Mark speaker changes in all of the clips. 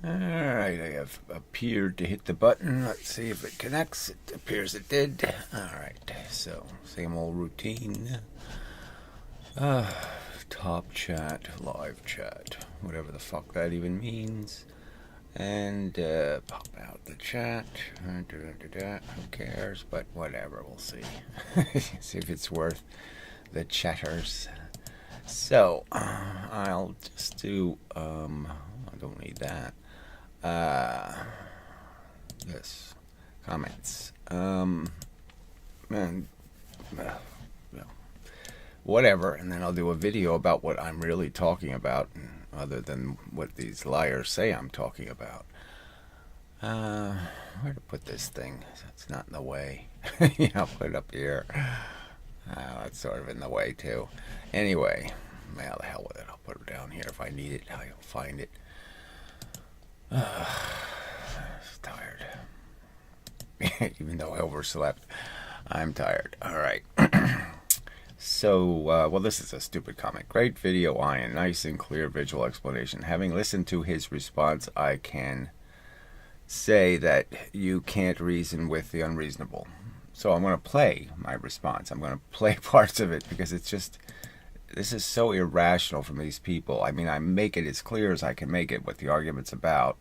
Speaker 1: Alright, I have appeared to hit the button. Let's see if it connects. It appears it did. Alright, so same old routine. Uh, Top chat, live chat, whatever the fuck that even means. And pop out the chat. Who cares? But whatever, we'll see. See if it's worth the chatters. So, I'll just do, I don't need that. This comments. And whatever, and then I'll do a video about what I'm really talking about, other than what these liars say I'm talking about. Where to put this thing? So it's not in the way. I'll put it up here. That's sort of in the way too. Anyway, well, the hell with it. I'll put it down here if I need it. I'll find it. Tired. Even though I overslept, I'm tired. All right. So, well, this is a stupid comment. Great video, Ian. Nice and clear visual explanation. Having listened to his response, I can say that you can't reason with the unreasonable. So I'm going to play my response. I'm going to play parts of it because it's just, this is so irrational from these people. I mean, I make it as clear as I can make it what the argument's about.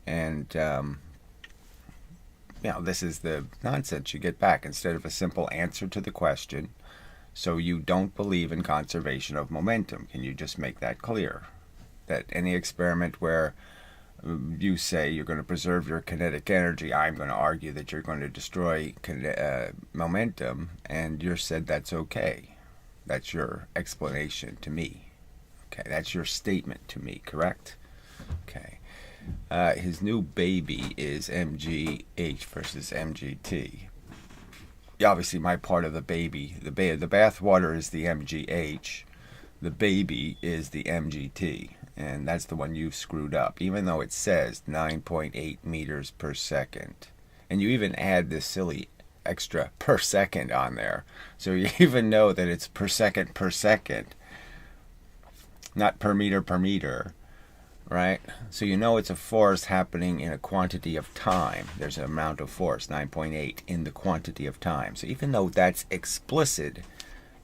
Speaker 1: And, this is the nonsense you get back instead of a simple answer to the question. So you don't believe in conservation of momentum. Can you just make that clear? That any experiment where you say you're going to preserve your kinetic energy, I'm going to argue that you're going to destroy momentum, and you said that's okay. That's your explanation to me. Okay, that's your statement to me, correct? Okay. His new baby is MGH versus MGT. Obviously, my part of the baby, the bath water is the MGH. The baby is the MGT. And that's the one you screwed up, even though it says 9.8 meters per second. And you even add this silly extra per second on there. So you even know that it's per second, not per meter, right? So you know it's a force happening in a quantity of time. There's an amount of force, 9.8, in the quantity of time. So even though that's explicit,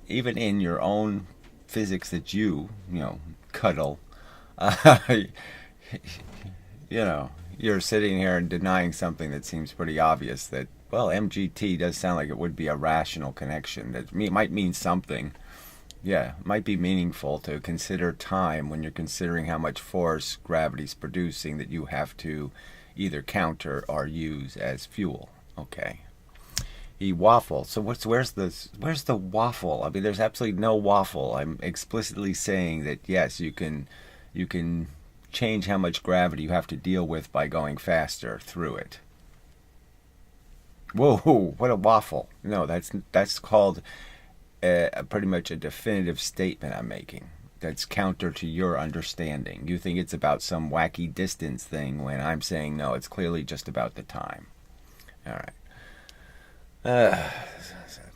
Speaker 1: even in your own physics that you cuddle, you're sitting here and denying something that seems pretty obvious, that, well, MGT does sound like it would be a rational connection. That might mean something. Yeah, it might be meaningful to consider time when you're considering how much force gravity's producing that you have to either counter or use as fuel. Okay. He waffles. So where's the waffle? I mean, there's absolutely no waffle. I'm explicitly saying that yes, you can change how much gravity you have to deal with by going faster through it. Whoa, what a waffle. No, that's called pretty much a definitive statement I'm making. That's counter to your understanding. You think it's about some wacky distance thing when I'm saying no, it's clearly just about the time. All right.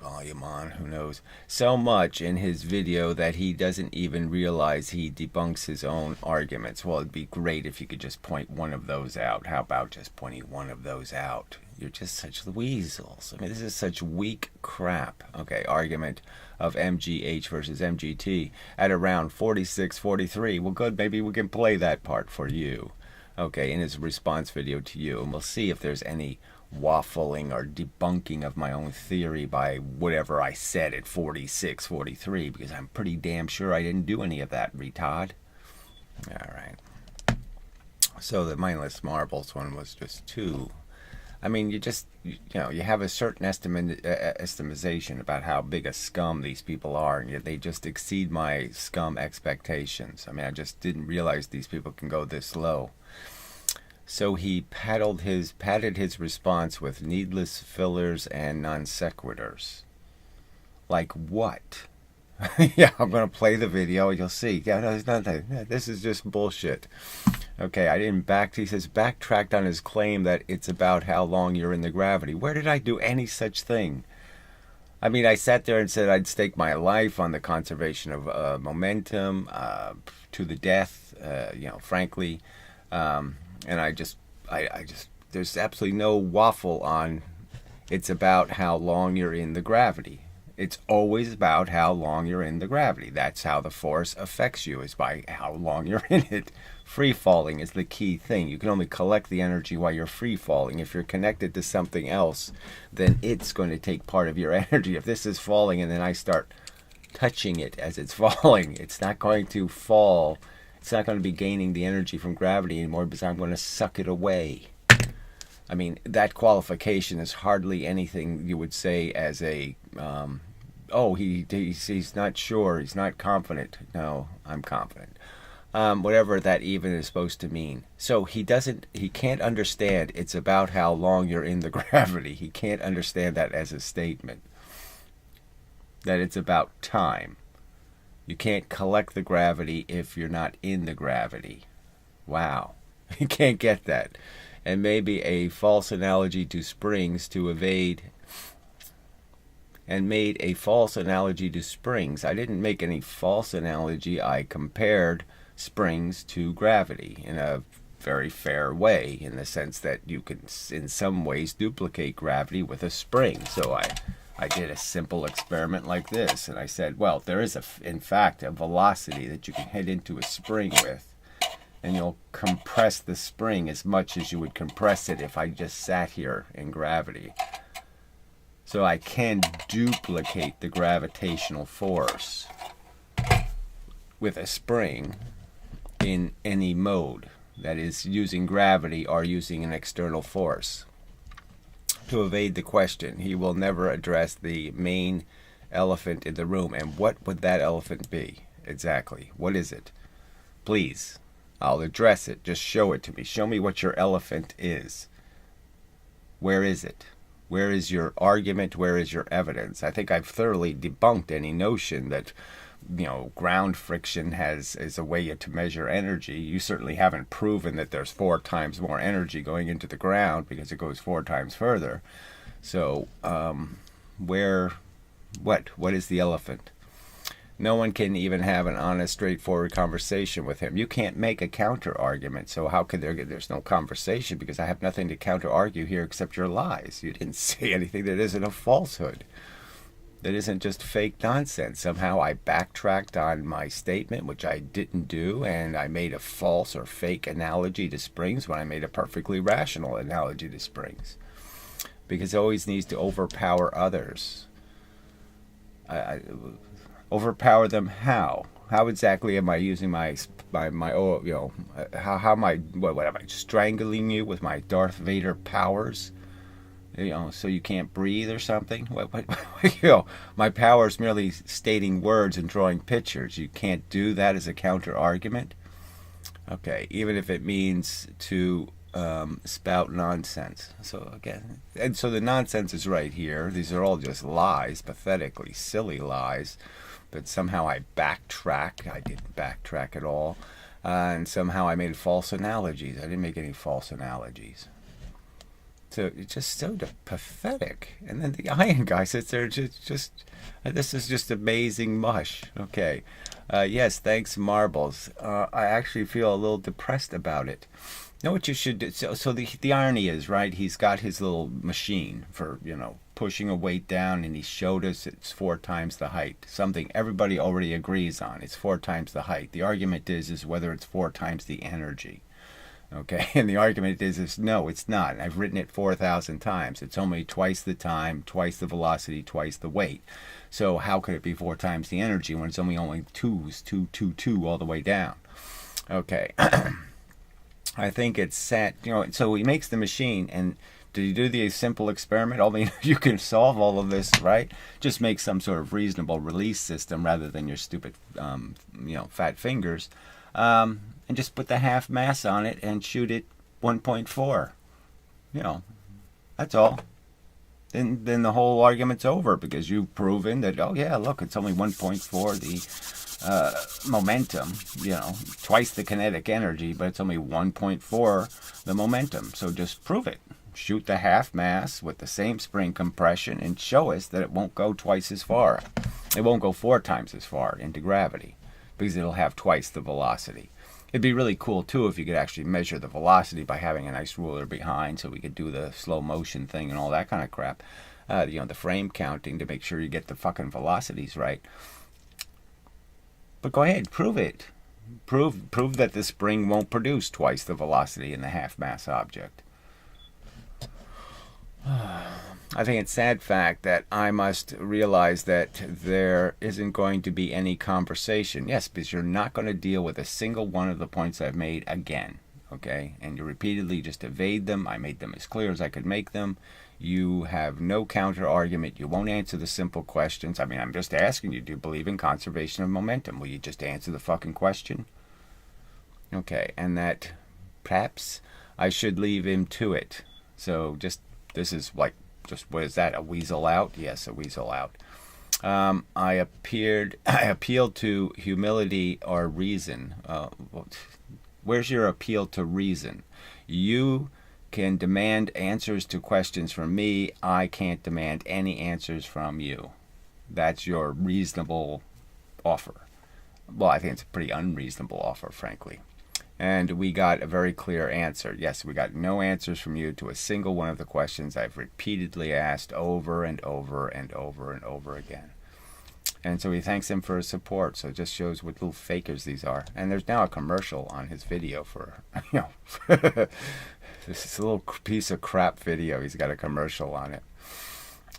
Speaker 1: Volume on, who knows? So much in his video that he doesn't even realize he debunks his own arguments. Well, it'd be great if you could just point one of those out. How about just pointing one of those out? You're just such weasels. I mean, this is such weak crap. Okay, argument of MGH versus MGT at around 46, 43. Well, good, maybe we can play that part for you. Okay, in his response video to you, and we'll see if there's any waffling or debunking of my own theory by whatever I said at 46, 43, because I'm pretty damn sure I didn't do any of that, retard. All right. So the mindless marbles one was just too. I mean, you have a certain estimation about how big a scum these people are, and yet they just exceed my scum expectations. I mean, I just didn't realize these people can go this low. So he padded his response with needless fillers and non sequiturs. Like what? Yeah, I'm going to play the video. You'll see. Yeah, no, there's nothing. Yeah, this is just bullshit. Okay, he says backtracked on his claim that it's about how long you're in the gravity. Where did I do any such thing? I mean, I sat there and said I'd stake my life on the conservation of momentum to the death, frankly. And there's absolutely no waffle on it's about how long you're in the gravity. It's always about how long you're in the gravity. That's how the force affects you, is by how long you're in it. Free falling is the key thing. You can only collect the energy while you're free falling. If you're connected to something else, then it's going to take part of your energy. If this is falling and then I start touching it as it's falling, it's not going to fall. It's not going to be gaining the energy from gravity anymore, because I'm going to suck it away. I mean, that qualification is hardly anything you would say as a, he's not sure, he's not confident. No, I'm confident. Whatever that even is supposed to mean. So he can't understand it's about how long you're in the gravity. He can't understand that as a statement. That it's about time. You can't collect the gravity if you're not in the gravity. Wow. You can't get that. And maybe a false analogy to springs to evade, and made a false analogy to springs. I didn't make any false analogy. I compared springs to gravity in a very fair way, in the sense that you can in some ways duplicate gravity with a spring. So I did a simple experiment like this, and I said, well, there is in fact a velocity that you can head into a spring with, and you'll compress the spring as much as you would compress it if I just sat here in gravity. So I can duplicate the gravitational force with a spring in any mode, that is, using gravity or using an external force. To evade the question, he will never address the main elephant in the room. And what would that elephant be? Exactly. What is it? Please. I'll address it. Just show it to me. Show me what your elephant is. Where is it? Where is your argument? Where is your evidence? I think I've thoroughly debunked any notion that, ground friction is a way to measure energy. You certainly haven't proven that there's 4 times more energy going into the ground because it goes 4 times further. So, what is the elephant? No one can even have an honest, straightforward conversation with him. You can't make a counter-argument, so how could there's no conversation, because I have nothing to counter-argue here except your lies. You didn't say anything that isn't a falsehood, that isn't just fake nonsense. Somehow I backtracked on my statement, which I didn't do, and I made a false or fake analogy to springs when I made a perfectly rational analogy to springs, because it always needs to overpower others. Overpower them how? How exactly am I using how am I strangling you with my Darth Vader powers? So you can't breathe or something? My power is merely stating words and drawing pictures. You can't do that as a counter argument? Okay, even if it means to spout nonsense. So again, and so the nonsense is right here. These are all just lies, pathetically silly lies. But somehow I backtrack. I didn't backtrack at all. And somehow I made false analogies. I didn't make any false analogies. So it's just so pathetic. And then the iron guy sits there just this is just amazing mush. Okay. Yes, thanks, Marbles. I actually feel a little depressed about it. You know what you should do? So the irony is, right, he's got his little machine for, pushing a weight down, and he showed us it's 4 times the height. Something everybody already agrees on. It's 4 times the height. The argument is whether it's 4 times the energy. Okay, and the argument is no, it's not. And I've written it 4,000 times. It's only twice the time, twice the velocity, twice the weight. So how could it be 4 times the energy when it's only 2 all the way down? Okay. I think it's set, so he makes the machine, and did you do the simple experiment? I mean, you can solve all of this, right? Just make some sort of reasonable release system rather than your stupid, fat fingers, and just put the half mass on it and shoot it 1.4. That's all. Then the whole argument's over, because you've proven that, oh yeah, look, it's only 1.4 the momentum, twice the kinetic energy, but it's only 1.4 the momentum. So just prove it. Shoot the half mass with the same spring compression and show us that it won't go twice as far. It won't go 4 times as far into gravity, because it'll have twice the velocity. It'd be really cool too if you could actually measure the velocity by having a nice ruler behind, so we could do the slow motion thing and all that kind of crap. The frame counting to make sure you get the fucking velocities right. But go ahead, prove it. Prove that the spring won't produce twice the velocity in the half mass object. I think it's a sad fact that I must realize that there isn't going to be any conversation. Yes, because you're not going to deal with a single one of the points I've made again, okay? And you repeatedly just evade them. I made them as clear as I could make them. You have no counter argument. You won't answer the simple questions. I mean, I'm just asking you, do you believe in conservation of momentum? Will you just answer the fucking question? Okay, and that perhaps I should leave him to it. So this is like, what is that, a weasel out? Yes, a weasel out. I appealed to humility or reason. Where's your appeal to reason? You can demand answers to questions from me. I can't demand any answers from you. That's your reasonable offer. Well, I think it's a pretty unreasonable offer, frankly. And we got a very clear answer. Yes, we got no answers from you to a single one of the questions I've repeatedly asked over and over and over and over again. And so he thanks him for his support. So it just shows what little fakers these are. And there's now a commercial on his video for, this is a little piece of crap video. He's got a commercial on it.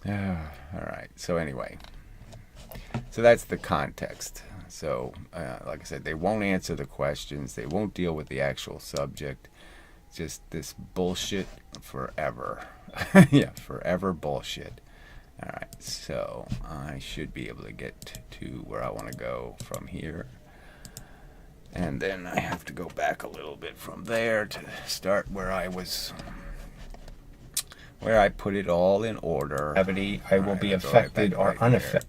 Speaker 1: All right. So anyway, so that's the context. So, like I said, they won't answer the questions. They won't deal with the actual subject. Just this bullshit forever. Yeah, forever bullshit. All right, so I should be able to get to where I want to go from here. And then I have to go back a little bit from there to start where I put it all in order.
Speaker 2: Gravity, I will be affected or unaffected.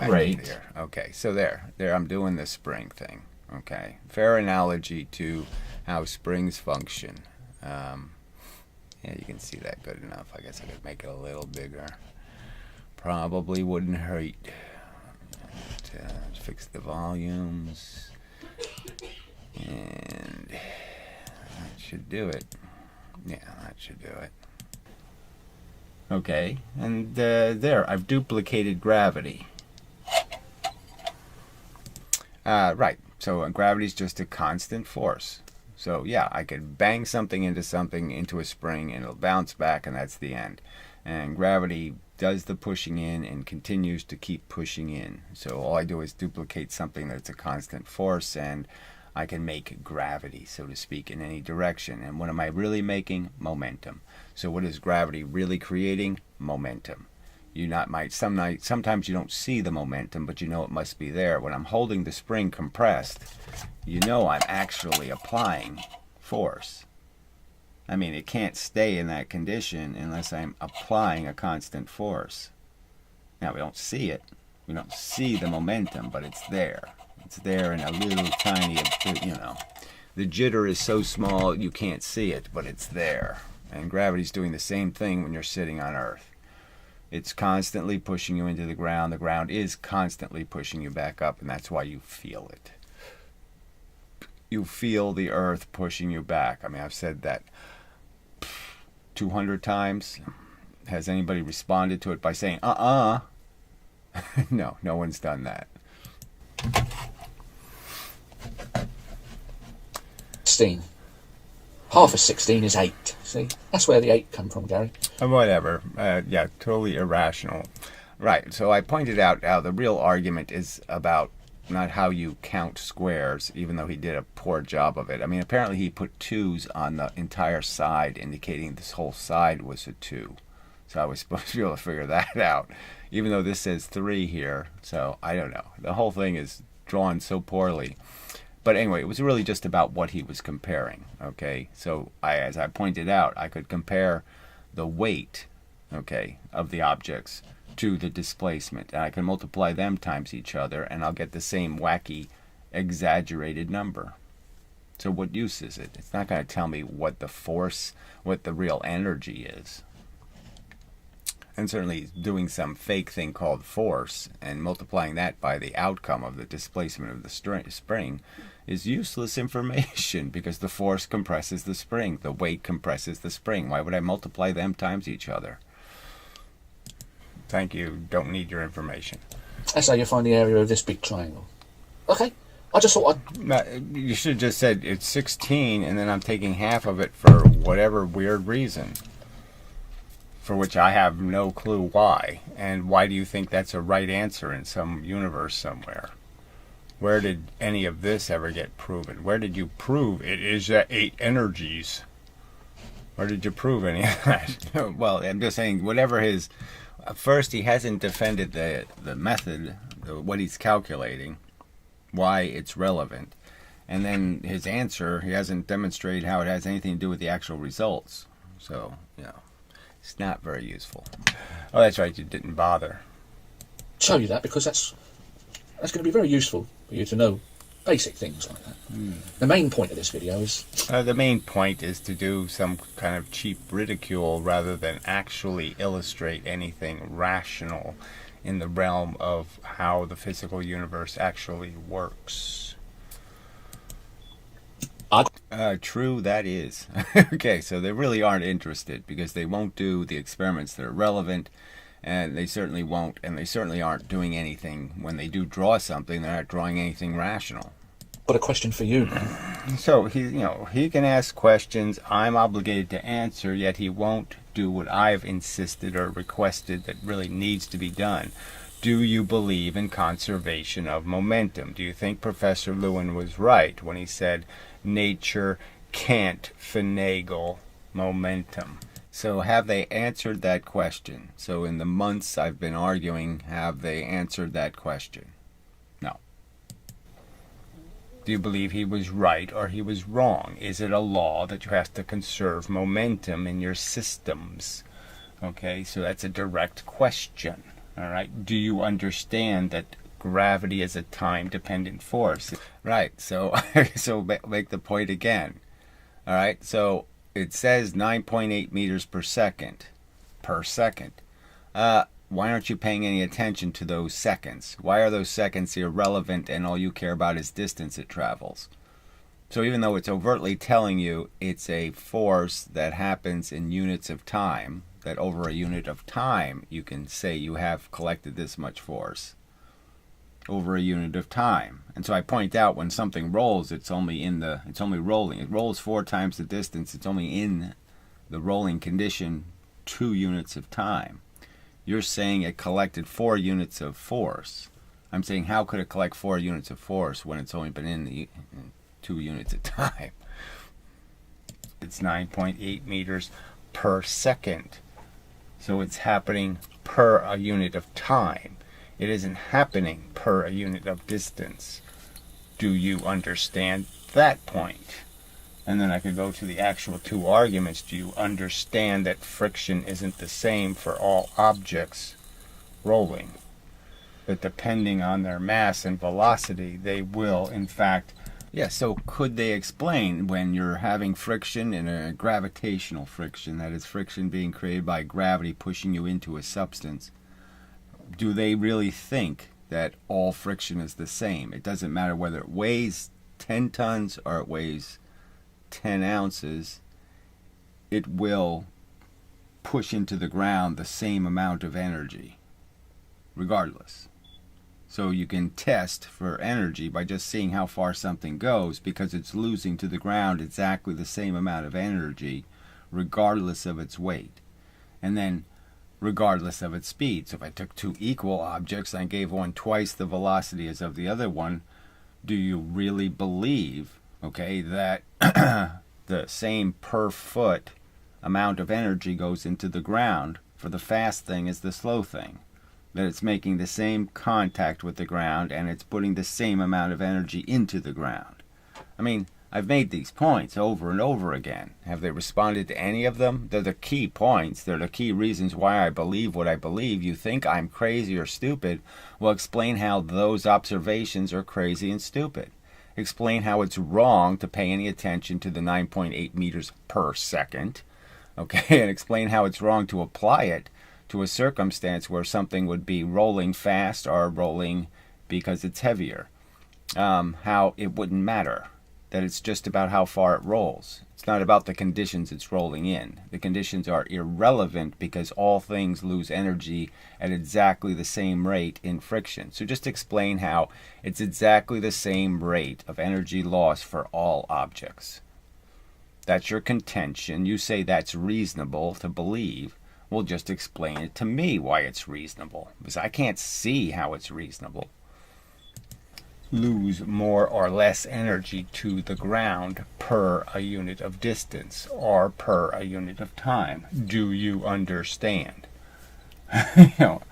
Speaker 2: Right.
Speaker 1: Okay, so there I'm doing the spring thing. Okay, fair analogy to how springs function. Yeah, you can see that good enough. I guess I could make it a little bigger. Probably wouldn't hurt to fix the volumes, and that should do it. Yeah, that should do it. Okay, and there, I've duplicated gravity. Right, so gravity's just a constant force. So yeah, I could bang something into a spring and it'll bounce back, and that's the end. And gravity does the pushing in and continues to keep pushing in. So all I do is duplicate something that's a constant force, and I can make gravity, so to speak, in any direction. And what am I really making? Momentum. So what is gravity really creating? Momentum. Sometimes you don't see the momentum, but you know it must be there. When I'm holding the spring compressed, you know I'm actually applying force. I mean, it can't stay in that condition unless I'm applying a constant force. Now, we don't see it. We don't see the momentum, but it's there. It's there in a little tiny, the jitter is so small you can't see it, but it's there. And gravity's doing the same thing when you're sitting on Earth. It's constantly pushing you into the ground. The ground is constantly pushing you back up, and that's why you feel it. You feel the Earth pushing you back. I mean, I've said that 200 times. Has anybody responded to it by saying, No, no one's done that.
Speaker 3: 16. Half of 16 is 8. See? That's where the 8 come from, Gary.
Speaker 1: Whatever. Yeah, totally irrational. Right, so I pointed out how the real argument is about not how you count squares, even though he did a poor job of it. I mean, apparently he put 2's on the entire side, indicating this whole side was a 2. So I was supposed to be able to figure that out, even though this says 3 here. So I don't know. The whole thing is drawn so poorly. But anyway, it was really just about what he was comparing, okay? So as I pointed out, I could compare the weight, okay, of the objects to the displacement. And I can multiply them times each other, and I'll get the same wacky, exaggerated number. So what use is it? It's not going to tell me what the force, what the real energy is. And certainly doing some fake thing called force and multiplying that by the outcome of the displacement of the spring is useless information because the force compresses the spring. The weight compresses the spring. Why would I multiply them times each other? Thank you. Don't need your information.
Speaker 3: That's how you find the area of this big triangle. Okay. I just thought
Speaker 1: You should have just said it's 16 and then I'm taking half of it for whatever weird reason, for which I have no clue why. And why do you think that's a right answer in some universe somewhere? Where did any of this ever get proven? Where did you prove it is 8 energies? Where did you prove any of that? Well, I'm just saying, whatever his... First, he hasn't defended the method, what he's calculating, why it's relevant. And then his answer, he hasn't demonstrated how it has anything to do with the actual results. So, it's not very useful. Oh, that's right, you didn't bother.
Speaker 3: Show you that because that's going to be very useful for you to know basic things like that. The main point of this video is...
Speaker 1: the main point is to do some kind of cheap ridicule rather than actually illustrate anything rational in the realm of how the physical universe actually works. True, that is. Okay, so they really aren't interested because they won't do the experiments that are relevant, and they certainly won't, and they certainly aren't doing anything. When they do draw something, they're not drawing anything rational.
Speaker 3: But a question for you.
Speaker 1: So he can ask questions I'm obligated to answer, yet he won't do what I've insisted or requested that really needs to be done. Do you believe in conservation of momentum? Do you think Professor Lewin was right when he said nature can't finagle momentum? So have they answered that question? So in the months I've been arguing, have they answered that question? No. Do you believe he was right or he was wrong? Is it a law that you have to conserve momentum in your systems? Okay, so that's a direct question. All right. Do you understand that gravity is a time-dependent force? Right. So make the point again. All right. So it says 9.8 meters per second. Why aren't you paying any attention to those seconds? Why are those seconds irrelevant and all you care about is distance it travels? So even though it's overtly telling you it's a force that happens in units of time, that over a unit of time you can say you have collected this much force over a unit of time. And so I point out when something rolls, it's only rolling. It rolls 4 times the distance. It's only in the rolling condition 2 units of time. You're saying it collected 4 units of force. I'm saying how could it collect 4 units of force when it's only been in 2 units of time? It's 9.8 meters per second. So it's happening per a unit of time. It isn't happening per a unit of distance. Do you understand that point? And then I could go to the actual 2 arguments. Do you understand that friction isn't the same for all objects rolling? That depending on their mass and velocity, they will, in fact... Yeah, so could they explain when you're having friction in a gravitational friction, that is friction being created by gravity pushing you into a substance, do they really think that all friction is the same? It doesn't matter whether it weighs 10 tons or it weighs 10 ounces, it will push into the ground the same amount of energy, regardless. So you can test for energy by just seeing how far something goes, because it's losing to the ground exactly the same amount of energy, regardless of its weight. And then regardless of its speed. So if I took 2 equal objects and I gave one twice the velocity as of the other one, do you really believe, okay, that the same per foot amount of energy goes into the ground for the fast thing as the slow thing? That it's making the same contact with the ground and it's putting the same amount of energy into the ground? I mean, I've made these points over and over again. Have they responded to any of them? They're the key points. They're the key reasons why I believe what I believe. You think I'm crazy or stupid? Well, explain how those observations are crazy and stupid. Explain how it's wrong to pay any attention to the 9.8 meters per second. Okay, and explain how it's wrong to apply it to a circumstance where something would be rolling fast or rolling because it's heavier. how it wouldn't matter, that it's just about how far it rolls. It's not about the conditions it's rolling in. The conditions are irrelevant because all things lose energy at exactly the same rate in friction. So just explain how it's exactly the same rate of energy loss for all objects. That's your contention. You say that's reasonable to believe. Well, just explain it to me why it's reasonable, because I can't see how it's reasonable. Lose more or less energy to the ground per a unit of distance or per a unit of time. Do you understand? And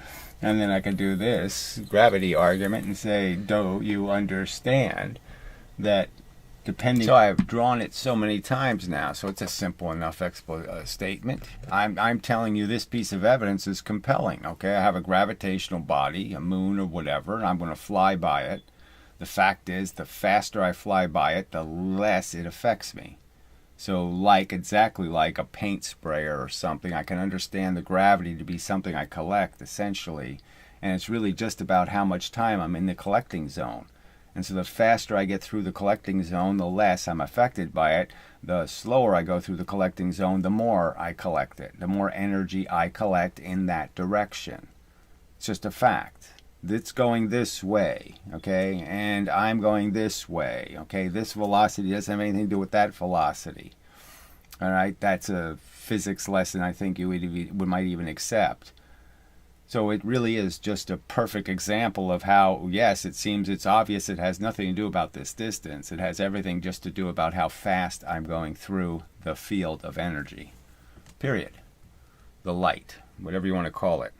Speaker 1: then I can do this gravity argument and say, do you understand that depending... So I've drawn it so many times now, so it's a simple enough statement. I'm telling you this piece of evidence is compelling, okay? I have a gravitational body, a moon or whatever, and I'm going to fly by it. The fact is, the faster I fly by it, the less it affects me. So exactly like a paint sprayer or something, I can understand the gravity to be something I collect, essentially. And it's really just about how much time I'm in the collecting zone. And so the faster I get through the collecting zone, the less I'm affected by it. The slower I go through the collecting zone, the more I collect it. The more energy I collect in that direction. It's just a fact. It's going this way, okay, and I'm going this way, okay. This velocity doesn't have anything to do with that velocity. All right, that's a physics lesson I think you might even accept. So it really is just a perfect example of how, yes, it seems it's obvious it has nothing to do about this distance. It has everything just to do about how fast I'm going through the field of energy. Period. The light, whatever you want to call it.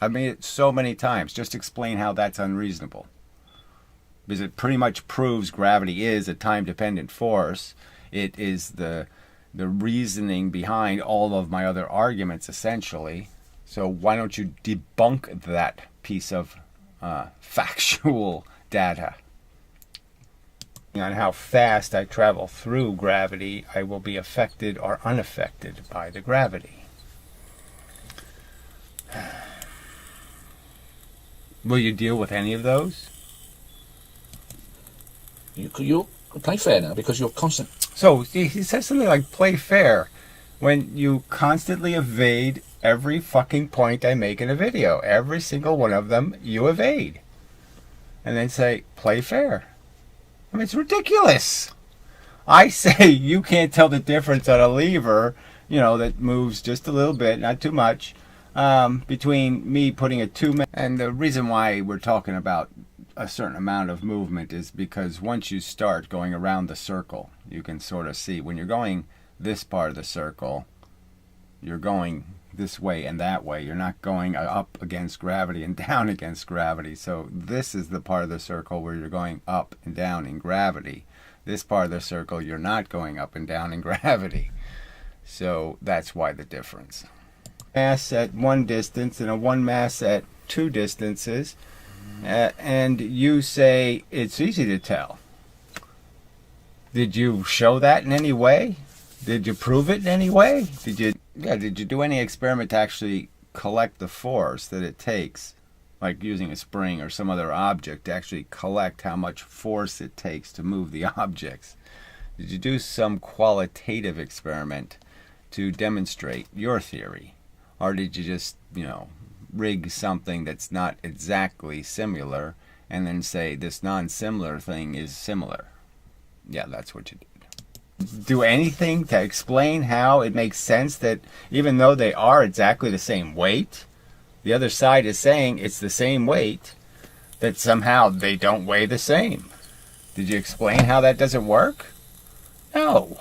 Speaker 1: I've made it so many times. Just explain how that's unreasonable. Because it pretty much proves gravity is a time-dependent force. It is the reasoning behind all of my other arguments, essentially. So why don't you debunk that piece of factual data? On how fast I travel through gravity, I will be affected or unaffected by the gravity. Will you deal with any of those?
Speaker 3: You play fair now because you're constant.
Speaker 1: So he says something like play fair when you constantly evade every fucking point I make in a video. Every single one of them you evade. And then say play fair. I mean, it's ridiculous. I say you can't tell the difference on a lever, that moves just a little bit, not too much. Between me putting a 2 minute, and the reason why we're talking about a certain amount of movement is because once you start going around the circle, you can sort of see when you're going this part of the circle, you're going this way and that way. You're not going up against gravity and down against gravity. So this is the part of the circle where you're going up and down in gravity. This part of the circle, you're not going up and down in gravity. So that's why the difference. Mass at one distance and a one mass at two distances, and you say it's easy to tell. Did you show that in any way? Did you prove it in any way? Did you do any experiment to actually collect the force that it takes, like using a spring or some other object to actually collect how much force it takes to move the objects? Did you do some qualitative experiment to demonstrate your theory? Or did you just, rig something that's not exactly similar and then say this non-similar thing is similar? Yeah, that's what you did. Do anything to explain how it makes sense that even though they are exactly the same weight, the other side is saying it's the same weight, that somehow they don't weigh the same? Did you explain how that doesn't work? No.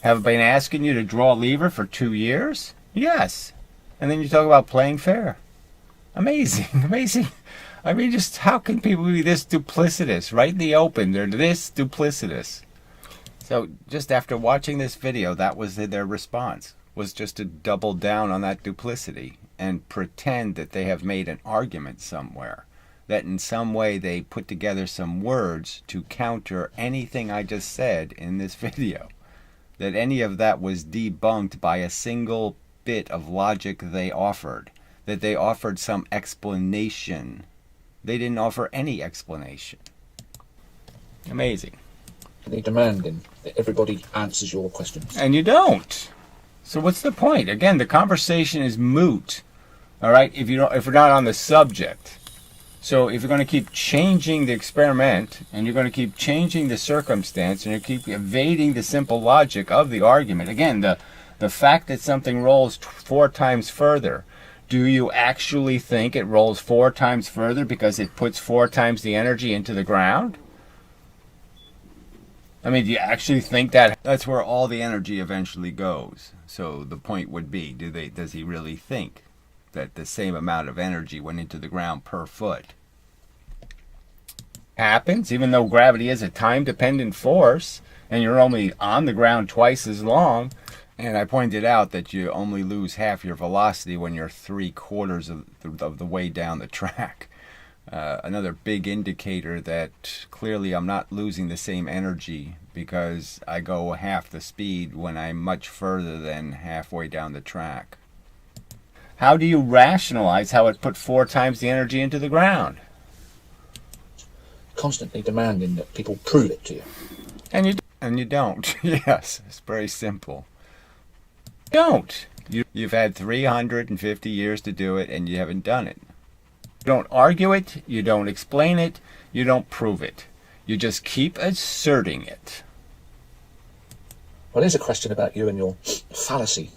Speaker 1: Have I been asking you to draw a lever for 2 years? Yes. And then you talk about playing fair. Amazing, amazing. I mean, just how can people be this duplicitous? Right in the open, they're this duplicitous. So just after watching this video, that was their response, was just to double down on that duplicity and pretend that they have made an argument somewhere, that in some way they put together some words to counter anything I just said in this video, that any of that was debunked by a single bit of logic they offered, that they offered some explanation They didn't offer any explanation. Amazing.
Speaker 3: They're demanding that everybody answers your questions.
Speaker 1: And you don't. So what's the point? Again, the conversation is moot. All right, if we're not on the subject. So if you're going to keep changing the experiment, and you're going to keep changing the circumstance, and you keep evading the simple logic of the argument, again, the fact that something rolls 4 times further, do you actually think it rolls 4 times further because it puts 4 times the energy into the ground? I mean, do you actually think that that's where all the energy eventually goes? So the point would be, does he really think that the same amount of energy went into the ground per foot? Happens, even though gravity is a time-dependent force, and you're only on the ground twice as long. And I pointed out that you only lose half your velocity when you're 3/4 of the way down the track. Another big indicator that clearly I'm not losing the same energy because I go half the speed when I'm much further than halfway down the track. How do you rationalize how it put 4 times the energy into the ground?
Speaker 3: Constantly demanding that people prove it to you.
Speaker 1: And you don't. Yes, it's very simple. Don't. You've had 350 years to do it, and you haven't done it. You don't argue it, you don't explain it, you don't prove it. You just keep asserting it.
Speaker 3: Well, here's a question about you and your fallacy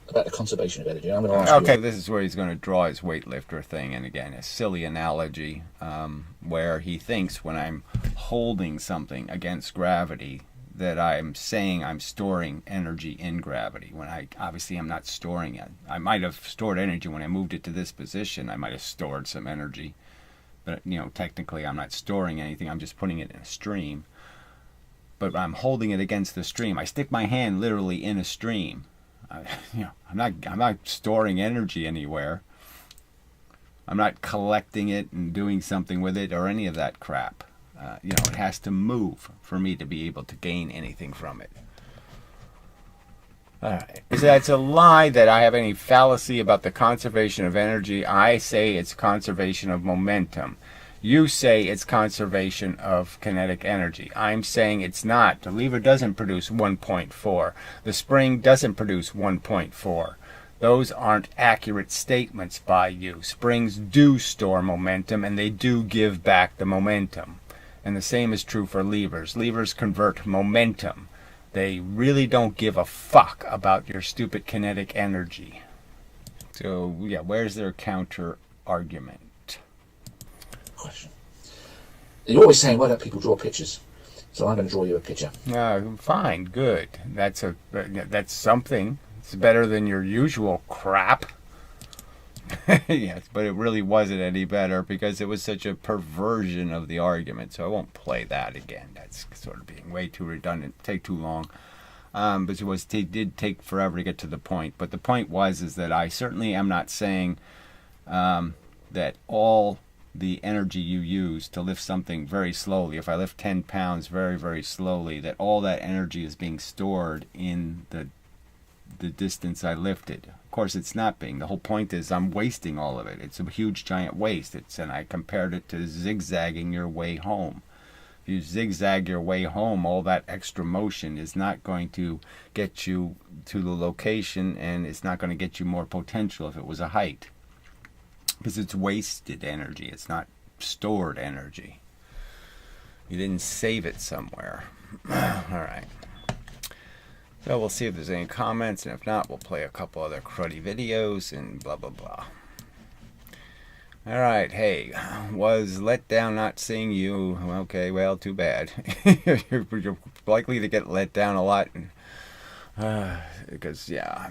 Speaker 3: about the conservation of energy. I'm going to ask
Speaker 1: Okay,
Speaker 3: you.
Speaker 1: this is where he's going to draw his weightlifter thing, and again, a silly analogy where he thinks when I'm holding something against gravity that I'm saying I'm storing energy in gravity, when I'm not storing it. I might have stored energy when I moved it to this position. I might have stored some energy, but technically I'm not storing anything. I'm just putting it in a stream. But I'm holding it against the stream. I stick my hand literally in a stream. I'm not storing energy anywhere. I'm not collecting it and doing something with it or any of that crap. It has to move for me to be able to gain anything from it. All right. That's a lie that I have any fallacy about the conservation of energy. I say it's conservation of momentum. You say it's conservation of kinetic energy. I'm saying it's not. The lever doesn't produce 1.4. The spring doesn't produce 1.4. Those aren't accurate statements by you. Springs do store momentum, and they do give back the momentum. And the same is true for levers. Levers convert momentum. They really don't give a fuck about your stupid kinetic energy. So, yeah, where's their counter argument?
Speaker 3: Question. You're always saying, why don't people draw pictures? So I'm going to draw you a picture.
Speaker 1: Fine, good. That's something. It's better than your usual crap. Yes, but it really wasn't any better because it was such a perversion of the argument. So I won't play that again. That's sort of being way too redundant. Take too long. But it did take forever to get to the point. But the point is that I certainly am not saying that all the energy you use to lift something very slowly, if I lift 10 pounds very, very slowly, that all that energy is being stored in the distance I lifted. Of course, it's not being. The whole point is I'm wasting all of it. It's a huge, giant waste. And I compared it to zigzagging your way home. If you zigzag your way home, all that extra motion is not going to get you to the location, and it's not going to get you more potential if it was a height. Because it's wasted energy. It's not stored energy. You didn't save it somewhere. All right. So we'll see if there's any comments, and if not, we'll play a couple other cruddy videos and blah, blah, blah. All right, hey, was let down not seeing you. Okay, well, too bad. You're likely to get let down a lot. Because, yeah,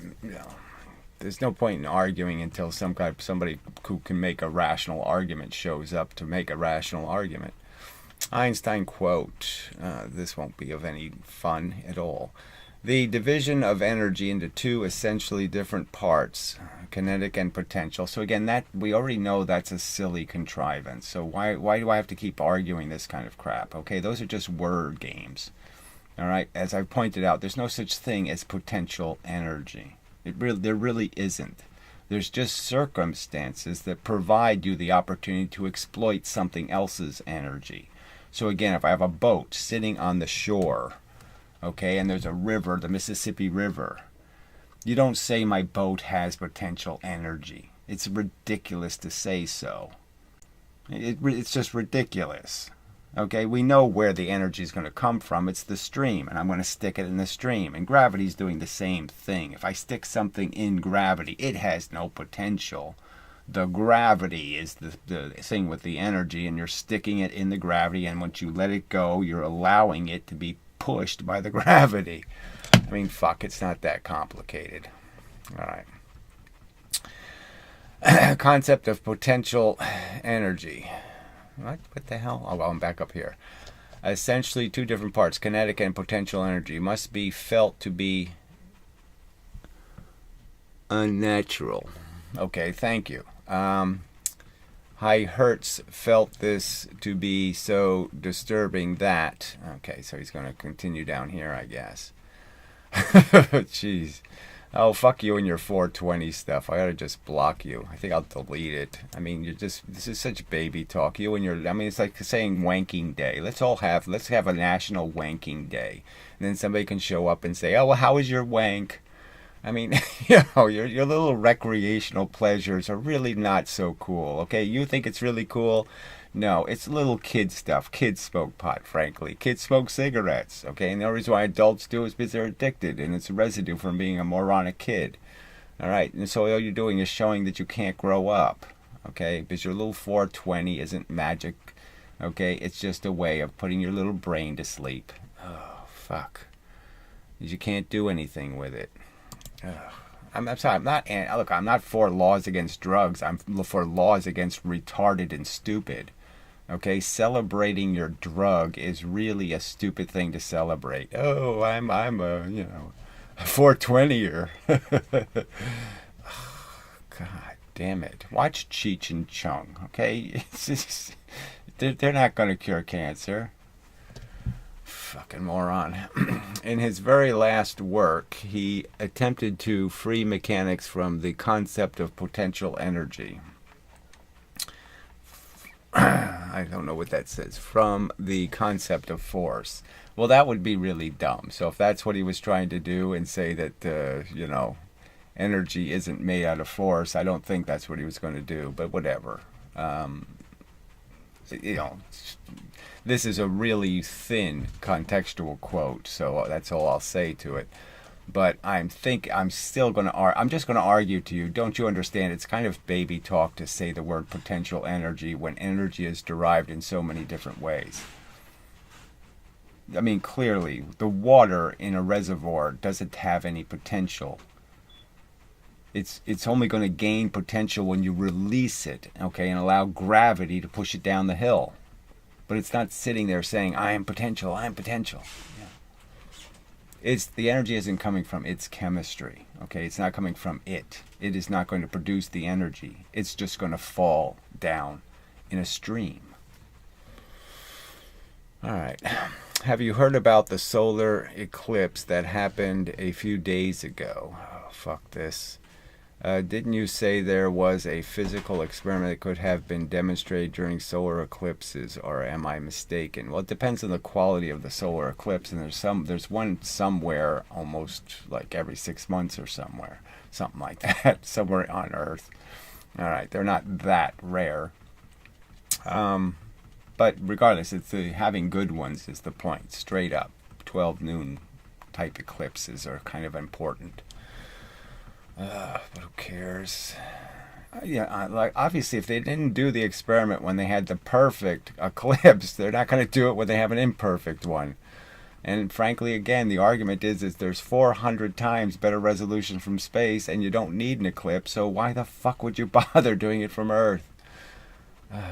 Speaker 1: there's no point in arguing until somebody who can make a rational argument shows up to make a rational argument. Einstein quote, this won't be of any fun at all. The division of energy into 2 essentially different parts, kinetic and potential. So again, that we already know that's a silly contrivance. So why do I have to keep arguing this kind of crap? Okay, those are just word games. All right, as I pointed out, there's no such thing as potential energy. There really isn't. There's just circumstances that provide you the opportunity to exploit something else's energy. So again, if I have a boat sitting on the shore, okay, and there's a river, the Mississippi River, you don't say my boat has potential energy. It's ridiculous to say so. It's just ridiculous. Okay, we know where the energy is going to come from. It's the stream, and I'm going to stick it in the stream. And gravity's doing the same thing. If I stick something in gravity, it has no potential. The gravity is the thing with the energy, and you're sticking it in the gravity, and once you let it go, you're allowing it to be pushed by the gravity. I mean, fuck, it's not that complicated. All right. Concept of potential energy. What the hell? Oh, well, I'm back up here. Essentially, two different parts. Kinetic and potential energy must be felt to be unnatural. Okay, thank you. Hertz felt this to be so disturbing that... Okay, so he's going to continue down here, I guess. Jeez. Oh, fuck you and your 420 stuff. I ought to just block you. I think I'll delete it. I mean, this is such baby talk. You and your, I mean, it's like saying wanking day. Let's have a national wanking day. And then somebody can show up and say, oh, well, how was your wank? I mean, you know, your little recreational pleasures are really not so cool. Okay, you think it's really cool? No, it's little kid stuff. Kids smoke pot, frankly. Kids smoke cigarettes, okay? And the only reason why adults do is because they're addicted, and it's a residue from being a moronic kid. All right? And so all you're doing is showing that you can't grow up, okay? Because your little 420 isn't magic, okay? It's just a way of putting your little brain to sleep. Oh, fuck. Because you can't do anything with it. Ugh. I'm sorry, I'm not for laws against drugs. I'm for laws against retarded and stupid. Okay, celebrating your drug is really a stupid thing to celebrate. Oh, I'm a 420er. God damn it. Watch Cheech and Chong, okay? They're not going to cure cancer. Fucking moron. In his very last work, he attempted to free mechanics from the concept of potential energy. I don't know what that says. From the concept of force. Well, that would be really dumb. So if that's what he was trying to do and say that, energy isn't made out of force, I don't think that's what he was going to do. But whatever. This is a really thin contextual quote, so that's all I'll say to it. But I'm just going to argue to you, don't you understand, it's kind of baby talk to say the word potential energy when energy is derived in so many different ways. I mean, clearly, the water in a reservoir doesn't have any potential. It's only going to gain potential when you release it, okay, and allow gravity to push it down the hill. But it's not sitting there saying, I am potential, I am potential. Yeah. The energy isn't coming from its chemistry, okay? It's not coming from it. It is not going to produce the energy. It's just going to fall down in a stream. All right. Have you heard about the solar eclipse that happened a few days ago? Oh, fuck this. Didn't you say there was a physical experiment that could have been demonstrated during solar eclipses, or am I mistaken? Well, it depends on the quality of the solar eclipse, and there's one somewhere almost like every 6 months or something like that, somewhere on Earth. All right, they're not that rare. But regardless, having good ones is the point. Straight up, 12 noon type eclipses are kind of important. But who cares? Like obviously, if they didn't do the experiment when they had the perfect eclipse, they're not going to do it when they have an imperfect one. And frankly, again, the argument is there's 400 times better resolution from space, and you don't need an eclipse. So why the fuck would you bother doing it from Earth?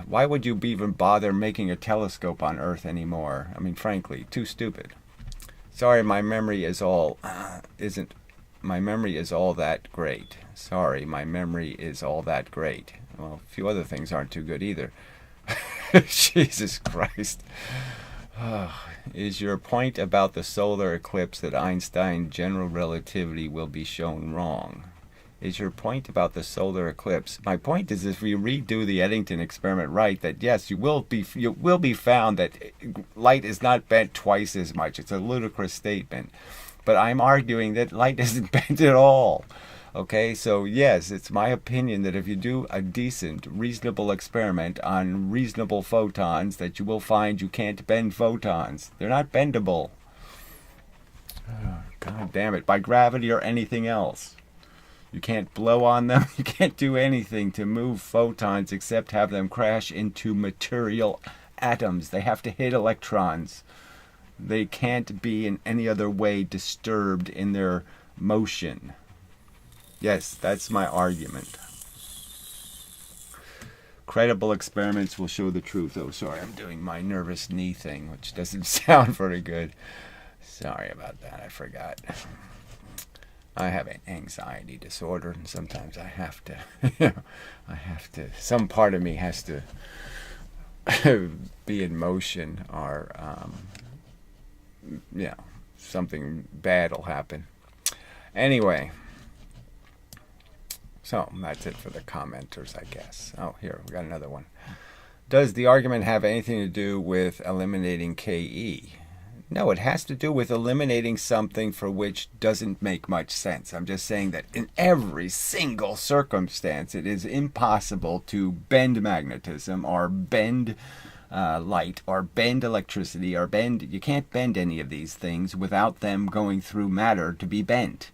Speaker 1: Why would you even bother making a telescope on Earth anymore? I mean, frankly, too stupid. Sorry, my memory is all My memory is all that great. Sorry, my memory is all that great. Well, a few other things aren't too good either. Jesus Christ. Is your point about the solar eclipse that Einstein's general relativity will be shown wrong? is your point about the solar eclipse. My point is, if you redo the Eddington experiment right, that yes, you will be found that light is not bent twice as much. It's a ludicrous statement, but I'm arguing that light isn't bent at all. Okay, so yes, it's my opinion that if you do a decent, reasonable experiment on reasonable photons, that you will find you can't bend photons. They're not bendable. Oh, God damn it, by gravity or anything else. You can't blow on them. You can't do anything to move photons except have them crash into material atoms. They have to hit electrons. They can't be in any other way disturbed in their motion. Yes, that's my argument. Credible experiments will show the truth. Oh, sorry, I'm doing my nervous knee thing, which doesn't sound very good. Sorry about that, I forgot. I have an anxiety disorder, and sometimes I have to, some part of me has to be in motion, or, something bad will happen. Anyway, so that's it for the commenters, I guess. Oh, here, we got another one. Does the argument have anything to do with eliminating KE? No, it has to do with eliminating something for which doesn't make much sense. I'm just saying that in every single circumstance, it is impossible to bend magnetism or bend light or bend electricity or you can't bend any of these things without them going through matter to be bent.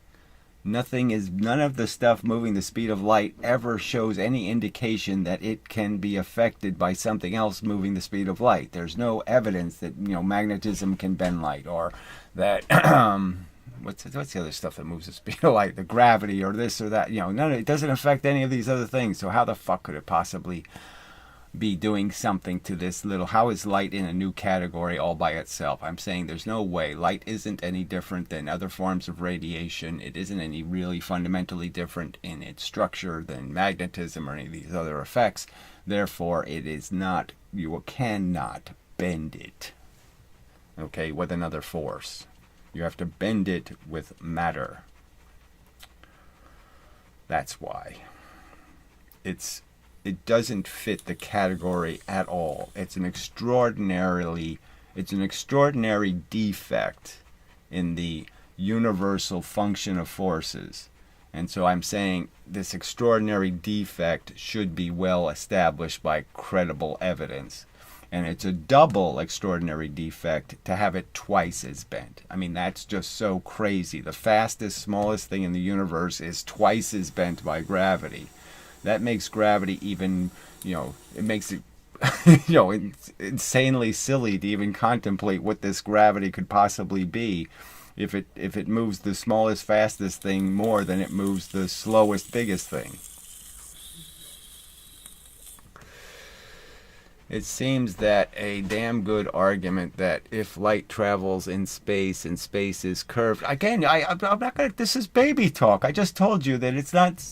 Speaker 1: None of the stuff moving the speed of light ever shows any indication that it can be affected by something else moving the speed of light. There's no evidence that, magnetism can bend light, or that what's the other stuff that moves the speed of light, the gravity or this or that. None of it doesn't affect any of these other things. So how the fuck could it possibly be doing something to this little? How is light in a new category all by itself? I'm saying there's no way. Light isn't any different than other forms of radiation. It isn't any really fundamentally different in its structure than magnetism or any of these other effects. Therefore, it is not, you cannot bend it, okay, with another force. You have to bend it with matter. That's why. It doesn't fit the category at all. It's an extraordinary defect in the universal function of forces. And so I'm saying this extraordinary defect should be well established by credible evidence. And it's a double extraordinary defect to have it twice as bent. I mean, that's just so crazy. The fastest, smallest thing in the universe is twice as bent by gravity. That makes gravity even, it makes it, it's insanely silly to even contemplate what this gravity could possibly be if it moves the smallest, fastest thing more than it moves the slowest, biggest thing. It seems that a damn good argument that if light travels in space and space is curved, again, I'm not gonna. This is baby talk. I just told you that it's not.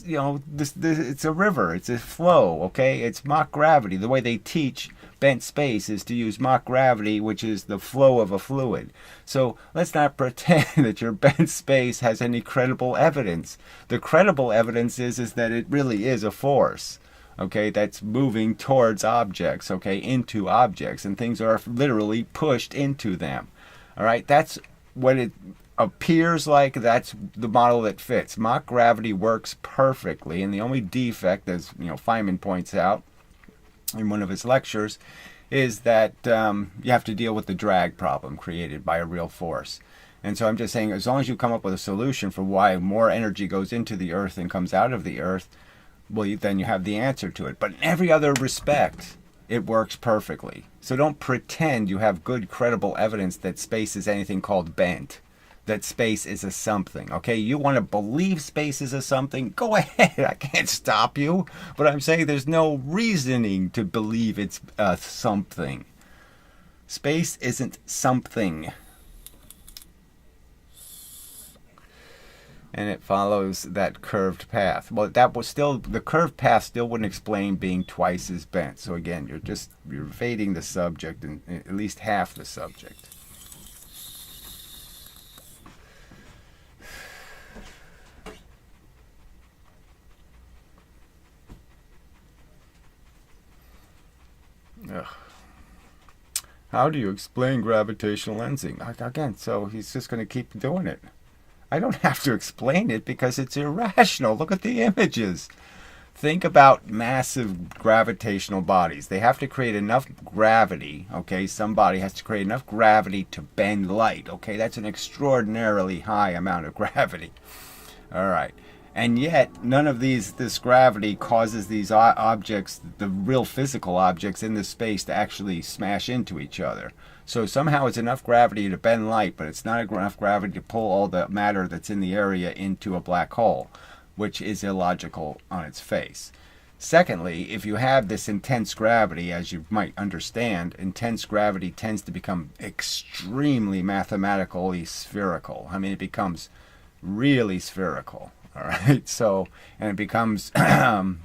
Speaker 1: This it's a river. It's a flow. Okay, it's Mach gravity. The way they teach bent space is to use Mach gravity, which is the flow of a fluid. So let's not pretend that your bent space has any credible evidence. The credible evidence is that it really is a force. Okay, that's moving towards objects, okay, into objects, and things are literally pushed into them. All right, that's what it appears like. That's the model that fits. Mach gravity works perfectly, and the only defect, as Feynman points out in one of his lectures, is that you have to deal with the drag problem created by a real force. And so I'm just saying, as long as you come up with a solution for why more energy goes into the Earth than comes out of the Earth, well, then you have the answer to it. But in every other respect, it works perfectly. So don't pretend you have good, credible evidence that space is anything called bent, that space is a something. Okay, you want to believe space is a something? Go ahead. I can't stop you. But I'm saying there's no reasoning to believe it's a something. Space isn't something. And it follows that curved path. Well, that was still, the curved path still wouldn't explain being twice as bent. So again, you're evading the subject, and at least half the subject. How do you explain gravitational lensing? Again, so he's just going to keep doing it. I don't have to explain it because it's irrational. Look at the images. Think about massive gravitational bodies. They have to create enough gravity, okay? Somebody has to create enough gravity to bend light, okay? That's an extraordinarily high amount of gravity. All right. And yet, none of this gravity causes these objects, the real physical objects in this space, to actually smash into each other. So somehow it's enough gravity to bend light, but it's not enough gravity to pull all the matter that's in the area into a black hole, which is illogical on its face. Secondly, if you have this intense gravity, as you might understand, intense gravity tends to become extremely mathematically spherical. I mean, it becomes really spherical. All right, so, and it becomes, the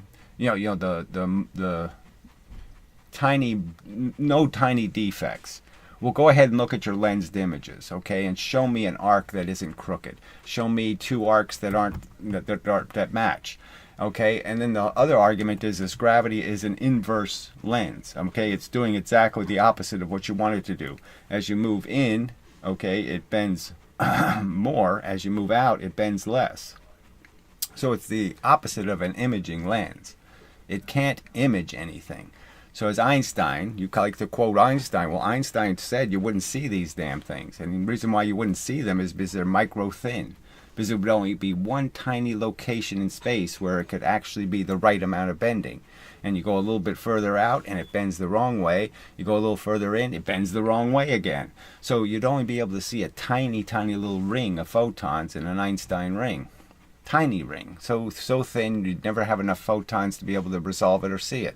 Speaker 1: tiny, no tiny defects. Well, go ahead and look at your lensed images, okay, and show me an arc that isn't crooked. Show me two arcs that that match, okay. And then the other argument is this gravity is an inverse lens, okay. It's doing exactly the opposite of what you want it to do. As you move in, okay, it bends more. As you move out, it bends less. So it's the opposite of an imaging lens. It can't image anything. So as Einstein, you like to quote Einstein. Well, Einstein said you wouldn't see these damn things. And the reason why you wouldn't see them is because they're micro thin. Because there would only be one tiny location in space where it could actually be the right amount of bending. And you go a little bit further out and it bends the wrong way. You go a little further in, it bends the wrong way again. So you'd only be able to see a tiny, tiny little ring of photons in an Einstein ring. Tiny ring, so thin you'd never have enough photons to be able to resolve it or see it.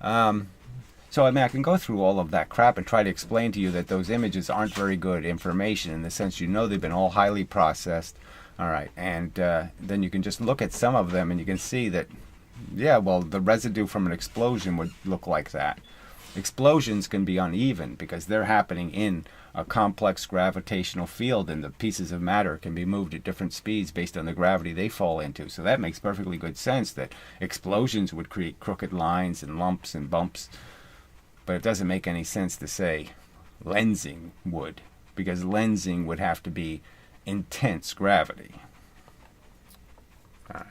Speaker 1: So I mean, I can go through all of that crap and try to explain to you that those images aren't very good information in the sense they've been all highly processed. All right, and then you can just look at some of them and you can see that, yeah, well, the residue from an explosion would look like that. Explosions can be uneven because they're happening in a complex gravitational field, and the pieces of matter can be moved at different speeds based on the gravity they fall into. So that makes perfectly good sense that explosions would create crooked lines and lumps and bumps. But it doesn't make any sense to say lensing would, because lensing would have to be intense gravity. All right.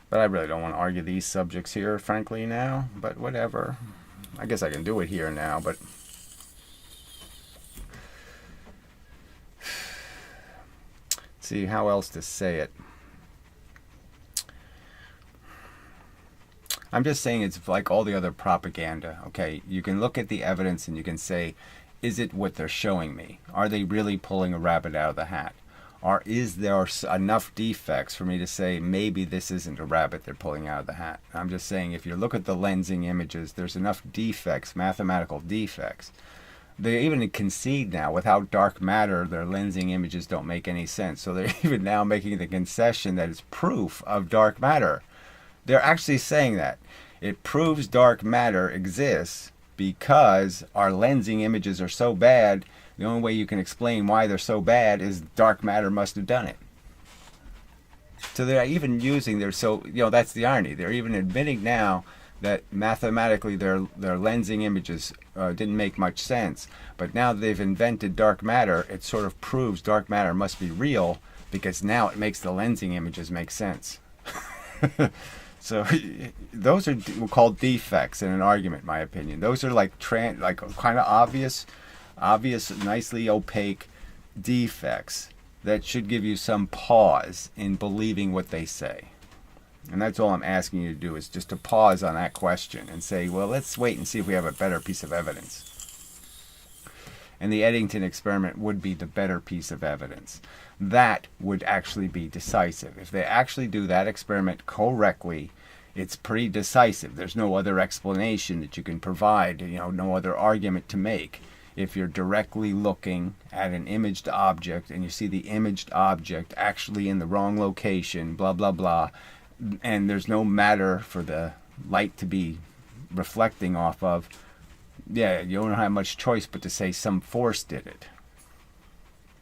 Speaker 1: But I really don't want to argue these subjects here, frankly, now. But whatever. I guess I can do it here now, but see how else to say it. I'm just saying it's like all the other propaganda, okay? You can look at the evidence and you can say, is it what they're showing me? Are they really pulling a rabbit out of the hat? Or is there enough defects for me to say maybe this isn't a rabbit they're pulling out of the hat? I'm just saying if you look at the lensing images, there's enough defects, mathematical defects. They even concede now, without dark matter, their lensing images don't make any sense. So they're even now making the concession that it's proof of dark matter. They're actually saying that. It proves dark matter exists because our lensing images are so bad. The only way you can explain why they're so bad is dark matter must have done it. So they're even using that's the irony. They're even admitting now that mathematically their lensing images didn't make much sense. But now that they've invented dark matter, it sort of proves dark matter must be real because now it makes the lensing images make sense. So those are called defects in an argument, in my opinion. Those are like kind of obvious, nicely opaque defects that should give you some pause in believing what they say. And that's all I'm asking you to do, is just to pause on that question and say, well, let's wait and see if we have a better piece of evidence. And the Eddington experiment would be the better piece of evidence. That would actually be decisive. If they actually do that experiment correctly, it's pretty decisive. There's no other explanation that you can provide, no other argument to make. If you're directly looking at an imaged object and you see the imaged object actually in the wrong location, blah, blah, blah, and there's no matter for the light to be reflecting off of, yeah, you don't have much choice but to say some force did it.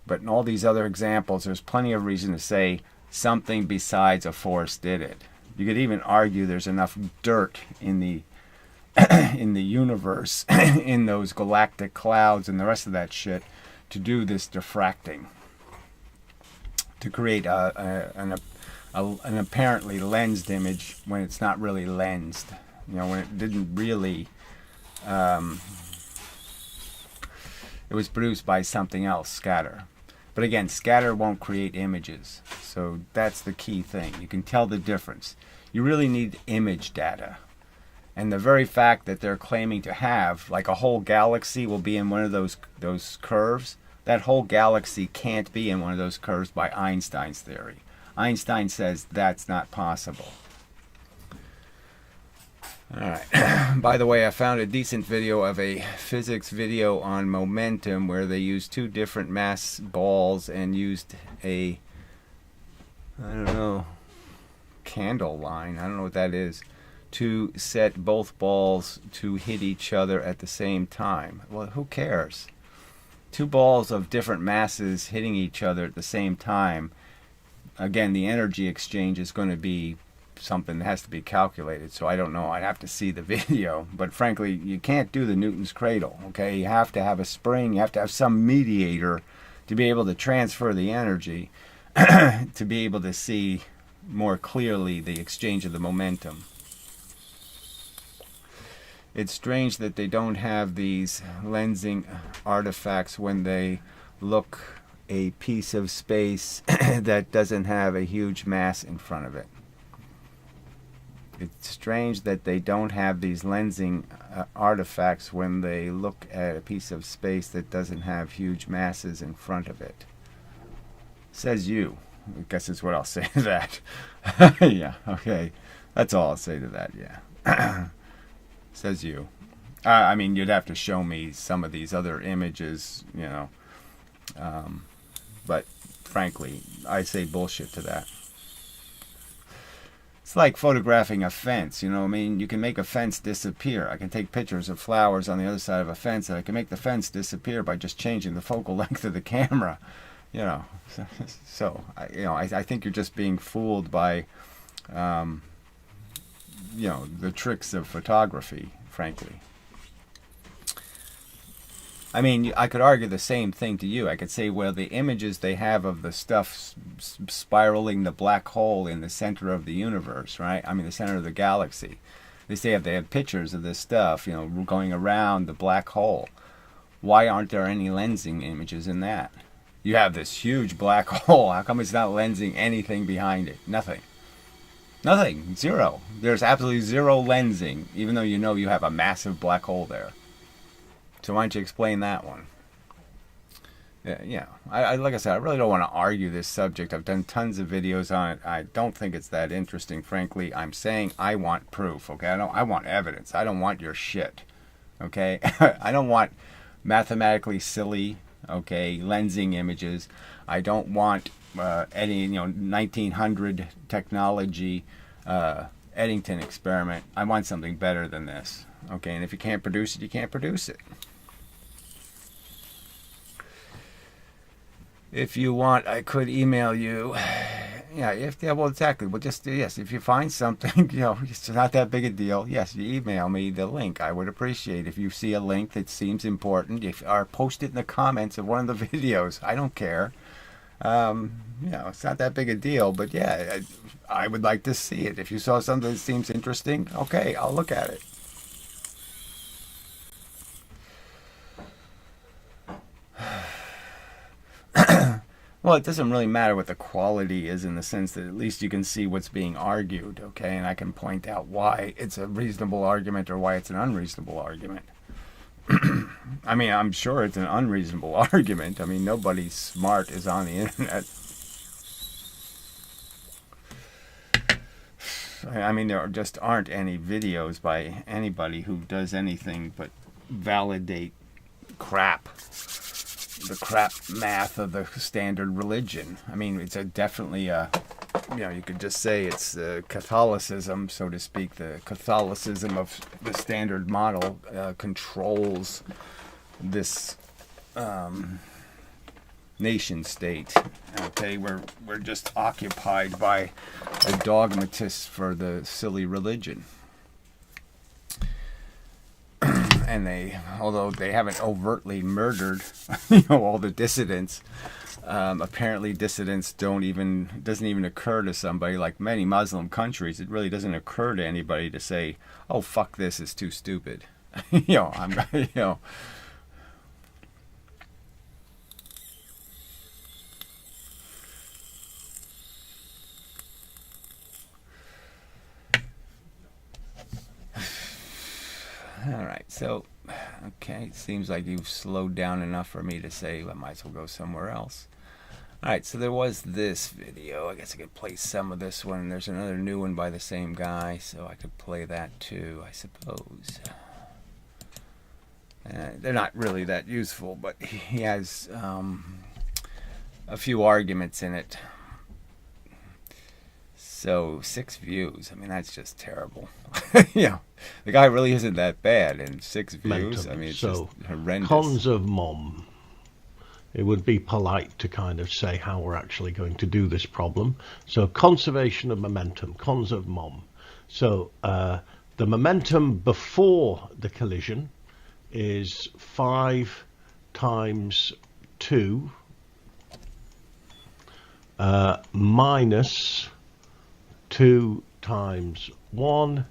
Speaker 1: But in all these other examples, there's plenty of reason to say something besides a force did it. You could even argue there's enough dirt in the in the universe, in those galactic clouds and the rest of that shit, to do this diffracting, to create an apparently lensed image when it's not really lensed. You know, when it didn't really, it was produced by something else, scatter. But again, scatter won't create images. So that's the key thing. You can tell the difference. You really need image data. And the very fact that they're claiming to have, like a whole galaxy will be in one of those curves, that whole galaxy can't be in one of those curves by Einstein's theory. Einstein says that's not possible. Alright, by the way, I found a decent video of a physics video on momentum where they used two different mass balls and used a, I don't know, candle line, I don't know what that is, to set both balls to hit each other at the same time. Well, who cares? Two balls of different masses hitting each other at the same time. Again, the energy exchange is going to be something that has to be calculated, so I don't know. I'd have to see the video, but frankly, you can't do the Newton's cradle, okay? You have to have a spring, you have to have some mediator to be able to transfer the energy to be able to see more clearly the exchange of the momentum. It's strange that they don't have these lensing artifacts when they look a piece of space that doesn't have a huge mass in front of it. It's strange that they don't have these lensing artifacts when they look at a piece of space that doesn't have huge masses in front of it. Says you. I guess is what I'll say to that. Yeah, okay. That's all I'll say to that, yeah. Says you. I mean, you'd have to show me some of these other images, you know. But frankly, I say bullshit to that. It's like photographing a fence, you know what I mean? You can make a fence disappear. I can take pictures of flowers on the other side of a fence, and I can make the fence disappear by just changing the focal length of the camera, you know. So I think you're just being fooled by, you know, the tricks of photography, frankly. I mean, I could argue the same thing to you. I could say, well, the images they have of the stuff spiraling the black hole in the center of the universe, right? I mean, the center of the galaxy. They say they have pictures of this stuff, you know, going around the black hole. Why aren't there any lensing images in that? You have this huge black hole. How come it's not lensing anything behind it? Nothing. Nothing. Zero. There's absolutely zero lensing, even though you know you have a massive black hole there. So why don't you explain that one? Yeah, I like I said, I really don't want to argue this subject. I've done tons of videos on it. I don't think it's that interesting, frankly. I'm saying I want proof, okay? I want evidence. I don't want your shit, okay? I don't want mathematically silly, okay, lensing images. I don't want any, you know, 1900 technology Eddington experiment. I want something better than this, okay? And if you can't produce it, you can't produce it. If you want, I could email you. Yeah, well, exactly. Well, just, yes, if you find something, you know, it's not that big a deal. Yes, you email me the link. I would appreciate if you see a link that seems important. Or post it in the comments of one of the videos. I don't care. You know, it's not that big a deal, but yeah, I would like to see it. If you saw something that seems interesting, okay, I'll look at it. Well, it doesn't really matter what the quality is in the sense that at least you can see what's being argued, okay? And I can point out why it's a reasonable argument or why it's an unreasonable argument. I mean, I'm sure it's an unreasonable argument. I mean, nobody smart is on the internet. I mean, there just aren't any videos by anybody who does anything but validate crap. The crap math of the standard religion. I mean, it's definitely you know, you could just say it's Catholicism, so to speak. The Catholicism of the standard model controls this nation state. Okay, we're just occupied by the dogmatists for the silly religion. And although they haven't overtly murdered, all the dissidents, apparently dissidents doesn't even occur to somebody. Like many Muslim countries, it really doesn't occur to anybody to say, "Oh, fuck this, is too stupid." I'm All right, so, okay, it seems like you've slowed down enough for me to say I might as well go somewhere else. All right, so there was this video. I guess I could play some of this one. There's another new one by the same guy, so I could play that too, I suppose. They're not really that useful, but he has a few arguments in it. So 6 views. I mean, that's just terrible. The guy really isn't that bad, and 6 views. I mean, it's just horrendous.
Speaker 4: Cons of mom. It would be polite to kind of say how we're actually going to do this problem. So conservation of momentum, cons of mom. So the momentum before the collision is 5 times 2 minus 2 times 1.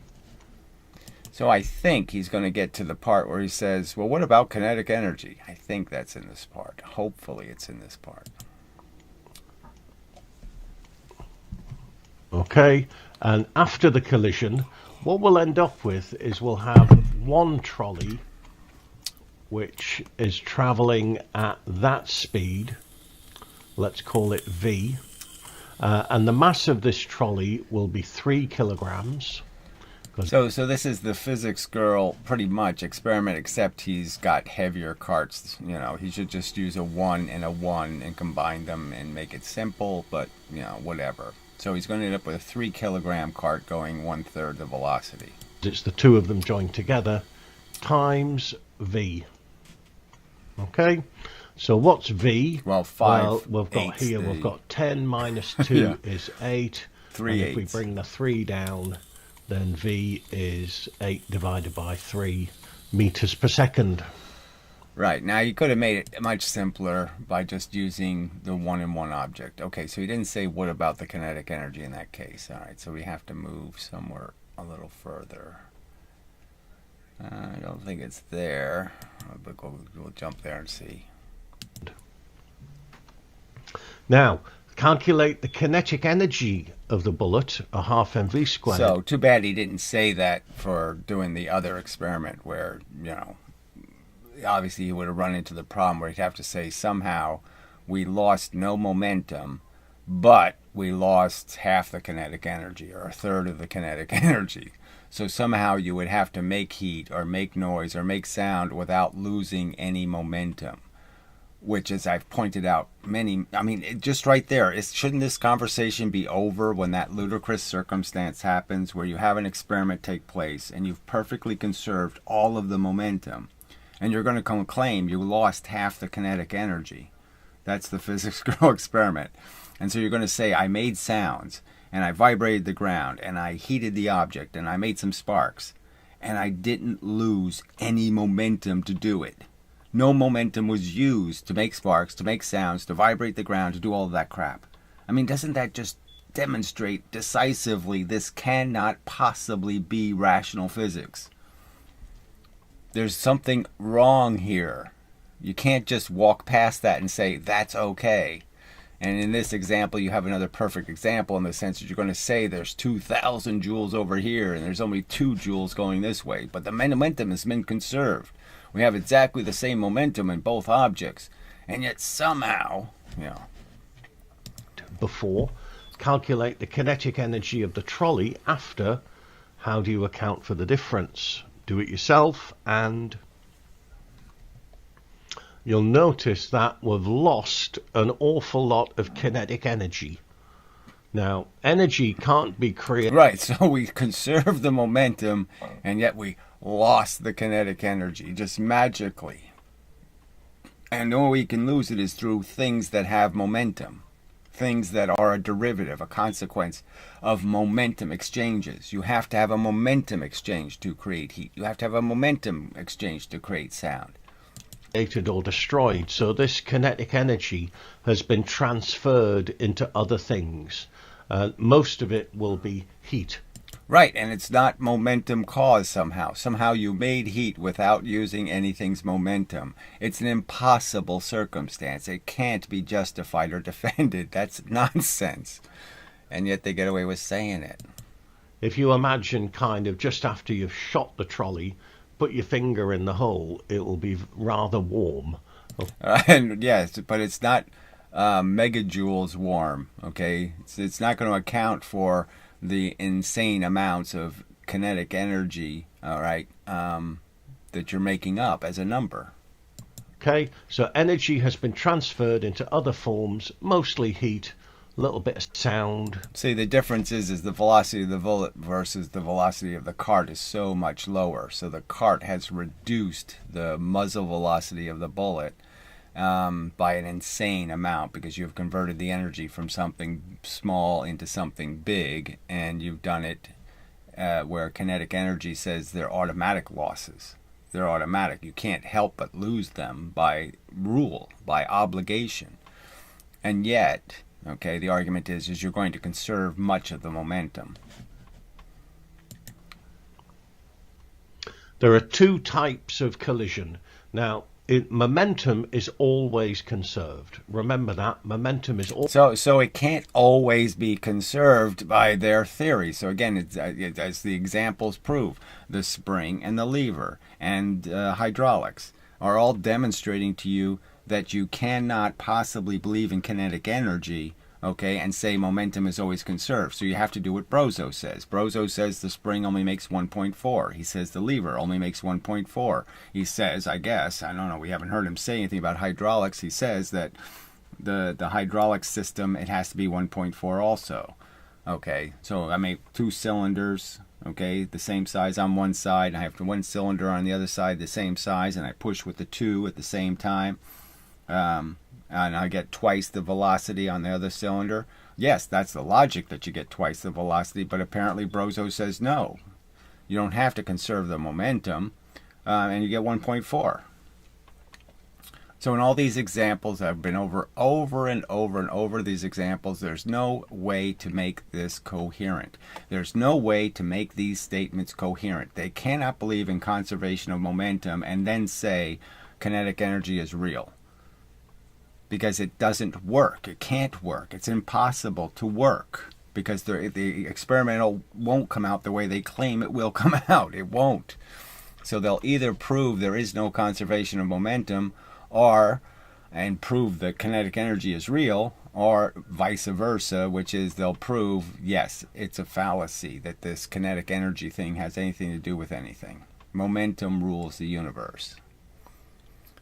Speaker 1: So I think he's going to get to the part where he says, well, what about kinetic energy? I think that's in this part. Hopefully it's in this part.
Speaker 4: Okay, and after the collision, what we'll end up with is we'll have one trolley which is traveling at that speed. Let's call it V. And the mass of this trolley will be 3 kilograms.
Speaker 1: So this is the physics girl, pretty much, experiment, except he's got heavier carts. He should just use a 1 and a 1 and combine them and make it simple, but, whatever. So he's going to end up with a 3 kilogram cart going 1/3 the velocity.
Speaker 4: It's the two of them joined together times V. Okay? So what's V?
Speaker 1: Well, 5.
Speaker 4: Well, we've got here, we've got 10 minus 2 is 8.
Speaker 1: 3
Speaker 4: and if we bring the 3 down, then V is 8 divided by 3 meters per second.
Speaker 1: Right. Now, you could have made it much simpler by just using the 1 and 1 object. Okay, so he didn't say what about the kinetic energy in that case. All right, so we have to move somewhere a little further. I don't think it's there, but we'll jump there and see.
Speaker 4: Now, calculate the kinetic energy of the bullet, a half mv squared.
Speaker 1: So, too bad he didn't say that for doing the other experiment where, obviously he would have run into the problem where he'd have to say somehow we lost no momentum, but we lost half the kinetic energy or 1/3 of the kinetic energy. So somehow you would have to make heat or make noise or make sound without losing any momentum. Which, as I've pointed out just right there, shouldn't this conversation be over when that ludicrous circumstance happens where you have an experiment take place and you've perfectly conserved all of the momentum and you're going to claim you lost half the kinetic energy? That's the physics girl experiment. And so you're going to say, I made sounds and I vibrated the ground and I heated the object and I made some sparks and I didn't lose any momentum to do it. No momentum was used to make sparks, to make sounds, to vibrate the ground, to do all of that crap. I mean, doesn't that just demonstrate decisively this cannot possibly be rational physics? There's something wrong here. You can't just walk past that and say, that's okay. And in this example, you have another perfect example in the sense that you're going to say there's 2,000 joules over here and there's only 2 joules going this way. But the momentum has been conserved. We have exactly the same momentum in both objects, and yet somehow,
Speaker 4: Before, calculate the kinetic energy of the trolley. After, how do you account for the difference? Do it yourself, and you'll notice that we've lost an awful lot of kinetic energy. Now, energy can't be created.
Speaker 1: Right, so we conserve the momentum, and yet we lost the kinetic energy just magically. And the only way you can lose it is through things that have momentum. things that are a derivative, a consequence of momentum exchanges. You have to have a momentum exchange to create heat. You have to have a momentum exchange to create sound.
Speaker 4: Created or destroyed. So this kinetic energy has been transferred into other things. Most of it will be heat.
Speaker 1: Right, and it's not momentum caused somehow. Somehow you made heat without using anything's momentum. It's an impossible circumstance. It can't be justified or defended. That's nonsense. And yet they get away with saying it.
Speaker 4: If you imagine kind of just after you've shot the trolley, put your finger in the hole, it will be rather warm.
Speaker 1: And yes, but it's not megajoules warm, okay? It's not going to account for the insane amounts of kinetic energy, all right, that you're making up as a number.
Speaker 4: Okay, so energy has been transferred into other forms, mostly heat, a little bit of sound.
Speaker 1: See, the difference is the velocity of the bullet versus the velocity of the cart is so much lower. So the cart has reduced the muzzle velocity of the bullet by an insane amount, because you've converted the energy from something small into something big, and you've done it where kinetic energy says they're automatic losses. They're automatic. You can't help but lose them by rule, by obligation. And yet, okay, the argument is you're going to conserve much of the momentum.
Speaker 4: There are two types of collision. Now, momentum is always conserved. Remember that. Momentum is always...
Speaker 1: So it can't always be conserved by their theory. So again, as the examples prove, the spring and the lever and hydraulics are all demonstrating to you that you cannot possibly believe in kinetic energy, okay, and say momentum is always conserved. So you have to do what Brozo says. Brozo says the spring only makes 1.4. He says the lever only makes 1.4. He says, I guess, I don't know, we haven't heard him say anything about hydraulics. He says that the hydraulic system, it has to be 1.4 also. Okay, so I make 2 cylinders, okay, the same size on one side. I have one cylinder on the other side the same size, and I push with the 2 at the same time. And I get twice the velocity on the other cylinder. Yes, that's the logic, that you get twice the velocity, but apparently Brozo says no. You don't have to conserve the momentum, and you get 1.4. So in all these examples, I've been over and over these examples, there's no way to make this coherent. There's no way to make these statements coherent. They cannot believe in conservation of momentum and then say kinetic energy is real. Because it doesn't work. It can't work. It's impossible to work, because the experimental won't come out the way they claim it will come out. It won't. So they'll either prove there is no conservation of momentum, and prove that kinetic energy is real, or vice versa, which is they'll prove, yes, it's a fallacy that this kinetic energy thing has anything to do with anything. Momentum rules the universe.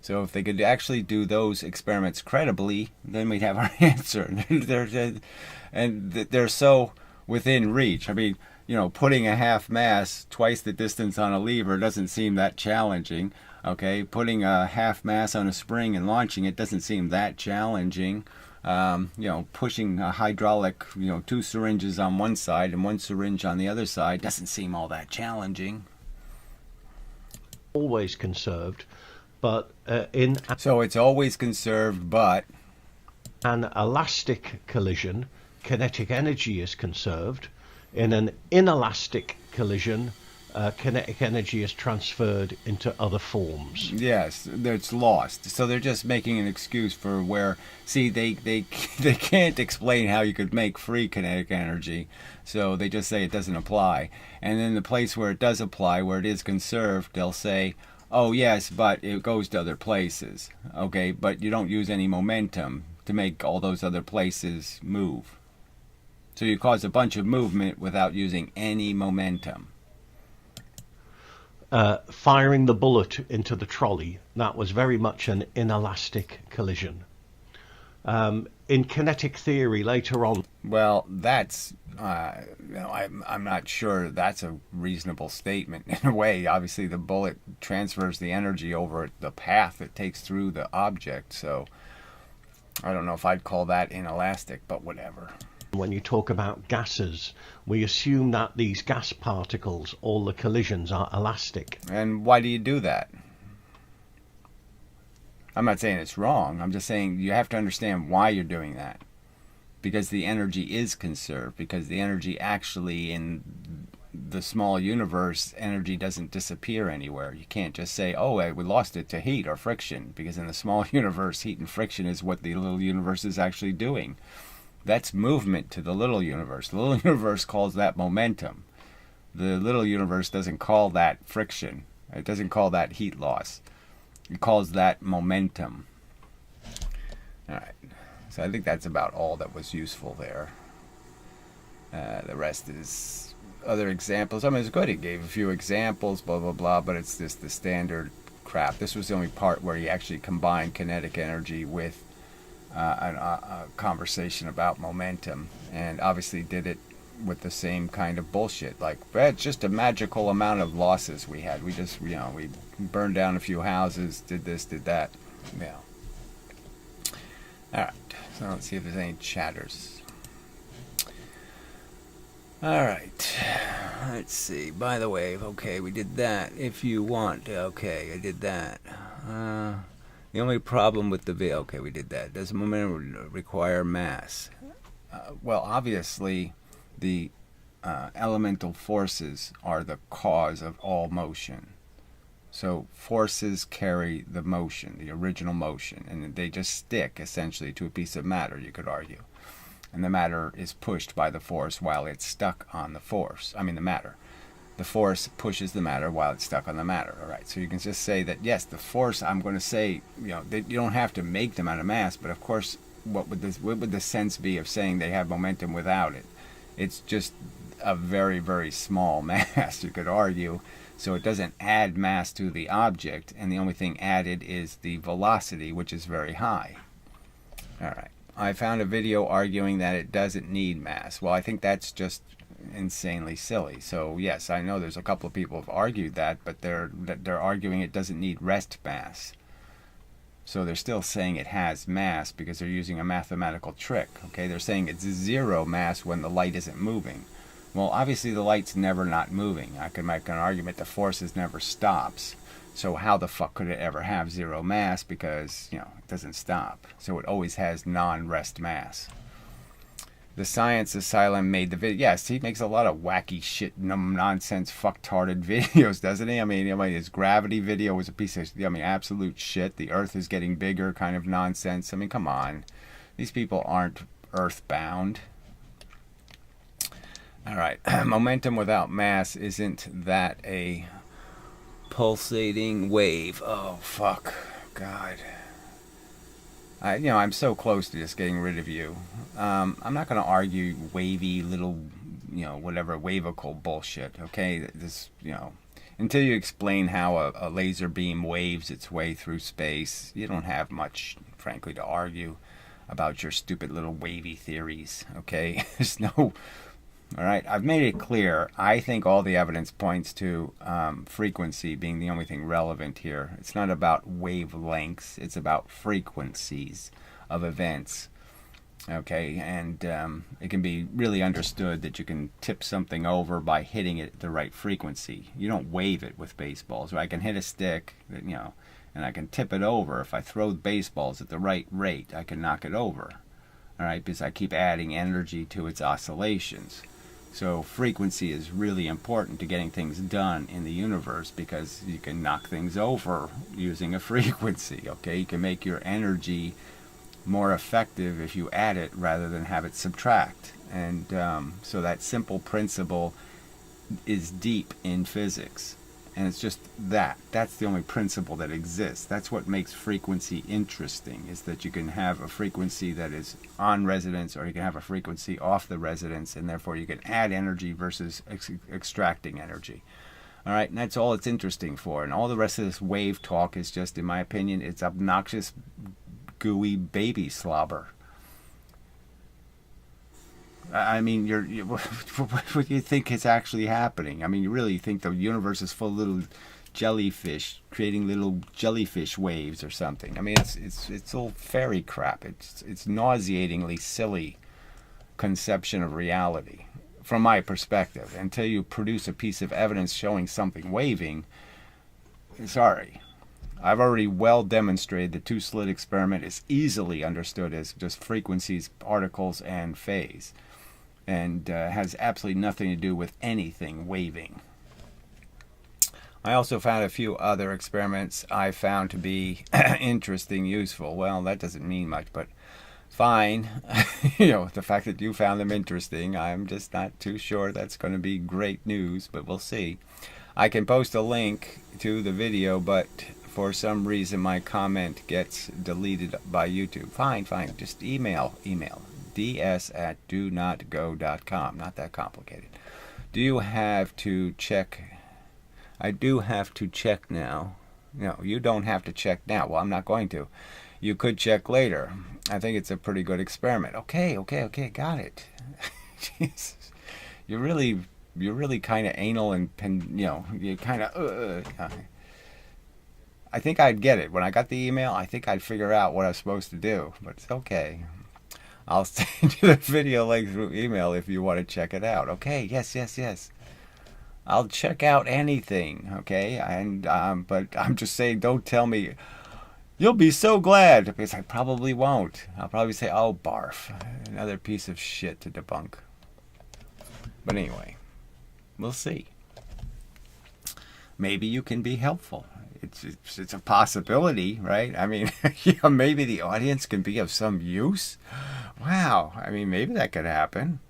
Speaker 1: So if they could actually do those experiments credibly, then we'd have our answer. They're so within reach. I mean, you know, putting a half mass twice the distance on a lever doesn't seem that challenging. Okay, putting a half mass on a spring and launching it doesn't seem that challenging. You know, pushing a hydraulic, 2 syringes on one side and 1 syringe on the other side doesn't seem all that challenging.
Speaker 4: Always conserved. But
Speaker 1: so it's always conserved, but
Speaker 4: an elastic collision, kinetic energy is conserved. In an inelastic collision, kinetic energy is transferred into other forms.
Speaker 1: Yes, it's lost. So they're just making an excuse for where, see, they can't explain how you could make free kinetic energy, so they just say it doesn't apply. And then the place where it does apply, where it is conserved, they'll say, oh yes, but it goes to other places. Okay, but you don't use any momentum to make all those other places move. So you cause a bunch of movement without using any momentum.
Speaker 4: Firing the bullet into the trolley, that was very much an inelastic collision. In kinetic theory later on...
Speaker 1: Well, that's, I'm not sure that's a reasonable statement in a way. Obviously, the bullet transfers the energy over the path it takes through the object, so I don't know if I'd call that inelastic, but whatever.
Speaker 4: When you talk about gases, we assume that these gas particles, all the collisions, are elastic.
Speaker 1: And why do you do that? I'm not saying it's wrong. I'm just saying you have to understand why you're doing that. Because the energy is conserved. Because the energy actually in the small universe, energy doesn't disappear anywhere. You can't just say, oh, we lost it to heat or friction. Because in the small universe, heat and friction is what the little universe is actually doing. That's movement to the little universe. The little universe calls that momentum. The little universe doesn't call that friction. It doesn't call that heat loss. It calls that momentum. All right. So I think that's about all that was useful there. The rest is other examples. I mean, it's good. He gave a few examples, blah, blah, blah, but it's just the standard crap. This was the only part where he actually combined kinetic energy with a conversation about momentum, and obviously did it with the same kind of bullshit. Like, it's just a magical amount of losses we had. We just, we burned down a few houses, did this, did that. Yeah. All right. So let's see if there's any chatters. All right. Let's see. By the way, okay, we did that. If you want, okay, I did that. The only problem with the video, okay, we did that. Does momentum require mass? Well, obviously, the elemental forces are the cause of all motion. So forces carry the motion, the original motion, and they just stick essentially to a piece of matter, you could argue. And the matter is pushed by the force while it's stuck on the force. I mean, the matter. The force pushes the matter while it's stuck on the matter. All right, so you can just say that, yes, the force, I'm going to say, you don't have to make them out of mass, but of course, what would the sense be of saying they have momentum without it? It's just a very, very small mass, you could argue. So it doesn't add mass to the object, and the only thing added is the velocity, which is very high. All right. I found a video arguing that it doesn't need mass. Well, I think that's just insanely silly. So yes, I know there's a couple of people who have argued that, but they're arguing it doesn't need rest mass. So they're still saying it has mass because they're using a mathematical trick. Okay, they're saying it's zero mass when the light isn't moving. Well, obviously the light's never not moving. I could make an argument the force never stops. So how the fuck could it ever have zero mass? Because, it doesn't stop. So it always has non-rest mass. The Science Asylum made the video. Yes, he makes a lot of wacky shit, nonsense, fucktarded videos, doesn't he? I mean, his gravity video was a piece of, absolute shit. The Earth is getting bigger, kind of nonsense. I mean, come on. These people aren't earthbound. All right. Momentum without mass, isn't that a pulsating wave? Oh, fuck. God. I'm so close to just getting rid of you. I'm not going to argue wavy little, whatever wavical bullshit, okay? This, until you explain how a laser beam waves its way through space, you don't have much, frankly, to argue about your stupid little wavy theories, okay? There's no... All right, I've made it clear. I think all the evidence points to frequency being the only thing relevant here. It's not about wavelengths. It's about frequencies of events. Okay, and it can be really understood that you can tip something over by hitting it at the right frequency. You don't wave it with baseballs. I can hit a stick, and I can tip it over. If I throw baseballs at the right rate, I can knock it over. All right, because I keep adding energy to its oscillations. So frequency is really important to getting things done in the universe because you can knock things over using a frequency, okay? You can make your energy more effective if you add it rather than have it subtract. And so that simple principle is deep in physics. And it's just that. That's the only principle that exists. That's what makes frequency interesting, is that you can have a frequency that is on resonance, or you can have a frequency off the resonance, and therefore you can add energy versus extracting energy. All right, and that's all it's interesting for. And all the rest of this wave talk is just, in my opinion, it's obnoxious, gooey baby slobber. I mean, what do you think is actually happening? I mean, you really think the universe is full of little jellyfish, creating little jellyfish waves or something. I mean, it's all fairy crap. It's nauseatingly silly conception of reality from my perspective. Until you produce a piece of evidence showing something waving, sorry. I've already well demonstrated the two-slit experiment is easily understood as just frequencies, particles, and phase, and has absolutely nothing to do with anything waving. I also found a few other experiments I found to be interesting, useful. Well, that doesn't mean much, but fine. You know, the fact that you found them interesting, I'm just not too sure that's going to be great news, but we'll see. I can post a link to the video, but for some reason my comment gets deleted by YouTube. Fine, just email. ds@donotgo.com. Not that complicated. Do you have to check? I do have to check now. No, you don't have to check now. Well, I'm not going to. You could check later. I think it's a pretty good experiment. Okay, got it. Jesus. You're really kind of anal and, you know, you kind of, I think I'd get it. When I got the email, I think I'd figure out what I was supposed to do, but it's okay. I'll send you the video link through email if you want to check it out. Okay, yes. I'll check out anything, okay? And but I'm just saying, don't tell me, you'll be so glad, because I probably won't. I'll probably say, oh, barf, another piece of shit to debunk. But anyway, we'll see. Maybe you can be helpful. It's a possibility, right? I mean, you know, maybe the audience can be of some use. Wow, I mean, maybe that could happen.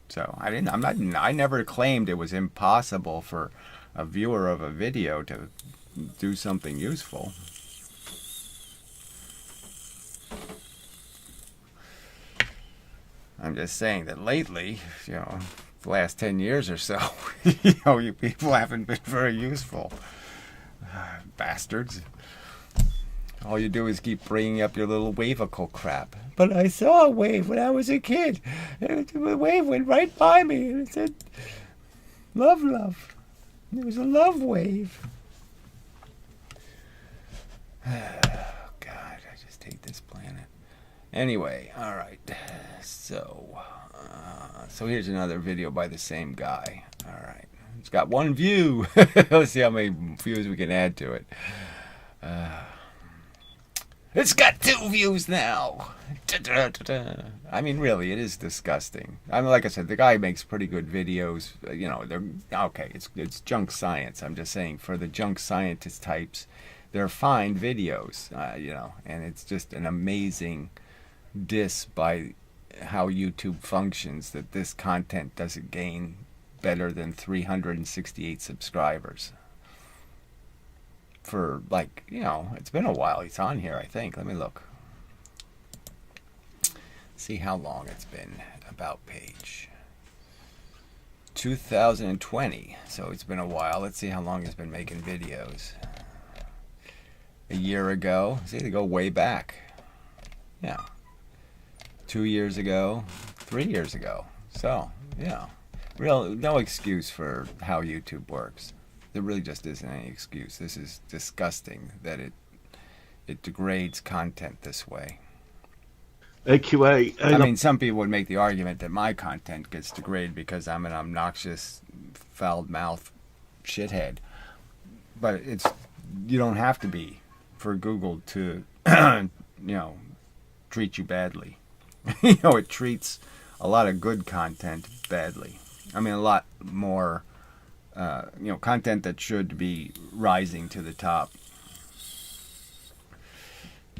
Speaker 1: So I never claimed it was impossible for a viewer of a video to do something useful. I'm just saying that lately, you know, the last 10 years or so, you know, you people haven't been very useful. Bastards. All you do is keep bringing up your little wavicle crap. But I saw a wave when I was a kid. The wave went right by me and it said, love. It was a love wave. Oh, God, I just hate this planet. Anyway, all right. So here's another video by the same guy. All right. It's got 1 view. Let's see how many views we can add to it. It's got 2 views now. I mean, really, it is disgusting. I mean, like I said, the guy makes pretty good videos. You know, they're okay. It's junk science. I'm just saying, for the junk scientist types, they're fine videos. You know, and it's just an amazing diss by how YouTube functions that this content doesn't gain better than 368 subscribers. For, like, you know, it's been a while he's on here, I think. Let me look. See how long it's been. About page 2020. So it's been a while. Let's see how long he's been making videos. A year ago. See, they go way back. Yeah. 2 years ago. 3 years ago. So, yeah. No excuse for how YouTube works. There really just isn't any excuse. This is disgusting that it degrades content this way.
Speaker 4: AQA.
Speaker 1: I mean, some people would make the argument that my content gets degraded because I'm an obnoxious, foul-mouthed shithead. But you don't have to be for Google to, you know, treat you badly. You know, it treats a lot of good content badly. I mean, a lot more, you know, content that should be rising to the top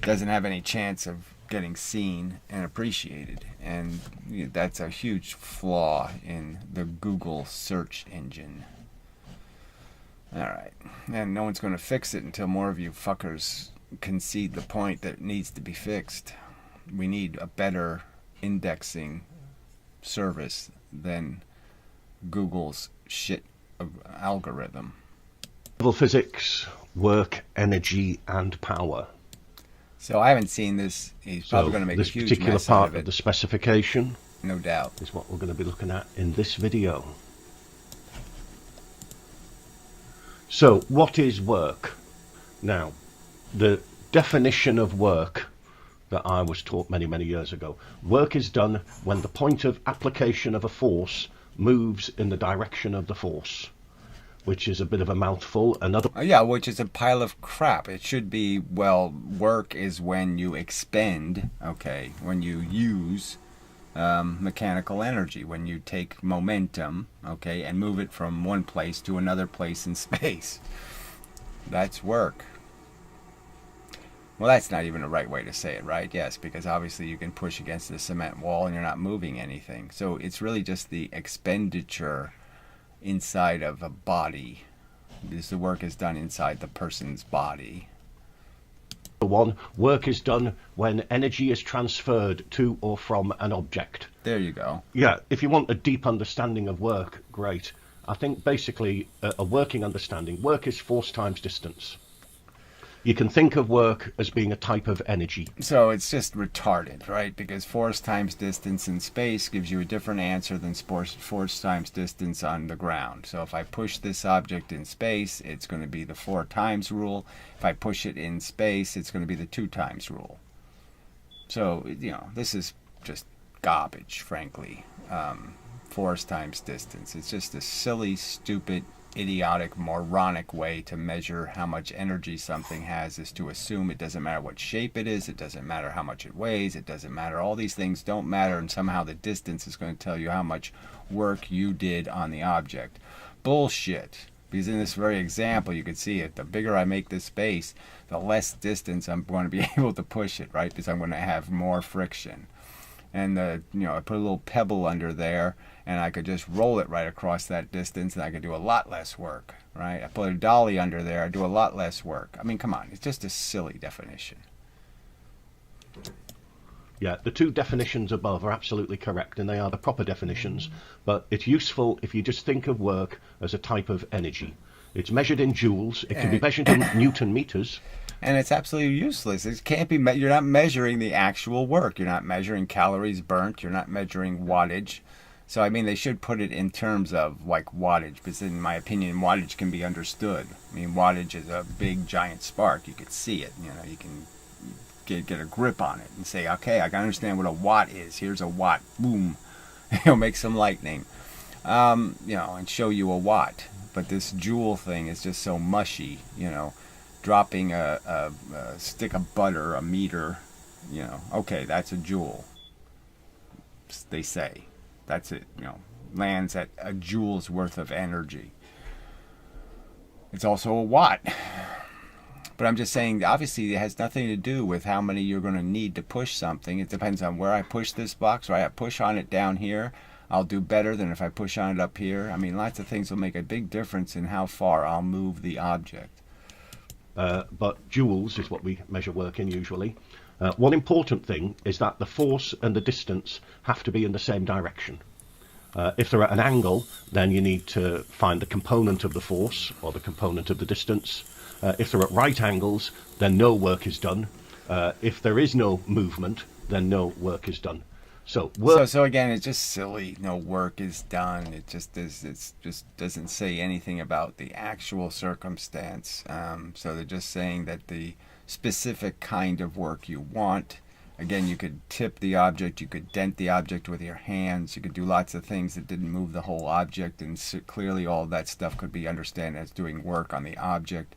Speaker 1: doesn't have any chance of getting seen and appreciated. And you know, that's a huge flaw in the Google search engine. All right. And no one's going to fix it until more of you fuckers concede the point that it needs to be fixed. We need a better indexing service than Google's shit algorithm.
Speaker 4: Level physics, work, energy, and power.
Speaker 1: So I haven't seen this. He's probably going to make a huge
Speaker 4: this particular
Speaker 1: mess
Speaker 4: part
Speaker 1: out of it.
Speaker 4: The specification,
Speaker 1: no doubt,
Speaker 4: is what we're going to be looking at in this video. So, what is work? Now, the definition of work that I was taught many, many years ago. Work is done when the point of application of a force moves in the direction of the force, which is a bit of a mouthful. Another
Speaker 1: Yeah, which is a pile of crap. It should be, well, work is when you expend, okay, when you use mechanical energy, when you take momentum, okay, and move it from one place to another place in space. That's work. Well, that's not even the right way to say it, right? Yes, because obviously you can push against the cement wall and you're not moving anything. So it's really just the expenditure inside of a body, because the work is done inside the person's body.
Speaker 4: one, work is done when energy is transferred to or from an object.
Speaker 1: There you go.
Speaker 4: Yeah, if you want a deep understanding of work, great. I think basically a working understanding, work is force times distance. You can think of work as being a type of energy.
Speaker 1: So it's just retarded, right? Because force times distance in space gives you a different answer than force times distance on the ground. So if I push this object in space, it's going to be the 4 times rule. If I push it in space, it's going to be the 2 times rule. So, you know, this is just garbage, frankly. Force times distance. It's just a silly, stupid, idiotic, moronic way to measure how much energy something has, is to assume it doesn't matter what shape it is, it doesn't matter how much it weighs, it doesn't matter, all these things don't matter, and somehow the distance is going to tell you how much work you did on the object. Bullshit. Because in this very example, you can see it, the bigger I make this space, the less distance I'm going to be able to push it, right? Because I'm going to have more friction. And I put a little pebble under there, and I could just roll it right across that distance, and I could do a lot less work, right? I put a dolly under there, I do a lot less work. I mean, come on, it's just a silly definition.
Speaker 4: Yeah, the 2 definitions above are absolutely correct, and they are the proper definitions, but it's useful if you just think of work as a type of energy. It's measured in joules, it can be measured in Newton meters.
Speaker 1: And it's absolutely useless. It can't be. You're not measuring the actual work. You're not measuring calories burnt. You're not measuring wattage. So I mean, they should put it in terms of like wattage, because in my opinion, wattage can be understood. I mean, wattage is a big giant spark. You could see it. You know, you can get a grip on it and say, okay, I can understand what a watt is. Here's a watt. Boom. Make some lightning. And show you a watt. But this joule thing is just so mushy. Dropping a stick of butter, a meter, okay, that's a joule. They say. That's it, lands at a joule's worth of energy. It's also a watt. But I'm just saying, obviously, it has nothing to do with how many you're going to need to push something. It depends on where I push this box. Right? I push on it down here, I'll do better than if I push on it up here. I mean, lots of things will make a big difference in how far I'll move the object.
Speaker 4: But joules is what we measure work in usually. One important thing is that the force and the distance have to be in the same direction. If they're at an angle, then you need to find the component of the force or the component of the distance. If they're at right angles, then no work is done. If there is no movement, then no work is done. So
Speaker 1: again, it's just silly. No work is done. It just is. It just doesn't say anything about the actual circumstance. So they're just saying that the specific kind of work you want. Again, you could tip the object. You could dent the object with your hands. You could do lots of things that didn't move the whole object. And clearly, all that stuff could be understood as doing work on the object.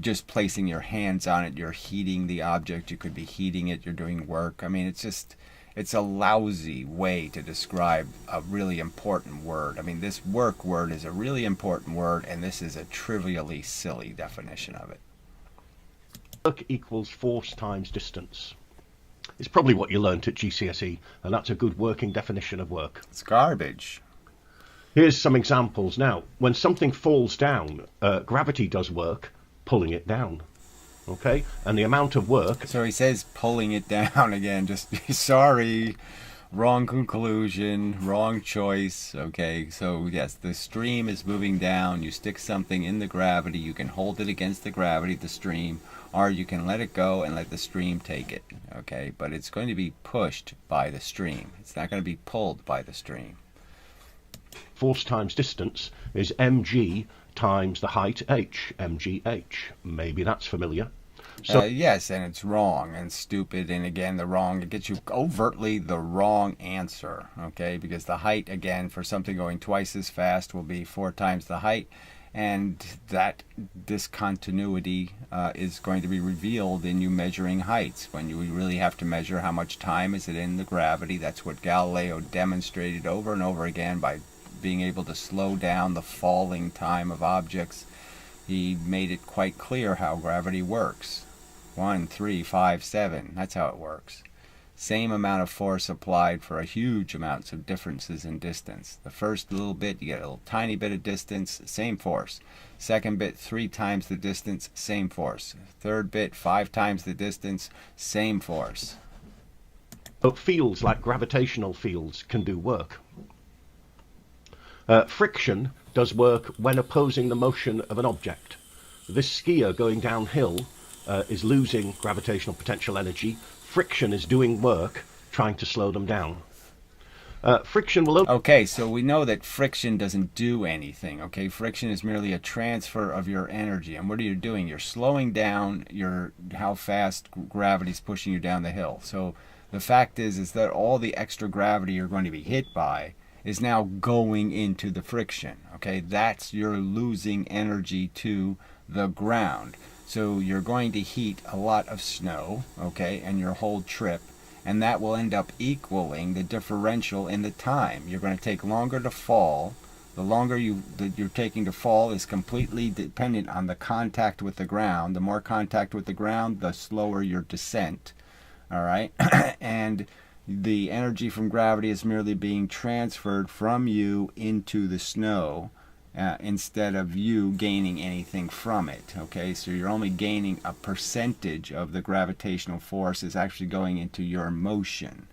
Speaker 1: Just placing your hands on it, you're heating the object. You could be heating it. You're doing work. I mean, it's a lousy way to describe a really important word. I mean, this work word is a really important word, and this is a trivially silly definition of it.
Speaker 4: Work equals force times distance. It's probably what you learnt at GCSE, and that's a good working definition of work.
Speaker 1: It's garbage.
Speaker 4: Here's some examples. Now, when something falls down, gravity does work, pulling it down. Okay, and the amount of work.
Speaker 1: So he says pulling it down again. Just sorry, wrong conclusion, wrong choice. Okay, so yes, the stream is moving down. You stick something in the gravity. You can hold it against the gravity, the stream, or you can let it go and let the stream take it. Okay, but it's going to be pushed by the stream. It's not going to be pulled by the stream.
Speaker 4: Force times distance is mg times the height h, mgh. Maybe that's familiar. So
Speaker 1: yes, and it's wrong and stupid, and again, the wrong, it gets you overtly the wrong answer, okay? Because the height, again, for something going twice as fast will be 4 times the height, and that discontinuity is going to be revealed in you measuring heights. When you really have to measure how much time is it in the gravity, that's what Galileo demonstrated over and over again by being able to slow down the falling time of objects. He made it quite clear how gravity works. 1, 3, 5, 7. That's how it works. Same amount of force applied for a huge amounts of differences in distance. The first little bit, you get a little tiny bit of distance, same force. Second bit, 3 times the distance, same force. Third bit, 5 times the distance, same force.
Speaker 4: But fields like gravitational fields can do work. Friction does work when opposing the motion of an object. This skier going downhill is losing gravitational potential energy. Friction is doing work trying to slow them down. Friction will...
Speaker 1: Okay, so we know that friction doesn't do anything, okay? Friction is merely a transfer of your energy. And what are you doing? You're slowing down how fast gravity's pushing you down the hill. So the fact is that all the extra gravity you're going to be hit by is now going into the friction, okay? That's you're losing energy to the ground. So you're going to heat a lot of snow, okay, and your whole trip, and that will end up equaling the differential in the time. You're going to take longer to fall. The longer you're taking to fall is completely dependent on the contact with the ground. The more contact with the ground, the slower your descent, all right? And the energy from gravity is merely being transferred from you into the snow instead of you gaining anything from it, okay? So you're only gaining a percentage of the gravitational force is actually going into your motion.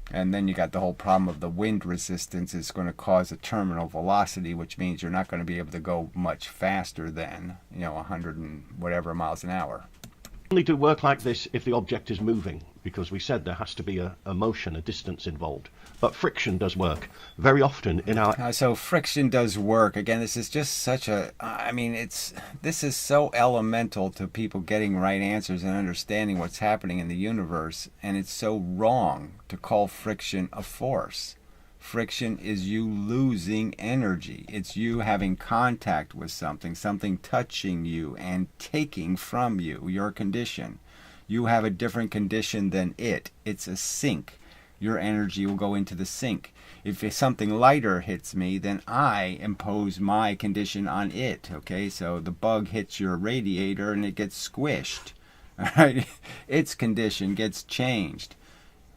Speaker 1: And then you got the whole problem of the wind resistance is going to cause a terminal velocity, which means you're not going to be able to go much faster than, 100 and whatever miles an hour.
Speaker 4: Only do work like this if the object is moving, because we said there has to be a motion, a distance involved. But friction does work very often in our...
Speaker 1: So friction does work. Again, this is just such a... this is so elemental to people getting right answers and understanding what's happening in the universe, and it's so wrong to call friction a force. Friction is you losing energy. It's you having contact with something touching you and taking from you your condition. You have a different condition than it. It's a sink. Your energy will go into the sink. If something lighter hits me, then I impose my condition on it. Okay, so the bug hits your radiator and it gets squished. All right, its condition gets changed.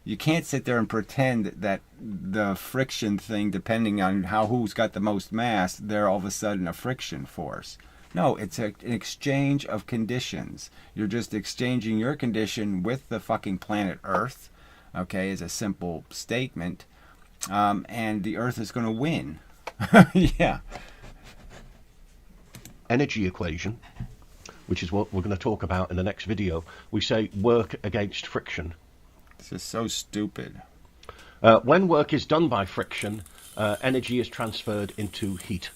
Speaker 1: You can't sit there and pretend that the friction thing, depending on who's got the most mass, they're all of a sudden a friction force. No, it's an exchange of conditions. You're just exchanging your condition with the fucking planet Earth, okay, as a simple statement, and the Earth is going to win. Yeah.
Speaker 4: Energy equation, which is what we're going to talk about in the next video, we say work against friction.
Speaker 1: This is so stupid.
Speaker 4: When work is done by friction, energy is transferred into heat.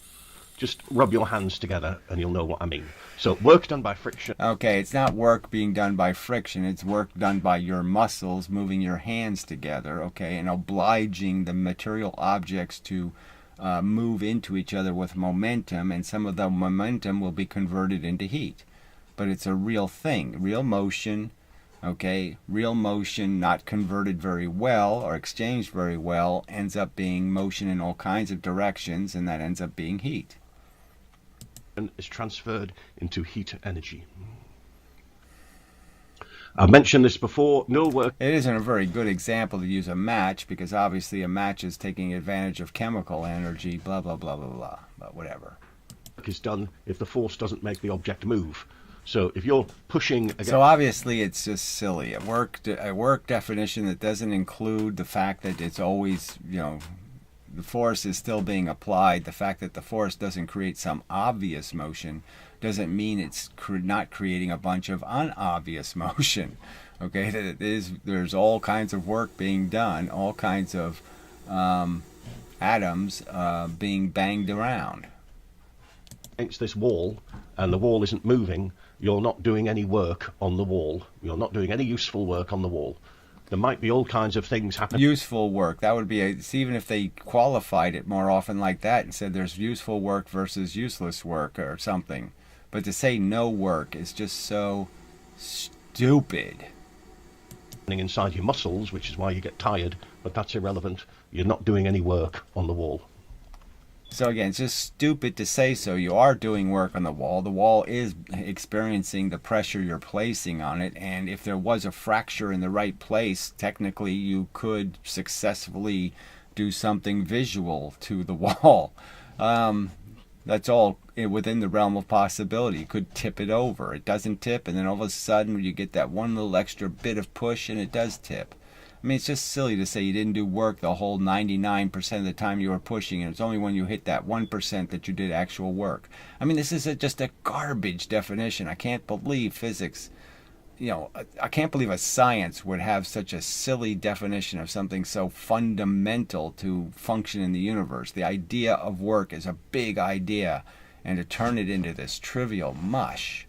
Speaker 4: Just rub your hands together and you'll know what I mean. So work done by friction.
Speaker 1: Okay, it's not work being done by friction. It's work done by your muscles moving your hands together, okay, and obliging the material objects to move into each other with momentum, and some of the momentum will be converted into heat. But it's a real thing, real motion. Okay, real motion not converted very well or exchanged very well ends up being motion in all kinds of directions, and that ends up being heat.
Speaker 4: And is transferred into heat energy. I've mentioned this before, no work...
Speaker 1: It isn't a very good example to use a match, because obviously a match is taking advantage of chemical energy, blah, blah, blah, blah, blah, but whatever.
Speaker 4: Work is done if the force doesn't make the object move. So if you're pushing against...
Speaker 1: So obviously it's just silly. A work definition that doesn't include the fact that it's always, the force is still being applied. The fact that the force doesn't create some obvious motion doesn't mean it's not creating a bunch of unobvious motion. Okay, there's all kinds of work being done, all kinds of atoms being banged around.
Speaker 4: Against this wall, and the wall isn't moving, you're not doing any work on the wall. You're not doing any useful work on the wall. There might be all kinds of things happening.
Speaker 1: Useful work, that would be even if they qualified it more often like that and said there's useful work versus useless work or something. But to say no work is just so stupid.
Speaker 4: Inside your muscles, which is why you get tired, but that's irrelevant. You're not doing any work on the wall.
Speaker 1: So again, it's just stupid to say so. You are doing work on the wall. The wall is experiencing the pressure you're placing on it, and if there was a fracture in the right place, technically you could successfully do something visual to the wall. That's all within the realm of possibility. You could tip it over. It doesn't tip, and then all of a sudden you get that one little extra bit of push and it does tip. I mean, it's just silly to say you didn't do work the whole 99% of the time you were pushing, and it's only when you hit that 1% that you did actual work. I mean, this is just a garbage definition. I can't believe physics, I can't believe a science would have such a silly definition of something so fundamental to function in the universe. The idea of work is a big idea, and to turn it into this trivial mush.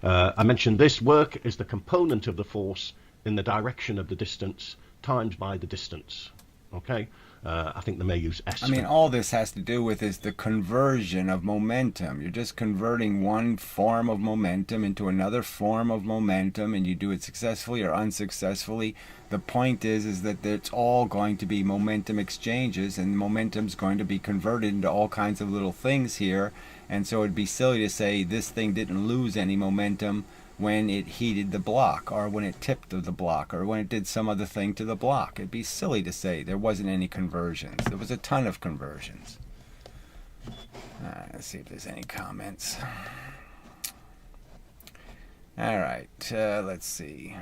Speaker 4: I mentioned this work is the component of the force in the direction of the distance times by the distance. Okay, I think they may use S.
Speaker 1: I mean, all this has to do with is the conversion of momentum. You're just converting one form of momentum into another form of momentum, and you do it successfully or unsuccessfully. The point is that it's all going to be momentum exchanges, and momentum's going to be converted into all kinds of little things here. And so it'd be silly to say this thing didn't lose any momentum when it heated the block, or when it tipped the block, or when it did some other thing to the block. It'd be silly to say there wasn't any conversions. There was a ton of conversions. Let's see if there's any comments. All right, let's see.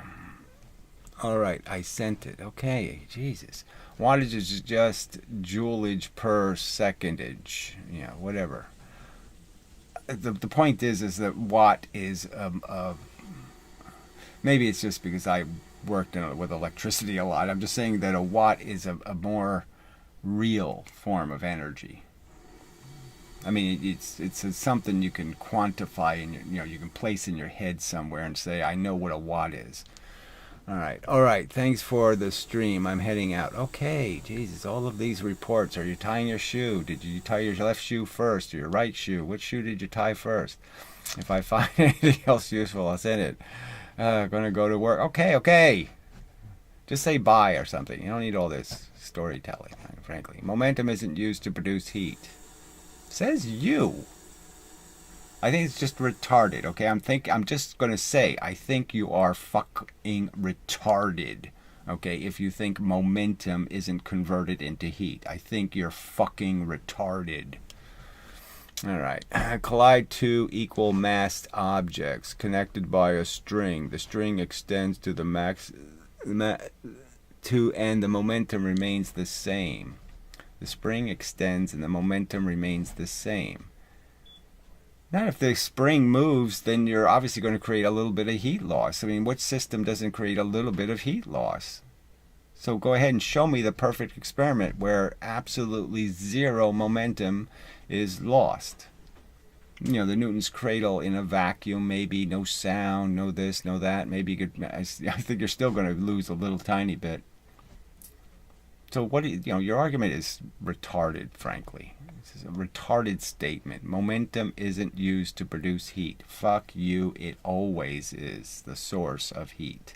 Speaker 1: All right, I sent it. Okay, Jesus. Wattage is just joulage per secondage. Whatever. The point is that watt is maybe it's just because I worked with electricity a lot. I'm just saying that a watt is a more real form of energy. I mean, it's something you can quantify and you can place in your head somewhere and say, I know what a watt is. All right. Thanks for the stream. I'm heading out. Okay, Jesus, all of these reports. Are you tying your shoe? Did you tie your left shoe first or your right shoe? Which shoe did you tie first? If I find anything else useful, I'll send it. Gonna go to work. Okay. Just say bye or something. You don't need all this storytelling, frankly. Momentum isn't used to produce heat. Says you. I think it's just retarded, okay? I'm just going to say, I think you are fucking retarded, okay? If you think momentum isn't converted into heat. I think you're fucking retarded. All right. Collide two equal massed objects connected by a string. The string extends to the max... and the momentum remains the same. The spring extends and the momentum remains the same. Now, if the spring moves, then you're obviously going to create a little bit of heat loss. I mean, what system doesn't create a little bit of heat loss? So go ahead and show me the perfect experiment where absolutely zero momentum is lost. The Newton's cradle in a vacuum, maybe no sound, no this, no that. Maybe you could, I think you're still going to lose a little tiny bit. So what your argument is retarded, frankly. This is a retarded statement. Momentum isn't used to produce heat. Fuck you, it always is the source of heat.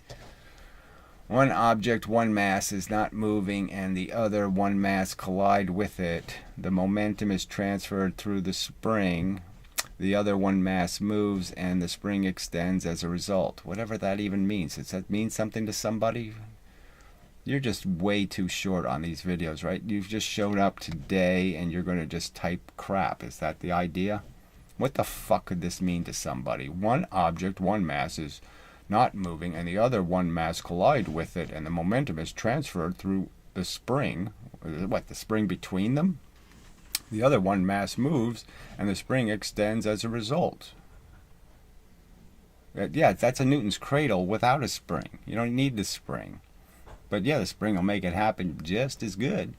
Speaker 1: One object, one mass is not moving and the other one mass collide with it. The momentum is transferred through the spring. The other one mass moves and the spring extends as a result. Whatever that even means. Does that mean something to somebody? You're just way too short on these videos, right? You've just showed up today and you're going to just type crap. Is that the idea? What the fuck could this mean to somebody? One object, one mass is not moving and the other one mass collide with it and the momentum is transferred through the spring. What, the spring between them? The other one mass moves and the spring extends as a result. Yeah, that's a Newton's cradle without a spring. You don't need the spring. But yeah, the spring will make it happen just as good.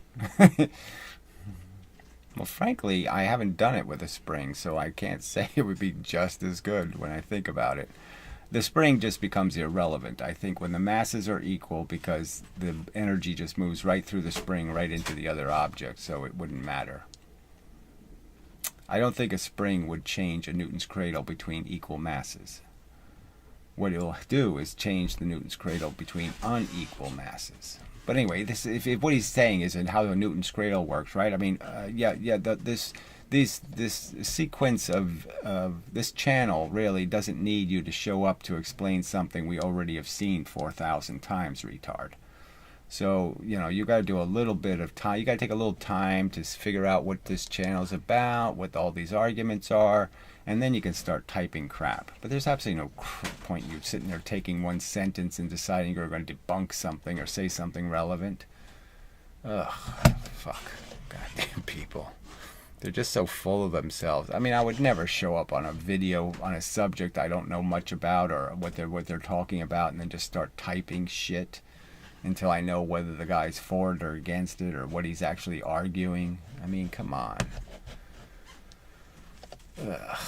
Speaker 1: Well, frankly, I haven't done it with a spring, so I can't say it would be just as good when I think about it. The spring just becomes irrelevant, I think, when the masses are equal, because the energy just moves right through the spring, right into the other object, so it wouldn't matter. I don't think a spring would change a Newton's cradle between equal masses. What it'll do is change the Newton's cradle between unequal masses. But anyway, if what he's saying is how the Newton's cradle works, right? I mean, this sequence of this channel really doesn't need you to show up to explain something we already have seen 4,000 times, retard. So, you got to do a little bit of time. You got to take a little time to figure out what this channel's about, what all these arguments are, and then you can start typing crap. But there's absolutely no point in you sitting there taking one sentence and deciding you're going to debunk something or say something relevant. Ugh, fuck. Goddamn people. They're just so full of themselves. I mean, I would never show up on a video on a subject I don't know much about or what they're talking about and then just start typing shit until I know whether the guy's for it or against it or what he's actually arguing. I mean, come on. Ugh.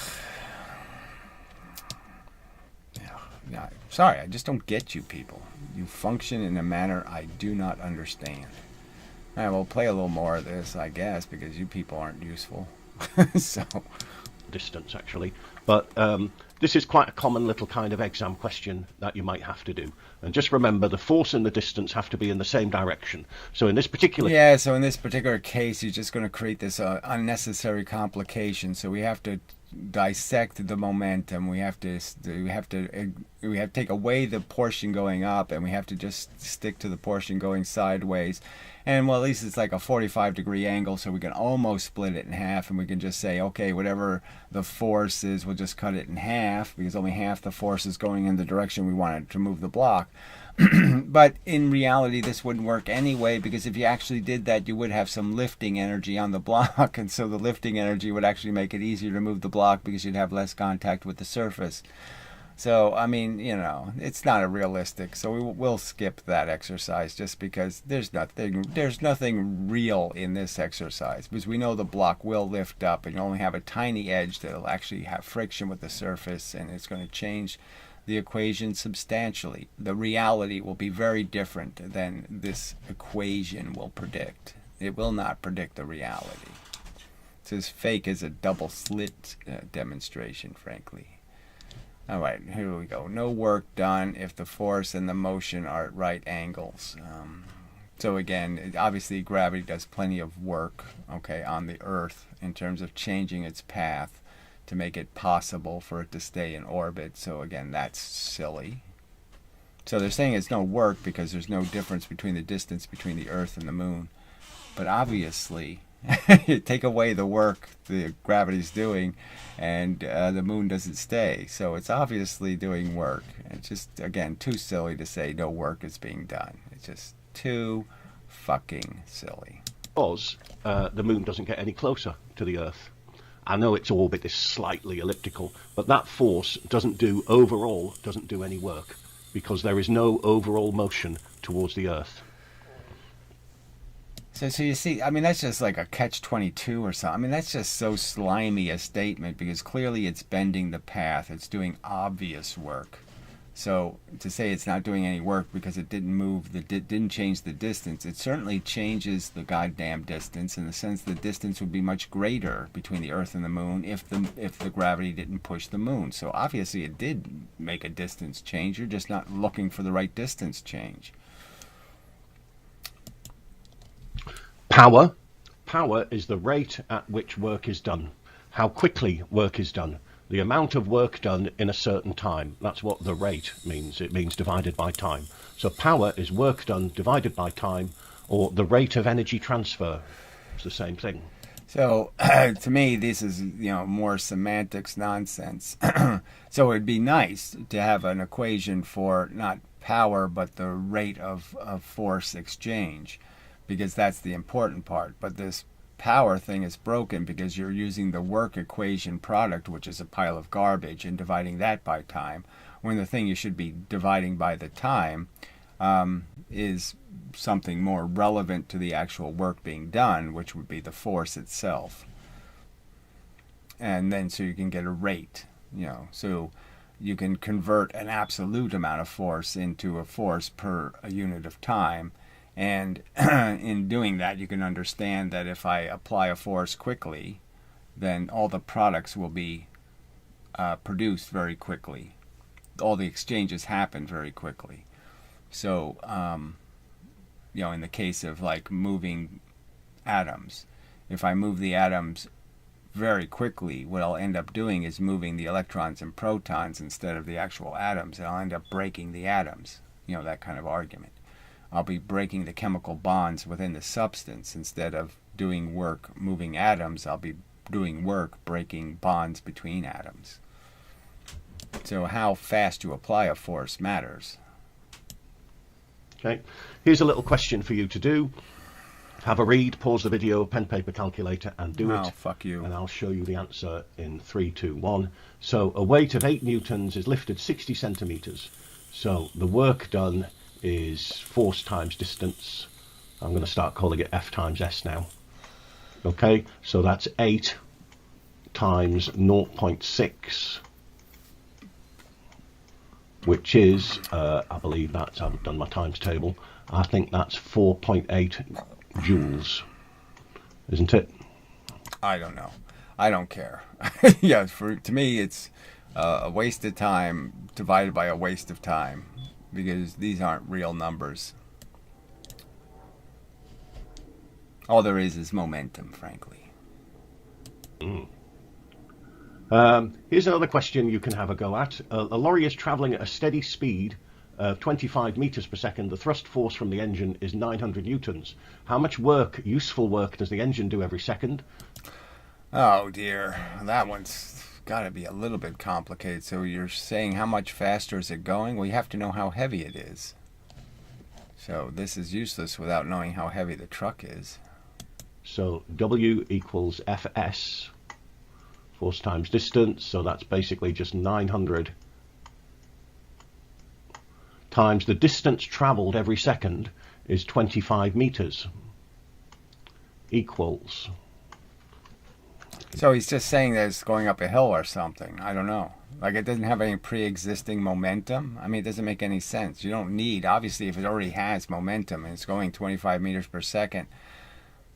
Speaker 1: Yeah, sorry, I just don't get you people. You function in a manner I do not understand. All right, we'll play a little more of this, I guess, because you people aren't useful. So,
Speaker 4: distance actually, but this is quite a common little kind of exam question that you might have to do. And just remember, the force and the distance have to be in the same direction. So in this particular
Speaker 1: case, you're just going to create this unnecessary complication. So we have to dissect the momentum. We have to take away the portion going up, and we have to just stick to the portion going sideways. And well, at least it's like a 45-degree angle, so we can almost split it in half, and we can just say, okay, whatever the force is, we'll just cut it in half, because only half the force is going in the direction we wanted to move the block. But in reality, this wouldn't work anyway, because if you actually did that, you would have some lifting energy on the block, and so the lifting energy would actually make it easier to move the block because you'd have less contact with the surface. So, I mean, it's not a realistic, so we'll skip that exercise just because there's nothing real in this exercise, because we know the block will lift up and you only have a tiny edge that'll actually have friction with the surface, and it's going to change the equation substantially. The reality will be very different than this equation will predict. It will not predict the reality. It's as fake as a double slit demonstration, frankly. All right, here we go. No work done if the force and the motion are at right angles. So again, obviously gravity does plenty of work, okay, on the Earth in terms of changing its path to make it possible for it to stay in orbit. So again, that's silly. So they're saying it's no work because there's no difference between the distance between the Earth and the Moon. But obviously, you take away the work the gravity's doing, and the Moon doesn't stay. So it's obviously doing work. It's just, again, too silly to say no work is being done. It's just too fucking silly.
Speaker 4: Because the Moon doesn't get any closer to the Earth. I know its orbit is slightly elliptical, but that force doesn't do any work, because there is no overall motion towards the Earth.
Speaker 1: So you see, I mean, that's just like a catch-22 or something. I mean, that's just so slimy a statement, because clearly it's bending the path. It's doing obvious work. So to say it's not doing any work because it didn't change the distance, it certainly changes the goddamn distance, in the sense the distance would be much greater between the Earth and the Moon if the gravity didn't push the Moon. So obviously it did make a distance change. You're just not looking for the right distance change.
Speaker 4: Power is the rate at which work is done, how quickly work is done, the amount of work done in a certain time. That's what the rate means. It means divided by time. So power is work done divided by time, or the rate of energy transfer. It's the same thing.
Speaker 1: So to me, this is more semantics nonsense. So it'd be nice to have an equation for not power but the rate of force exchange, because that's the important part. But this power thing is broken because you're using the work equation product, which is a pile of garbage, and dividing that by time, when the thing you should be dividing by the time is something more relevant to the actual work being done, which would be the force itself. And then so you can get a rate, so you can convert an absolute amount of force into a force per a unit of time. And in doing that, you can understand that if I apply a force quickly, then all the products will be produced very quickly. All the exchanges happen very quickly. So, in the case of like moving atoms, if I move the atoms very quickly, what I'll end up doing is moving the electrons and protons instead of the actual atoms, and I'll end up breaking the atoms, that kind of argument. I'll be breaking the chemical bonds within the substance. Instead of doing work moving atoms, I'll be doing work breaking bonds between atoms. So how fast you apply a force matters.
Speaker 4: Okay, here's a little question for you to do. Have a read, pause the video, pen, paper, calculator, and do it.
Speaker 1: Oh, fuck you.
Speaker 4: And I'll show you the answer in 3, 2, 1. So a weight of 8 newtons is lifted 60 centimeters. So the work done is force times distance. I'm going to start calling it F times S now. Okay, so that's 8 times 0.6, which is, I believe that's, I haven't done my times table, I think that's 4.8 joules, isn't it?
Speaker 1: I don't know. I don't care. Yeah, to me it's a waste of time divided by a waste of time, because these aren't real numbers. All there is momentum, frankly.
Speaker 4: Here's another question you can have a go at. A lorry is travelling at a steady speed of 25 meters per second. The thrust force from the engine is 900 newtons. How much work, useful work, does the engine do every second?
Speaker 1: Oh dear, that one's got to be a little bit complicated. So you're saying how much faster is it going? Well, you have to know how heavy it is. So this is useless without knowing how heavy the truck is.
Speaker 4: So W equals Fs, force times distance, so that's basically just 900 times the distance travelled every second is 25 meters, equals.
Speaker 1: So he's just saying that it's going up a hill or something. I don't know. Like, it doesn't have any pre-existing momentum. I mean, it doesn't make any sense. You don't need, obviously, if it already has momentum and it's going 25 meters per second,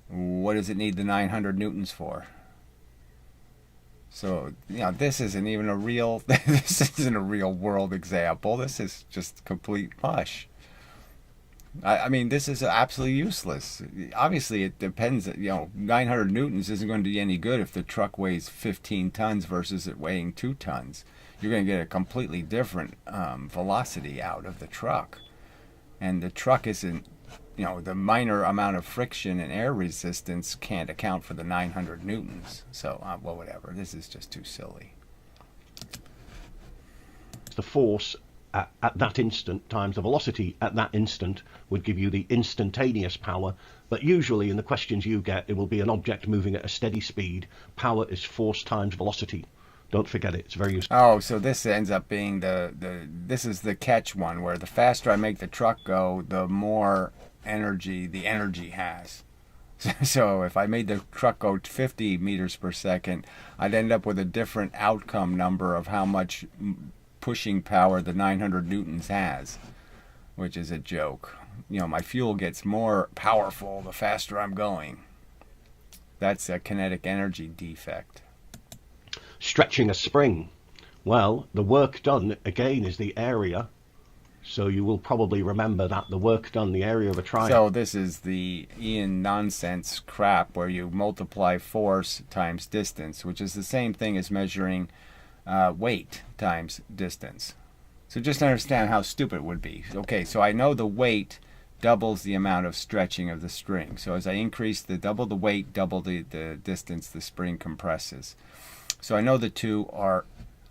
Speaker 1: what does it need the 900 newtons for? So, this isn't even a real, this isn't a real world example. This is just complete mush. I mean, this is absolutely useless. Obviously, it depends. 900 newtons isn't going to do any good if the truck weighs 15 tons versus it weighing 2 tons. You're going to get a completely different velocity out of the truck. And the truck isn't, the minor amount of friction and air resistance can't account for the 900 newtons. So, well, whatever. This is just too silly.
Speaker 4: The force at that instant times the velocity at that instant would give you the instantaneous power, but usually in the questions you get it will be an object moving at a steady speed. Power is force times velocity. Don't forget it, it's very useful.
Speaker 1: Oh, so this ends up being this is the catch one, where the faster I make the truck go, the more energy the energy has. So if I made the truck go 50 meters per second, I'd end up with a different outcome number of how much pushing power the 900 newtons has, which is a joke. My fuel gets more powerful the faster I'm going. That's a kinetic energy defect.
Speaker 4: Stretching a spring. Well, the work done, again, is the area. So you will probably remember that the work done, the area of a triangle.
Speaker 1: So this is the Ian nonsense crap where you multiply force times distance, which is the same thing as measuring weight times distance. So just understand how stupid it would be. Okay, so I know the weight doubles the amount of stretching of the string. So as I increase double the weight, double the distance, the spring compresses. So I know the two are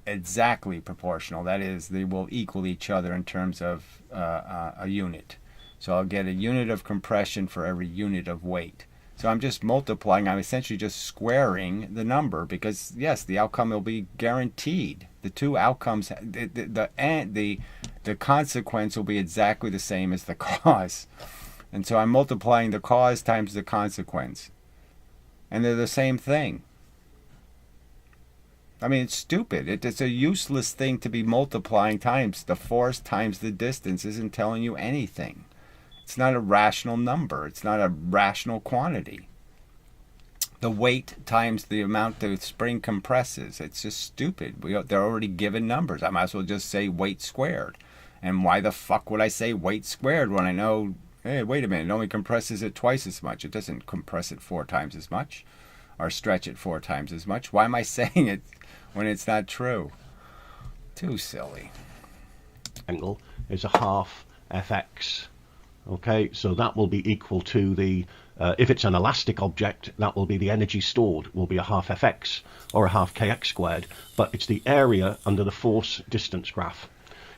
Speaker 1: exactly proportional. That is, they will equal each other in terms of a unit. So I'll get a unit of compression for every unit of weight. So I'm just multiplying. I'm essentially just squaring the number because, yes, the outcome will be guaranteed. The two outcomes, the the consequence will be exactly the same as the cause. And so I'm multiplying the cause times the consequence. And they're the same thing. I mean, it's stupid. It's a useless thing to be multiplying times. The force times the distance isn't telling you anything. It's not a rational number. It's not a rational quantity. The weight times the amount the spring compresses. It's just stupid. They're already given numbers. I might as well just say weight squared. And why the fuck would I say weight squared when I know, hey, wait a minute, it only compresses it twice as much. It doesn't compress it 4 times as much or stretch it 4 times as much. Why am I saying it when it's not true? Too silly.
Speaker 4: Angle is a half fx. Okay, so that will be equal to the, if it's an elastic object, that will be the energy stored, will be a half fx or a half kx squared, but it's the area under the force distance graph.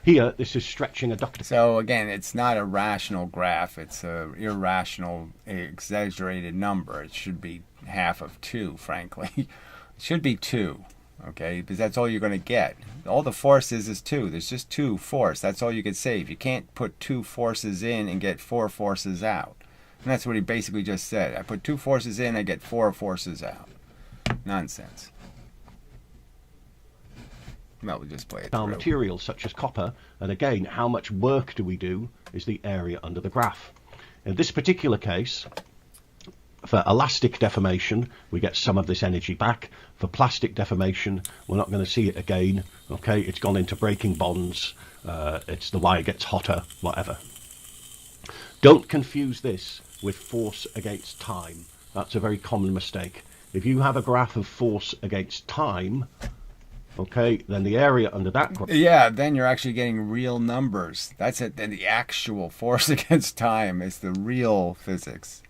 Speaker 4: Here, this is stretching a ductile.
Speaker 1: So again, it's not a rational graph. It's a irrational, exaggerated number. It should be half of 2, frankly. It should be 2, okay? Because that's all you're going to get. All the force is 2. There's just 2 force. That's all you can save. You can't put 2 forces in and get 4 forces out. And that's what he basically just said. I put 2 forces in, I get 4 forces out. Nonsense. Well, we'll just play it through.
Speaker 4: Materials such as copper, and again, how much work do we do is the area under the graph. In this particular case, for elastic deformation, we get some of this energy back. For plastic deformation, we're not going to see it again. Okay, it's gone into breaking bonds. It's the wire gets hotter, whatever. Don't confuse this with force against time. That's a very common mistake. If you have a graph of force against time, okay, then the area under that graph.
Speaker 1: Yeah, then you're actually getting real numbers. That's it. Then the actual force against time is the real physics.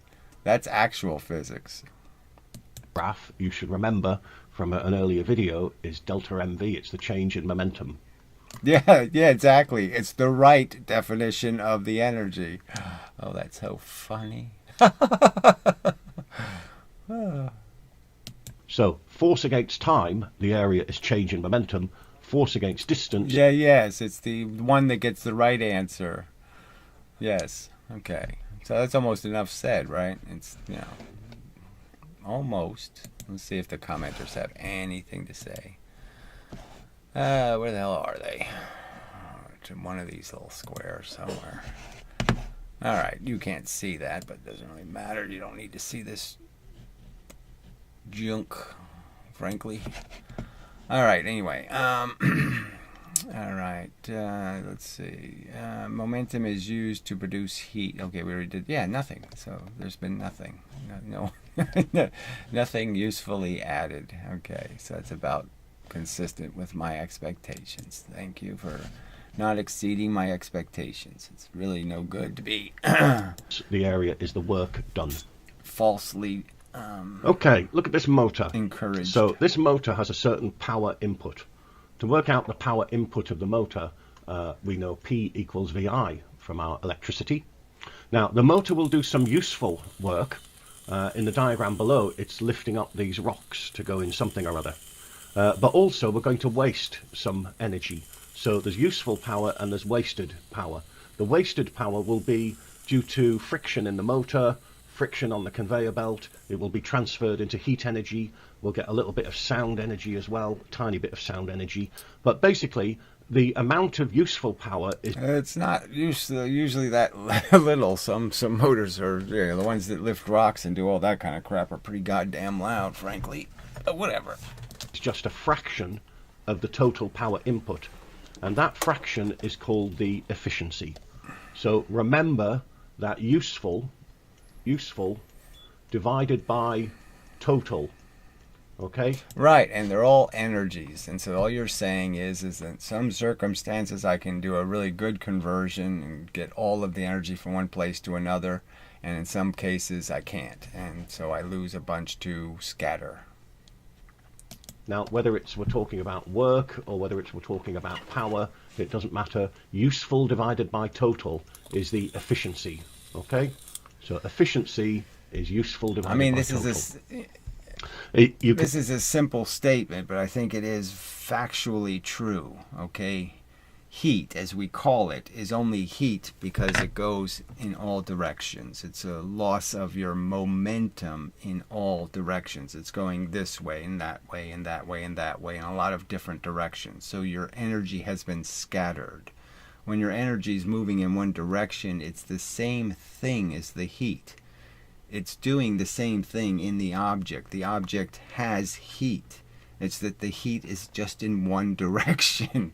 Speaker 1: That's actual physics.
Speaker 4: Graph, you should remember from an earlier video, is delta mv. It's the change in momentum.
Speaker 1: Yeah, exactly. It's the right definition of the energy. Oh, that's so funny.
Speaker 4: So, force against time, the area is change in momentum. Force against distance.
Speaker 1: Yes, it's the one that gets the right answer. Yes, okay. So that's almost enough said, right? It's, almost. Let's see if the commenters have anything to say. Where the hell are they? It's in one of these little squares somewhere. All right, you can't see that, but it doesn't really matter. You don't need to see this junk, frankly. All right, anyway. All right, let's see. Momentum is used to produce heat. Okay, we already did. Yeah, nothing. So there's been nothing. No, nothing usefully added. Okay, so that's about consistent with my expectations. Thank you for not exceeding my expectations. It's really no good to be
Speaker 4: the area is the work done.
Speaker 1: Falsely
Speaker 4: okay, look at this motor.
Speaker 1: encouraged.
Speaker 4: So this motor has a certain power input. To work out the power input of the motor, we know P equals VI from our electricity. Now, the motor will do some useful work. In the diagram below, it's lifting up these rocks to go in something or other. But also, we're going to waste some energy. So there's useful power and there's wasted power. The wasted power will be due to friction in the motor, friction on the conveyor belt. It will be transferred into heat energy. We'll get a little bit of sound energy as well, a tiny bit of sound energy. But basically, the amount of useful power is...
Speaker 1: It's not usually that little. Some motors are, the ones that lift rocks and do all that kind of crap are pretty goddamn loud, frankly. But whatever.
Speaker 4: It's just a fraction of the total power input. And that fraction is called the efficiency. So remember that useful divided by total. Okay?
Speaker 1: Right, and they're all energies. And so all you're saying is that in some circumstances I can do a really good conversion and get all of the energy from one place to another, and in some cases I can't. And so I lose a bunch to scatter.
Speaker 4: Now, whether we're talking about work or whether we're talking about power, it doesn't matter. Useful divided by total is the efficiency. Okay? So efficiency is useful divided by total.
Speaker 1: This is a simple statement, but I think it is factually true, okay? heat, as we call it, is only heat because it goes in all directions. It's a loss of your momentum in all directions. It's going this way and that way and that way and that way in a lot of different directions. So your energy has been scattered. When your energy is moving in one direction, it's the same thing as the heat. It's doing the same thing in the object. The object has heat. It's that the heat is just in one direction.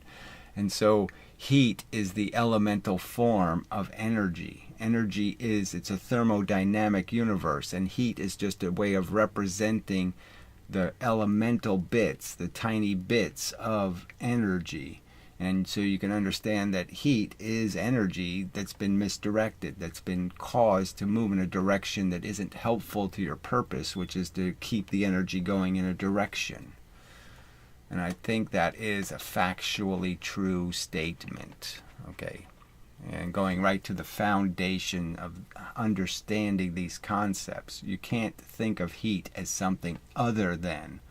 Speaker 1: And so heat is the elemental form of energy. Energy it's a thermodynamic universe, and heat is just a way of representing the elemental bits, the tiny bits of energy. And so you can understand that heat is energy that's been misdirected, that's been caused to move in a direction that isn't helpful to your purpose, which is to keep the energy going in a direction. And I think that is a factually true statement. Okay. And going right to the foundation of understanding these concepts, you can't think of heat as something other than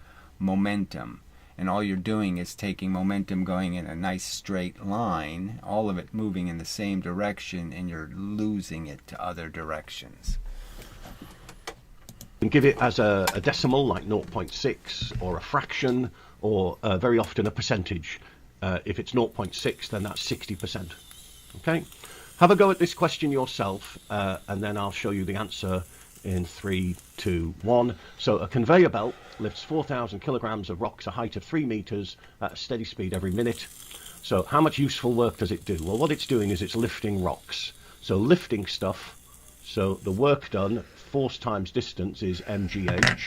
Speaker 1: momentum. And all you're doing is taking momentum going in a nice straight line, all of it moving in the same direction, and you're losing it to other directions.
Speaker 4: And give it as a decimal like 0.6 or a fraction, or very often a percentage. If it's 0.6, then that's 60%. Okay? Have a go at this question yourself, and then I'll show you the answer in 3, 2, 1. So a conveyor belt lifts 4,000 kilograms of rocks a height of 3 meters at a steady speed every minute. So how much useful work does it do? Well, what it's doing is it's lifting rocks. So lifting stuff. So the work done, force times distance, is mgh.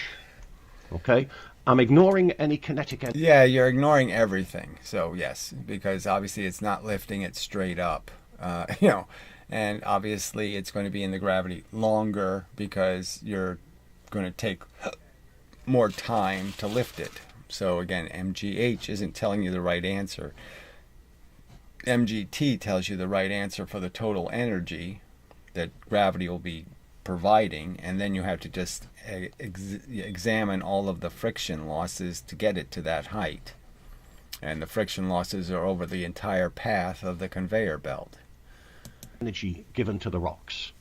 Speaker 4: Okay? I'm ignoring any kinetic energy.
Speaker 1: Yeah, you're ignoring everything. So yes, because obviously it's not lifting it straight up. And obviously it's going to be in the gravity longer because you're going to take more time to lift it. So again, mgh isn't telling you the right answer. mgt tells you the right answer for the total energy that gravity will be providing, and then you have to just examine all of the friction losses to get it to that height. And the friction losses are over the entire path of the conveyor belt.
Speaker 4: Energy given to the rocks.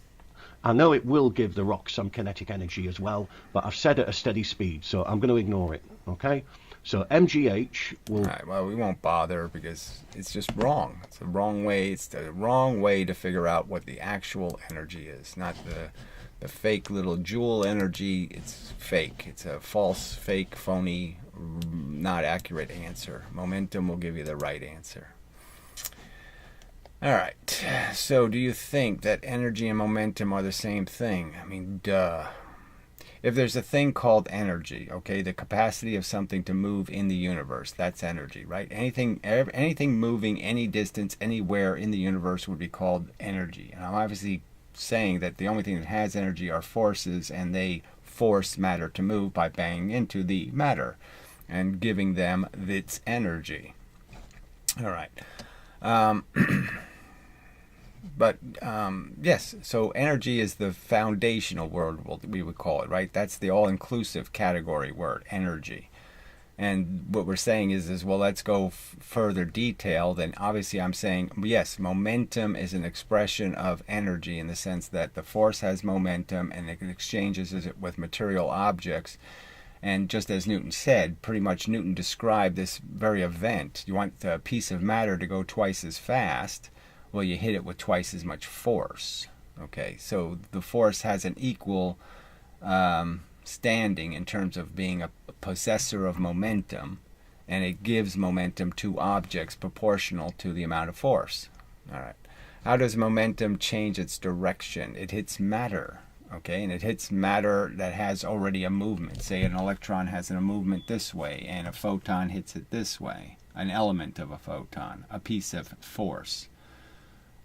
Speaker 4: I know it will give the rocks some kinetic energy as well, but I've said at a steady speed, so I'm going to ignore it. Okay? So mgh will...
Speaker 1: All right, well, we won't bother because it's just wrong. It's the wrong way. It's the wrong way to figure out what the actual energy is, not the fake little joule energy. It's fake. It's a false, fake, phony, not accurate answer. Momentum will give you the right answer. All right. So do you think that energy and momentum are the same thing? I mean, duh. If there's a thing called energy, okay, the capacity of something to move in the universe, that's energy, right? Anything moving any distance anywhere in the universe would be called energy. And I'm obviously saying that the only thing that has energy are forces, and they force matter to move by banging into the matter and giving them its energy. All right. Yes, so energy is the foundational word, we would call it, right? That's the all-inclusive category word, energy. And what we're saying is well, let's go further detail. Then obviously I'm saying, yes, momentum is an expression of energy in the sense that the force has momentum and it exchanges it with material objects. And just as Newton said, pretty much Newton described this very event. You want a piece of matter to go twice as fast. Well, you hit it with twice as much force. Okay, so the force has an equal standing in terms of being a possessor of momentum, and it gives momentum to objects proportional to the amount of force. All right. How does momentum change its direction? It hits matter. Okay, and it hits matter that has already a movement. Say an electron has a movement this way, and a photon hits it this way. An element of a photon, a piece of force.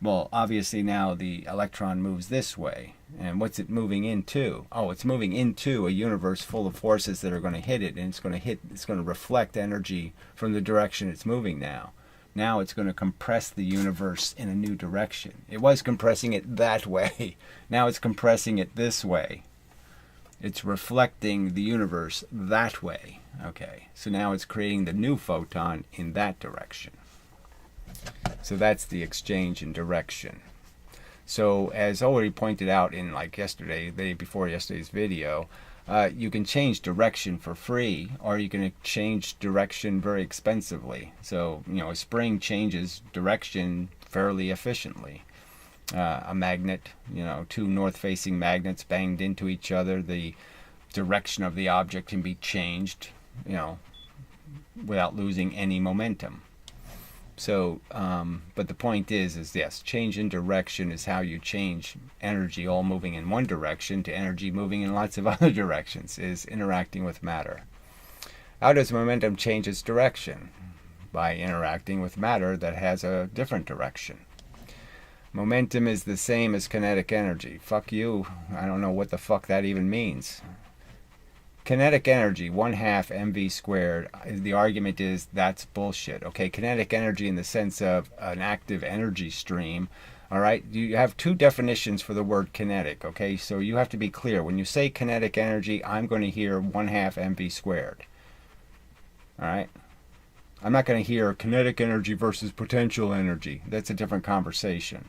Speaker 1: Well, obviously now the electron moves this way. And what's it moving into? Oh, it's moving into a universe full of forces that are going to hit it, and it's going to reflect energy from the direction it's moving now. Now it's going to compress the universe in a new direction. It was compressing it that way. Now it's compressing it this way. It's reflecting the universe that way. Okay, so now it's creating the new photon in that direction. So that's the exchange in direction. So as already pointed out in like yesterday, the day before yesterday's video, you can change direction for free, or you can change direction very expensively. So, you know, a spring changes direction fairly efficiently. A magnet, you know, two north-facing magnets banged into each other, the direction of the object can be changed, you know, without losing any momentum. So, but the point is yes, change in direction is how you change energy all moving in one direction to energy moving in lots of other directions, is interacting with matter. How does momentum change its direction? By interacting with matter that has a different direction. Momentum is the same as kinetic energy. Fuck you. I don't know what the fuck that even means. Kinetic energy, 1/2 mv squared, the argument is that's bullshit. Okay, kinetic energy in the sense of an active energy stream. All right, you have two definitions for the word kinetic. Okay, so you have to be clear. When you say kinetic energy, I'm going to hear 1/2 mv squared. All right, I'm not going to hear kinetic energy versus potential energy. That's a different conversation.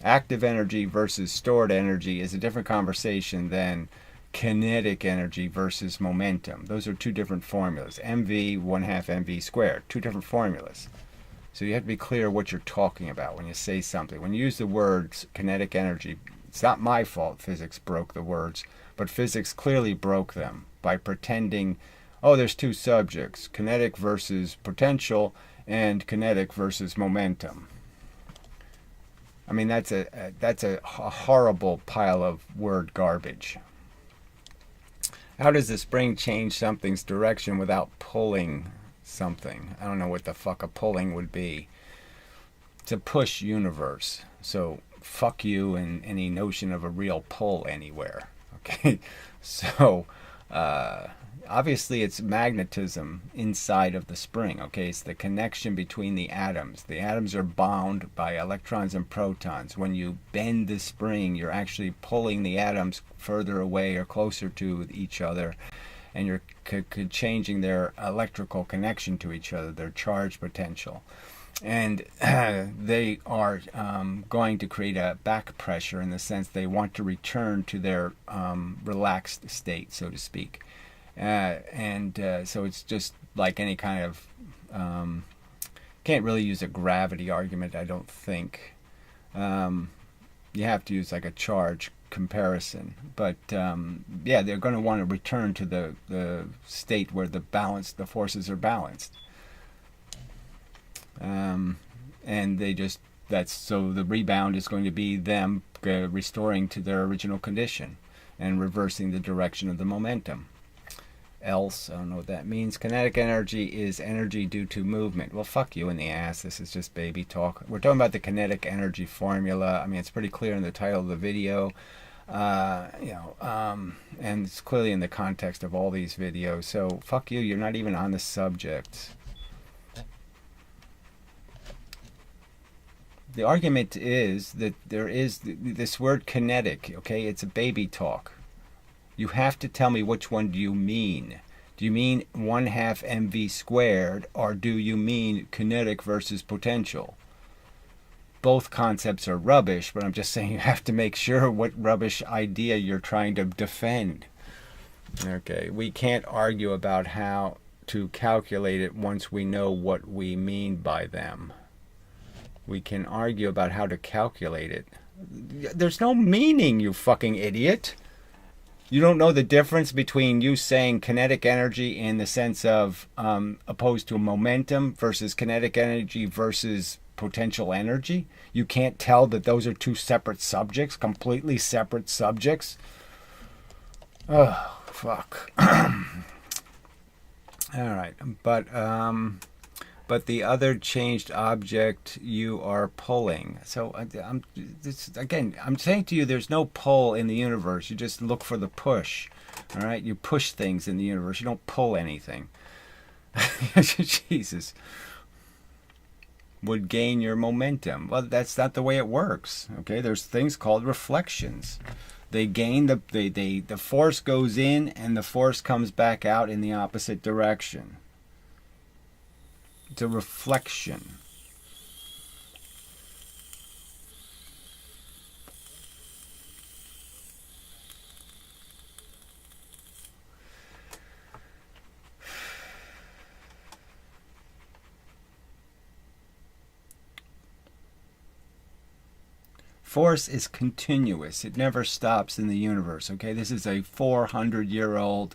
Speaker 1: Active energy versus stored energy is a different conversation than kinetic energy versus momentum. Those are two different formulas. mv, 1/2 mv squared, two different formulas. So you have to be clear what you're talking about when you say something. When you use the words kinetic energy, it's not my fault physics broke the words, but physics clearly broke them by pretending, oh, there's two subjects, kinetic versus potential and kinetic versus momentum. I mean, that's a horrible pile of word garbage. How does the spring change something's direction without pulling something? I don't know what the fuck a pulling would be. It's a push universe. So fuck you and any notion of a real pull anywhere. Okay? So obviously it's magnetism inside of the spring. Okay? It's the connection between the atoms. The atoms are bound by electrons and protons. When you bend the spring, you're actually pulling the atoms further away or closer to each other, and you're changing their electrical connection to each other, their charge potential. And they are going to create a back pressure in the sense they want to return to their relaxed state, so to speak. So it's just like any kind of can't really use a gravity argument, I don't think. You have to use like a charge comparison, but yeah, they're going to want to return to the state where the forces are balanced, and so the rebound is going to be them restoring to their original condition and reversing the direction of the momentum. Else, I don't know what that means. Kinetic energy is energy due to movement. Well, fuck you in the ass. This is just baby talk. We're talking about the kinetic energy formula. I mean, it's pretty clear in the title of the video, and it's clearly in the context of all these videos. So fuck you. You're not even on the subject. The argument is that there is this word kinetic. Okay, it's a baby talk. You have to tell me which one do you mean. Do you mean 1/2 mv squared, or do you mean kinetic versus potential? Both concepts are rubbish, but I'm just saying you have to make sure what rubbish idea you're trying to defend. Okay, we can't argue about how to calculate it once we know what we mean by them. We can argue about how to calculate it. There's no meaning, you fucking idiot. You don't know the difference between you saying kinetic energy in the sense of opposed to momentum versus kinetic energy versus potential energy? You can't tell that those are two separate subjects, completely separate subjects? Oh, fuck. All right, but the other changed object you are pulling. So I'm saying to you, there's no pull in the universe. You just look for the push. All right, you push things in the universe. You don't pull anything. Jesus. Would gain your momentum. Well, that's not the way it works. Okay, there's things called reflections. They gain the force goes in and the force comes back out in the opposite direction. It's a reflection. Force is continuous. It never stops in the universe, okay? This is a 400-year-old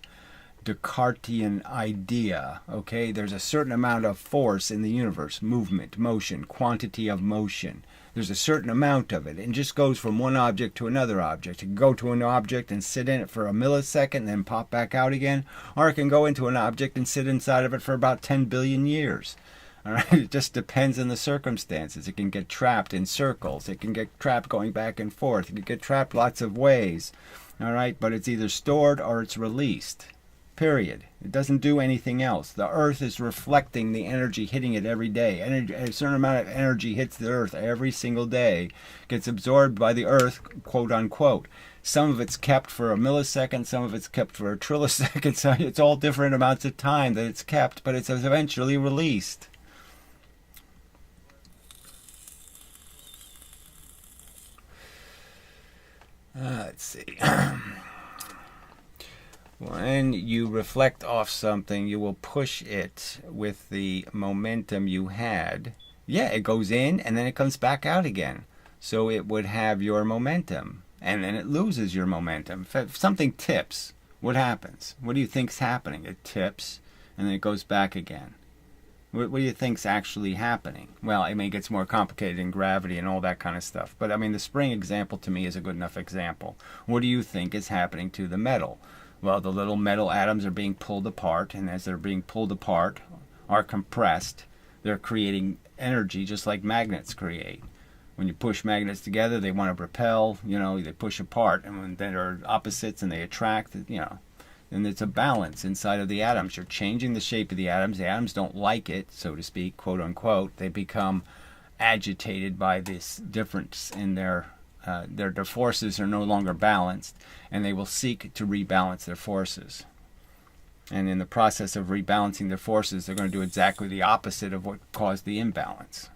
Speaker 1: Descartesian idea, okay? There's a certain amount of force in the universe, movement, motion, quantity of motion. There's a certain amount of it, and it just goes from one object to another object. It can go to an object and sit in it for a millisecond and then pop back out again, or it can go into an object and sit inside of it for about 10 billion years. All right, it just depends on the circumstances. It can get trapped in circles. It can get trapped going back and forth. It can get trapped lots of ways. All right, but it's either stored or it's released. Period. It doesn't do anything else. The Earth is reflecting the energy hitting it every day. A certain amount of energy hits the Earth every single day, gets absorbed by the Earth, quote unquote. Some of it's kept for a millisecond, some of it's kept for a trillisecond. So it's all different amounts of time that it's kept, but it's eventually released. Let's see. When you reflect off something, you will push it with the momentum you had. Yeah, it goes in and then it comes back out again. So it would have your momentum, and then it loses your momentum. If something tips, what happens? What do you think's happening? It tips and then it goes back again. What do you think's actually happening? Well, I mean, it gets more complicated in gravity and all that kind of stuff. But I mean, the spring example to me is a good enough example. What do you think is happening to the metal? Well, the little metal atoms are being pulled apart, and as they're being pulled apart, are compressed, they're creating energy just like magnets create. When you push magnets together, they want to repel, they push apart, and when they're opposites and they attract, and it's a balance inside of the atoms. You're changing the shape of the atoms. The atoms don't like it, so to speak, quote unquote. They become agitated by this difference in their forces are no longer balanced, and they will seek to rebalance their forces. And in the process of rebalancing their forces, they're going to do exactly the opposite of what caused the imbalance.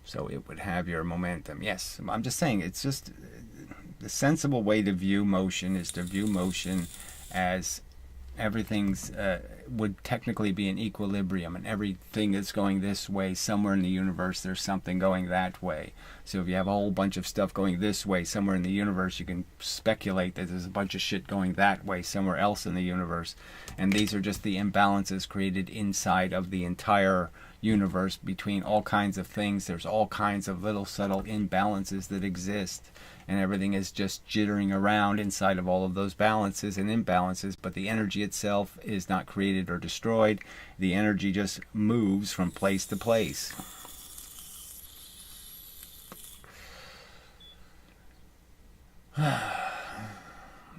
Speaker 1: So it would have your momentum. Yes, I'm just saying, it's just the sensible way to view motion is to view motion as everything's would technically be in equilibrium, and everything that's going this way, somewhere in the universe there's something going that way. So if you have a whole bunch of stuff going this way somewhere in the universe, you can speculate that there's a bunch of shit going that way somewhere else in the universe, and these are just the imbalances created inside of the entire universe between all kinds of things. There's all kinds of little subtle imbalances that exist, and everything is just jittering around inside of all of those balances and imbalances, but the energy itself is not created or destroyed. The energy just moves from place to place.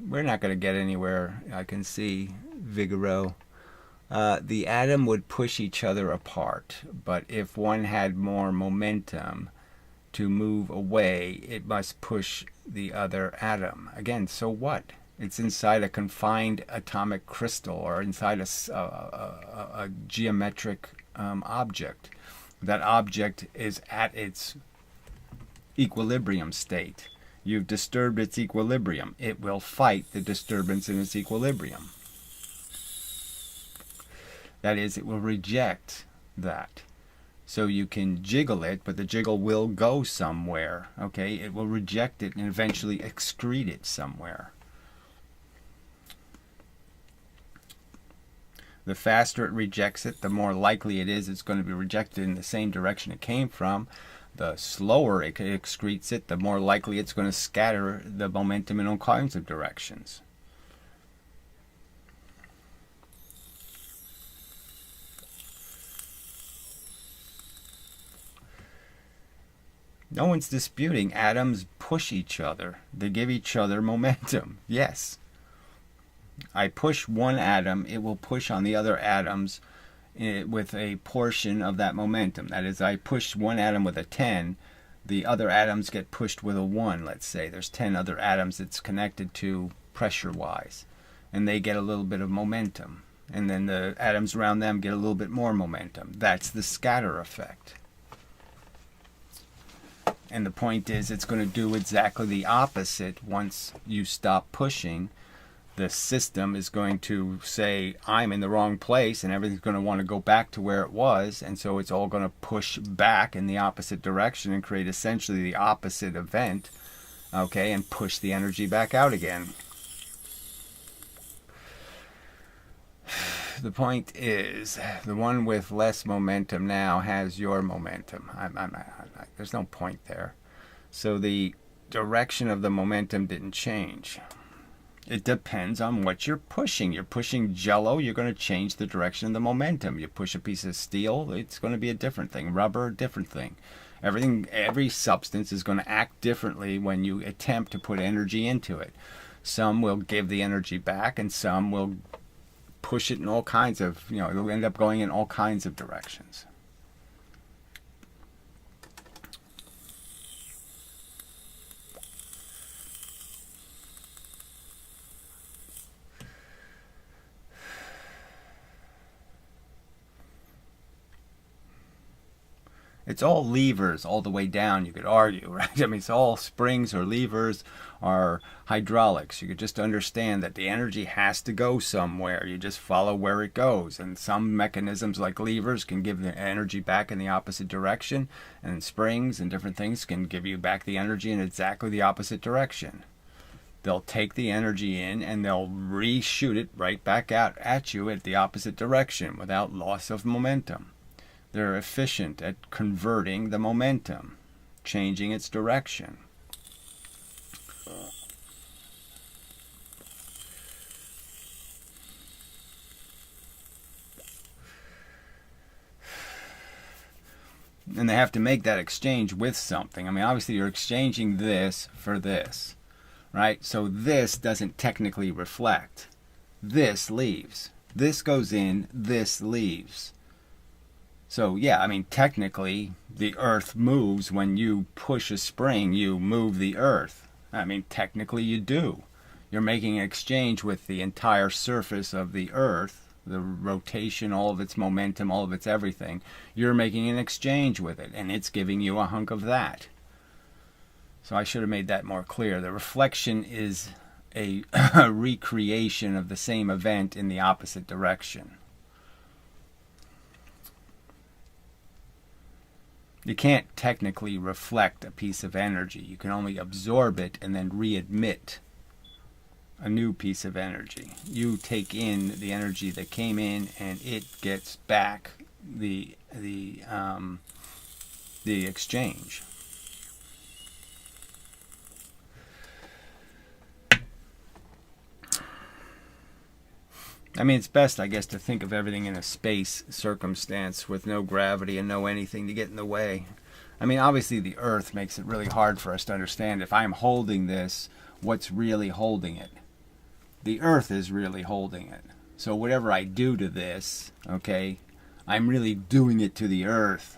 Speaker 1: We're not going to get anywhere, I can see, Vigoro. The atom would push each other apart, but if one had more momentum to move away, it must push the other atom. Again, so what? It's inside a confined atomic crystal, or inside a geometric object. That object is at its equilibrium state. You've disturbed its equilibrium. It will fight the disturbance in its equilibrium. That is, it will reject that. So you can jiggle it, but the jiggle will go somewhere. Okay, it will reject it and eventually excrete it somewhere. The faster it rejects it, the more likely it is it's going to be rejected in the same direction it came from. The slower it excretes it, the more likely it's going to scatter the momentum in all kinds of directions. No one's disputing atoms push each other. They give each other momentum. Yes. I push one atom, it will push on the other atoms with a portion of that momentum. That is, I push one atom with a 10, the other atoms get pushed with a 1, let's say. There's 10 other atoms it's connected to pressure-wise, and they get a little bit of momentum. And then the atoms around them get a little bit more momentum. That's the scatter effect. And the point is, it's going to do exactly the opposite once you stop pushing. The system is going to say, I'm in the wrong place, and everything's going to want to go back to where it was. And so it's all going to push back in the opposite direction and create essentially the opposite event, okay, and push the energy back out again. The point is, the one with less momentum now has your momentum. There's no point there. So the direction of the momentum didn't change. It depends on what you're pushing. You're pushing Jello, you're going to change the direction of the momentum. You push a piece of steel, it's going to be a different thing. Rubber, different thing. Every substance is going to act differently when you attempt to put energy into it. Some will give the energy back, and some will push it in all kinds of, it'll end up going in all kinds of directions. It's all levers all the way down, you could argue, right? I mean, it's all springs or levers or hydraulics. You could just understand that the energy has to go somewhere. You just follow where it goes. And some mechanisms like levers can give the energy back in the opposite direction. And springs and different things can give you back the energy in exactly the opposite direction. They'll take the energy in and they'll reshoot it right back out at you at the opposite direction without loss of momentum. They're efficient at converting the momentum, changing its direction. And they have to make that exchange with something. I mean, obviously you're exchanging this for this, right? So this doesn't technically reflect. This leaves. This goes in, this leaves. So, yeah, I mean, technically, the earth moves when you push a spring, you move the earth. I mean, technically you do. You're making an exchange with the entire surface of the earth, the rotation, all of its momentum, all of its everything. You're making an exchange with it, and it's giving you a hunk of that. So I should have made that more clear. The reflection is a recreation of the same event in the opposite direction. You can't technically reflect a piece of energy. You can only absorb it and then readmit a new piece of energy. You take in the energy that came in, and it gets back the exchange. I mean, it's best, I guess, to think of everything in a space circumstance with no gravity and no anything to get in the way. I mean, obviously the Earth makes it really hard for us to understand. If I'm holding this, what's really holding it? The Earth is really holding it. So whatever I do to this, okay, I'm really doing it to the Earth.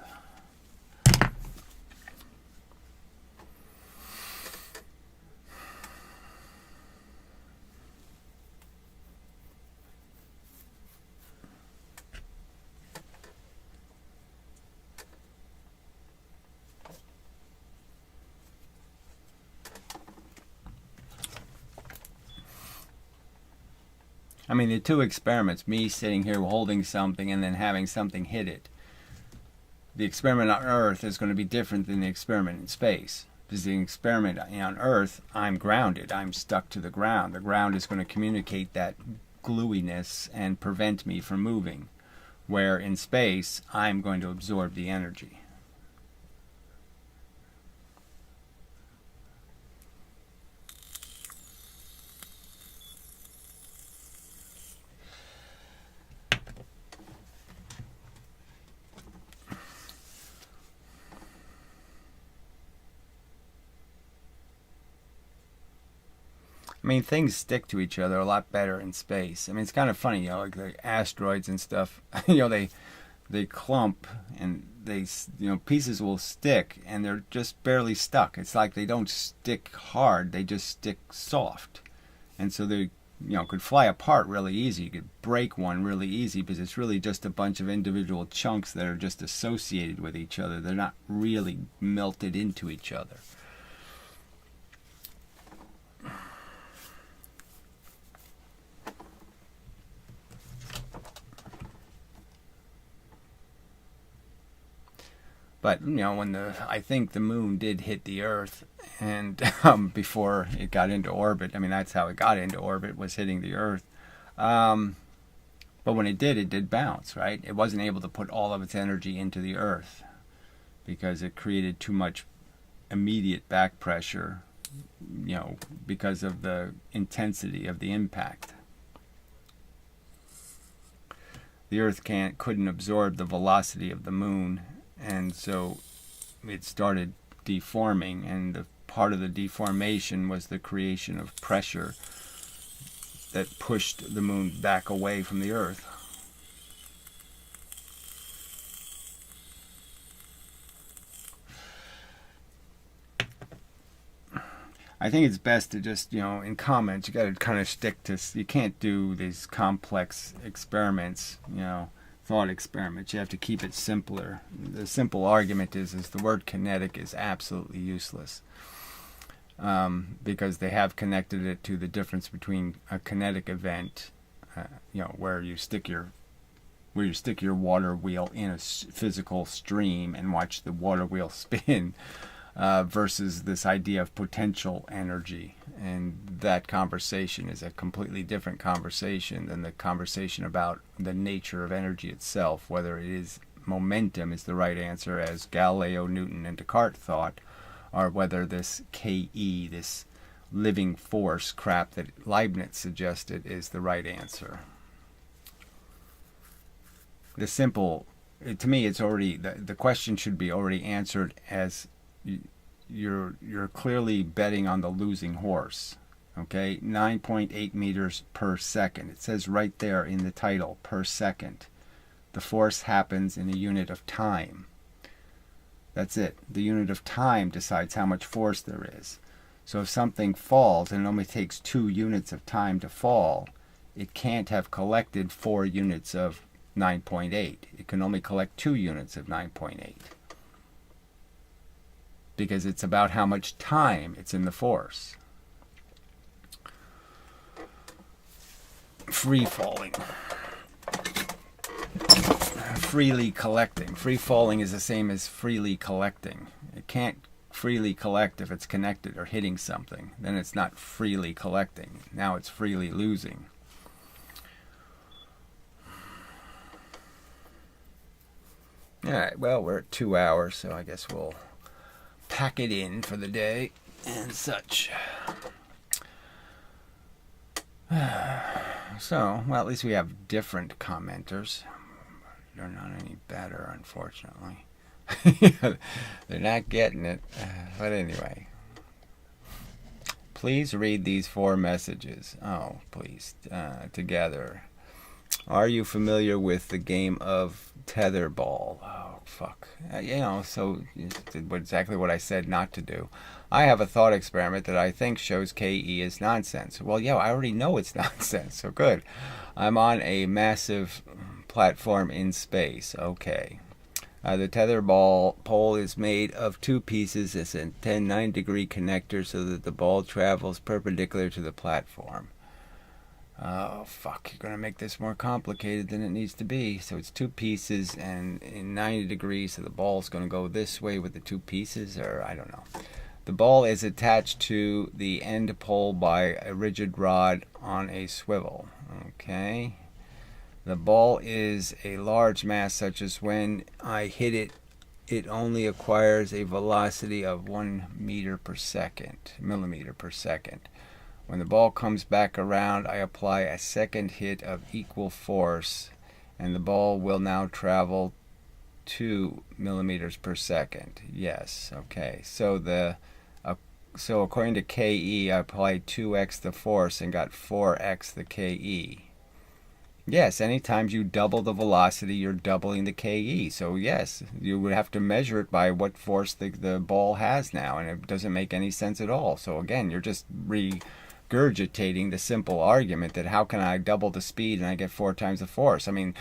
Speaker 1: I mean, the two experiments, me sitting here holding something and then having something hit it. The experiment on Earth is going to be different than the experiment in space. Because the experiment on Earth, I'm grounded. I'm stuck to the ground. The ground is going to communicate that gluiness and prevent me from moving. Where in space, I'm going to absorb the energy. I mean, things stick to each other a lot better in space. I mean, it's kind of funny, like the asteroids and stuff, they clump and they, pieces will stick and they're just barely stuck. It's like they don't stick hard, they just stick soft. And so they could fly apart really easy. You could break one really easy because it's really just a bunch of individual chunks that are just associated with each other. They're not really melted into each other. But when I think the moon did hit the Earth, and before it got into orbit, that's how it got into orbit, was hitting the Earth. But when it did bounce, right? It wasn't able to put all of its energy into the Earth because it created too much immediate back pressure, because of the intensity of the impact. The Earth couldn't absorb the velocity of the moon. And so it started deforming, and the part of the deformation was the creation of pressure that pushed the moon back away from the Earth. I think it's best to just, in comments, you got to kind of stick to, you can't do these complex experiments, thought experiments. You have to keep it simpler. The simple argument is the word kinetic is absolutely useless, because they have connected it to the difference between a kinetic event, where you stick your water wheel in a physical stream and watch the water wheel spin, versus this idea of potential energy. And that conversation is a completely different conversation than the conversation about the nature of energy itself, whether it is momentum is the right answer, as Galileo, Newton, and Descartes thought, or whether this KE, this living force crap that Leibniz suggested, is the right answer. To me, it's already, the question should be already answered as you're clearly betting on the losing horse. Okay, 9.8 meters per second. It says right there in the title, per second. The force happens in a unit of time. That's it. The unit of time decides how much force there is. So if something falls and it only takes 2 units of time to fall, it can't have collected 4 units of 9.8. It can only collect 2 units of 9.8. Because it's about how much time it's in the force. Free falling. Freely collecting. Free falling is the same as freely collecting. It can't freely collect if it's connected or hitting something. Then it's not freely collecting. Now it's freely losing. Alright, well, we're at 2 hours, so I guess we'll pack it in for the day and such. So, well, at least we have different commenters. They're not any better, unfortunately. They're not getting it. But anyway. Please read these 4 messages. Oh, please. Together. Are you familiar with the game of tetherball? Oh, fuck. So exactly what I said not to do. I have a thought experiment that I think shows KE is nonsense. Well, yeah, I already know it's nonsense, so good. I'm on a massive platform in space. Okay. The tetherball pole is made of 2 pieces. It's a 9-degree connector so that the ball travels perpendicular to the platform. Oh, fuck. You're going to make this more complicated than it needs to be. So it's 2 pieces and in 90 degrees, so the ball's going to go this way with the 2 pieces, or I don't know. The ball is attached to the end pole by a rigid rod on a swivel. Okay. The ball is a large mass, such as when I hit it, it only acquires a velocity of 1 millimeter per second. When the ball comes back around, I apply a second hit of equal force, and the ball will now travel 2 millimeters per second. Yes, okay. So according to KE, I applied 2x the force and got 4x the KE. Yes, anytime you double the velocity, you're doubling the KE. So yes, you would have to measure it by what force the ball has now, and it doesn't make any sense at all. So again, you're just regurgitating the simple argument that how can I double the speed and I get 4 times the force? I mean,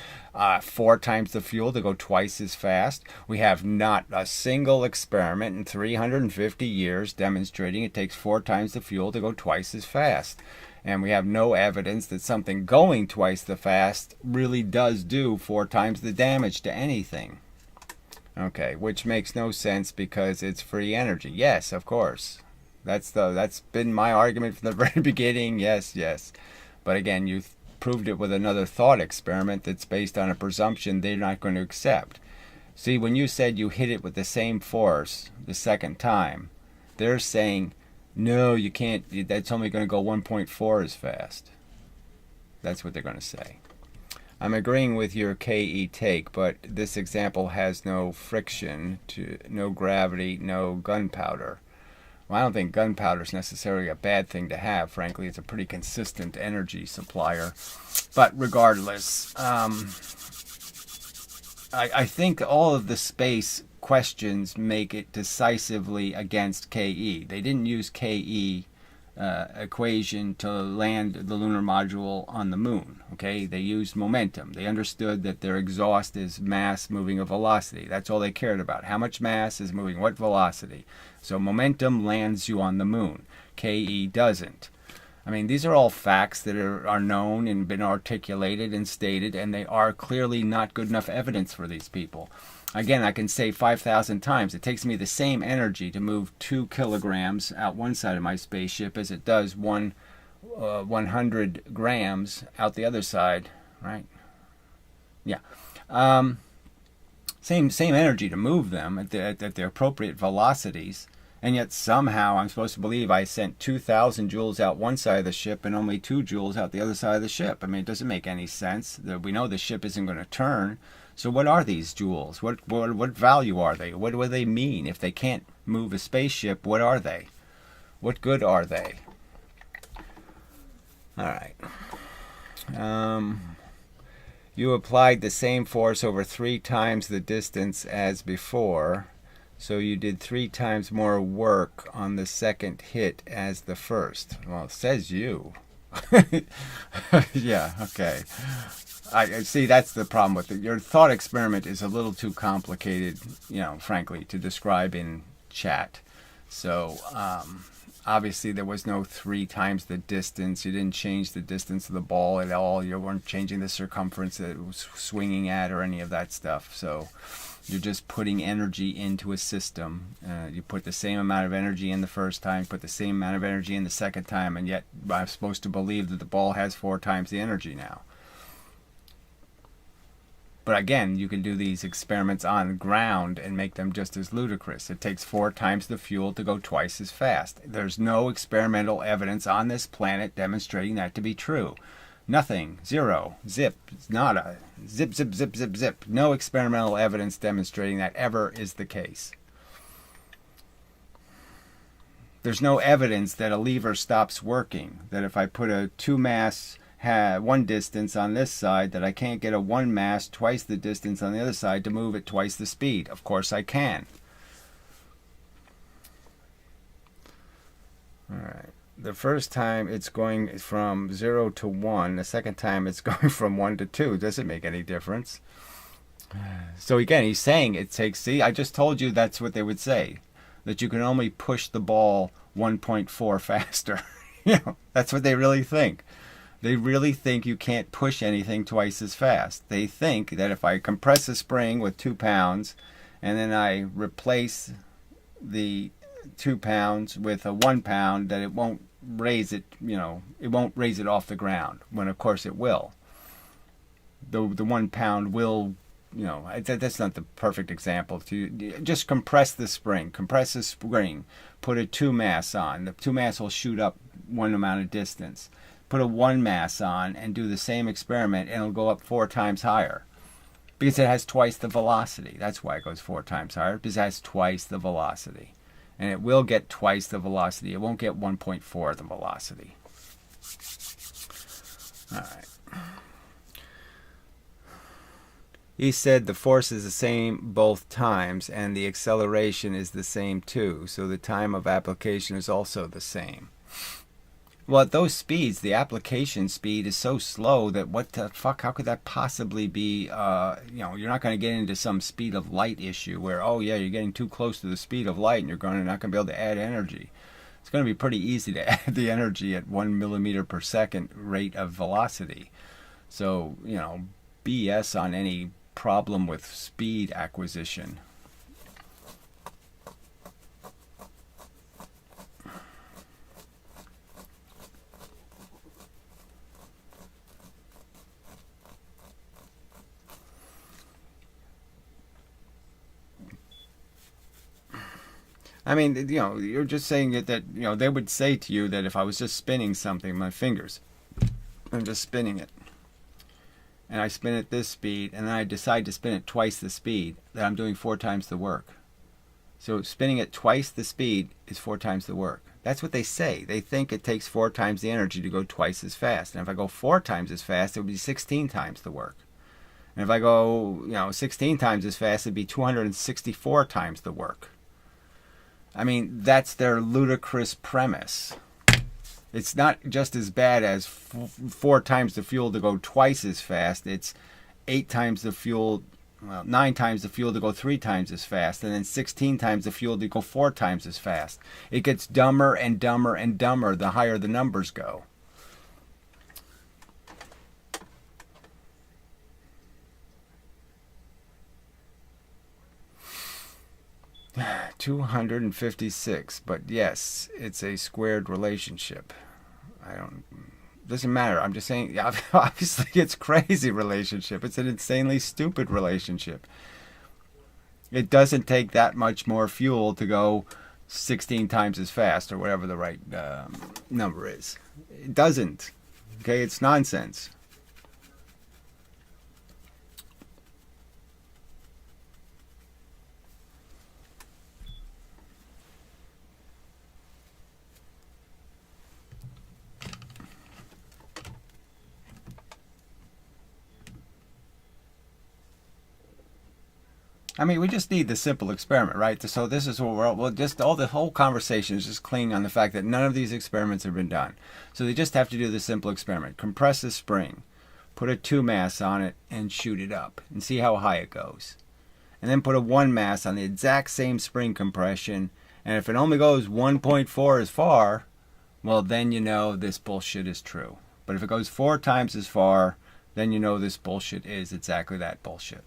Speaker 1: 4 times the fuel to go twice as fast. We have not a single experiment in 350 years demonstrating it takes 4 times the fuel to go twice as fast. And we have no evidence that something going twice the fast really does do 4 times the damage to anything. Okay, which makes no sense because it's free energy. Yes, of course. That's been my argument from the very beginning. Yes. But again, you proved it with another thought experiment that's based on a presumption they're not going to accept. See, when you said you hit it with the same force the second time, they're saying, no, you can't. That's only going to go 1.4 as fast. That's what they're going to say. I'm agreeing with your KE take, but this example has no friction, no gravity, no gunpowder. Well, I don't think gunpowder is necessarily a bad thing to have. Frankly, it's a pretty consistent energy supplier. But regardless, I think all of the space questions make it decisively against KE. They didn't use KE equation to land the lunar module on the moon. Okay, they used momentum. They understood that their exhaust is mass moving a velocity. That's all they cared about. How much mass is moving what velocity? So momentum lands you on the moon. KE doesn't. I mean, these are all facts that are known and been articulated and stated, and they are clearly not good enough evidence for these people. Again, I can say 5,000 times. It takes me the same energy to move 2 kilograms out one side of my spaceship as it does 100 grams out the other side, right? Yeah. Same energy to move them at the appropriate velocities, and yet somehow I'm supposed to believe I sent 2,000 joules out one side of the ship and only 2 joules out the other side of the ship. I mean, it doesn't make any sense. We know the ship isn't going to turn. So what are these joules? What value are they? What do they mean? If they can't move a spaceship, what are they? What good are they? All right. You applied the same force over 3 times the distance as before, so you did 3 times more work on the second hit as the first. Well, it says you. Yeah, okay. I see, that's the problem with it. Your thought experiment is a little too complicated, frankly, to describe in chat. So, obviously there was no 3 times the distance. You didn't change the distance of the ball at all. You weren't changing the circumference that it was swinging at or any of that stuff. So, you're just putting energy into a system. You put the same amount of energy in the first time, put the same amount of energy in the second time, and yet I'm supposed to believe that the ball has 4 times the energy now. But again, you can do these experiments on ground and make them just as ludicrous. It takes 4 times the fuel to go twice as fast. There's no experimental evidence on this planet demonstrating that to be true. Nothing. Zero. Zip. Nada. Zip, zip, zip, zip, zip. No experimental evidence demonstrating that ever is the case. There's no evidence that a lever stops working. That if I put a 2-mass one distance on this side, that I can't get a 1-mass twice the distance on the other side to move at twice the speed. Of course I can. Alright. The first time it's going from 0 to 1. The second time it's going from 1 to 2. Doesn't make any difference. So again, he's saying it takes... See, I just told you that's what they would say. That you can only push the ball 1.4 faster. That's what they really think. They really think you can't push anything twice as fast. They think that if I compress a spring with 2 pounds and then I replace the 2 pounds with a 1 pound, that it won't raise it, it won't raise it off the ground, when of course it will. The 1 pound will, that's not the perfect example. Just compress the spring. Compress the spring. Put a 2-mass on. The 2-mass will shoot up one amount of distance. Put a 1-mass on and do the same experiment, and it'll go up 4 times higher. Because it has twice the velocity. That's why it goes 4 times higher, because it has twice the velocity. And it will get twice the velocity. It won't get 1.4 the velocity. All right. He said the force is the same both times, and the acceleration is the same too. So the time of application is also the same. Well, at those speeds, the application speed is so slow that what the fuck, how could that possibly be, you're not going to get into some speed of light issue where, oh yeah, you're getting too close to the speed of light and you're not going to be able to add energy. It's going to be pretty easy to add the energy at 1 millimeter per second rate of velocity. So, BS on any problem with speed acquisition. I mean, you're just saying that, they would say to you that if I was just spinning something, my fingers, I'm just spinning it, and I spin at this speed, and then I decide to spin at twice the speed, that I'm doing 4 times the work. So spinning at twice the speed is 4 times the work. That's what they say. They think it takes 4 times the energy to go twice as fast. And if I go 4 times as fast, it would be 16 times the work. And if I go, 16 times as fast, it'd be 264 times the work. I mean, that's their ludicrous premise. It's not just as bad as 4 times the fuel to go twice as fast. It's 8 times the fuel, 9 times the fuel to go 3 times as fast, and then 16 times the fuel to go 4 times as fast. It gets dumber and dumber and dumber the higher the numbers go. $256, but yes, it's a squared relationship. Doesn't matter. I'm just saying, obviously it's crazy relationship. It's an insanely stupid relationship. It doesn't take that much more fuel to go 16 times as fast, or whatever the right number is. It doesn't. Okay, it's nonsense. I mean, we just need the simple experiment, right? So this is what the whole conversation is just clinging on the fact that none of these experiments have been done. So they just have to do the simple experiment. Compress a spring, put a 2 mass on it, and shoot it up, and see how high it goes. And then put a 1 mass on the exact same spring compression, and if it only goes 1.4 as far, well, then this bullshit is true. But if it goes 4 times as far, then this bullshit is exactly that bullshit.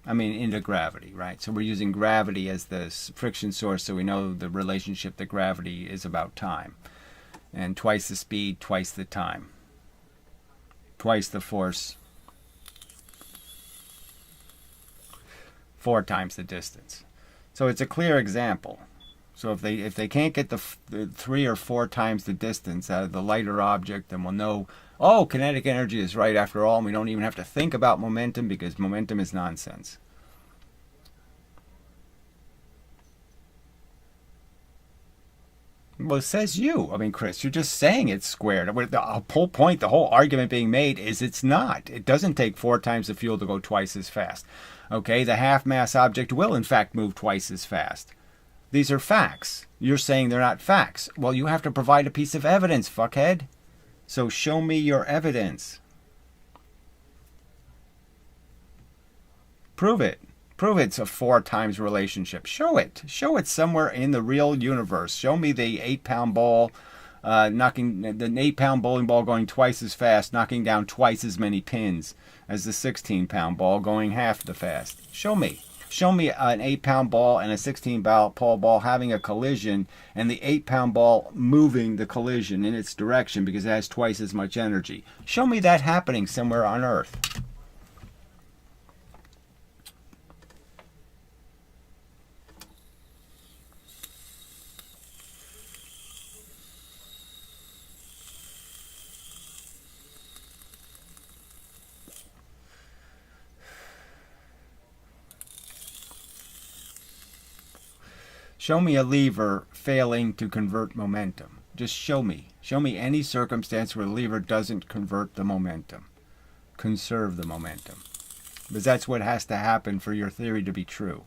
Speaker 1: I mean, into gravity, right? So we're using gravity as the friction source, so we know the relationship that gravity is about time. And twice the speed, twice the time. Twice the force, 4 times the distance. So it's a clear example. So if they can't get the 3 or 4 times the distance out of the lighter object, then we'll know, oh, kinetic energy is right after all, and we don't even have to think about momentum because momentum is nonsense. Well, it says you. I mean, Chris, you're just saying it's squared. The whole point, the whole argument being made is it's not. It doesn't take 4 times the fuel to go twice as fast. Okay, the half-mass object will, in fact, move twice as fast. These are facts. You're saying they're not facts. Well, you have to provide a piece of evidence, fuckhead. So show me your evidence. Prove it. Prove it's a 4 times relationship. Show it. Show it somewhere in the real universe. Show me the 8-pound ball knocking the 8-pound bowling ball going twice as fast, knocking down twice as many pins as the 16-pound ball going half the fast. Show me. Show me an 8-pound ball and a 16-pound ball having a collision, and the 8-pound ball moving the collision in its direction because it has twice as much energy. Show me that happening somewhere on Earth. Show me a lever failing to convert momentum. Just show me. Show me any circumstance where the lever doesn't convert the momentum. Conserve the momentum. Because that's what has to happen for your theory to be true.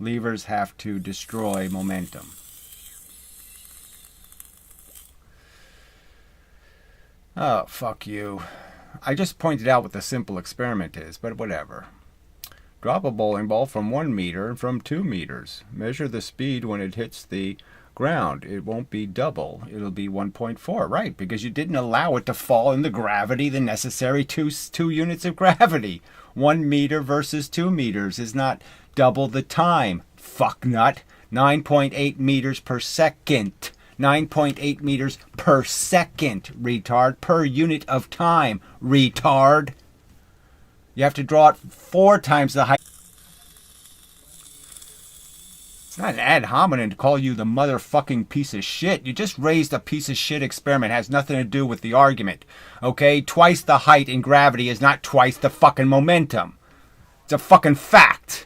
Speaker 1: Levers have to destroy momentum. Oh, fuck you. I just pointed out what the simple experiment is, but whatever. Drop a bowling ball from 1 meter and from 2 meters. Measure the speed when it hits the ground. It won't be double. It'll be 1.4. Right, because you didn't allow it to fall in the gravity, the necessary two units of gravity. 1 meter versus 2 meters is not double the time. Fucknut. 9.8 meters per second. 9.8 meters per second, retard. Per unit of time, retard. You have to draw it 4 times the height. It's not an ad hominem to call you the motherfucking piece of shit. You just raised a piece of shit experiment. It has nothing to do with the argument. Okay? Twice the height in gravity is not twice the fucking momentum. It's a fucking fact.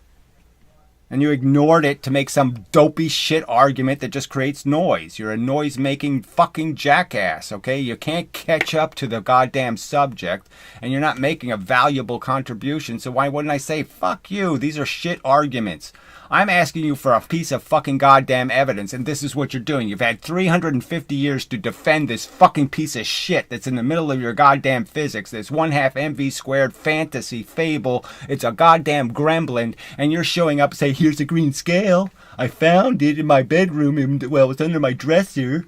Speaker 1: And you ignored it to make some dopey shit argument that just creates noise. You're a noise-making fucking jackass, okay? You can't catch up to the goddamn subject, and you're not making a valuable contribution, so why wouldn't I say, fuck you, these are shit arguments. I'm asking you for a piece of fucking goddamn evidence, and this is what you're doing. You've had 350 years to defend this fucking piece of shit that's in the middle of your goddamn physics. This 1/2 mv squared fantasy fable. It's a goddamn gremlin, and you're showing up and say, here's a green scale. I found it in my bedroom, and, well, it's under my dresser.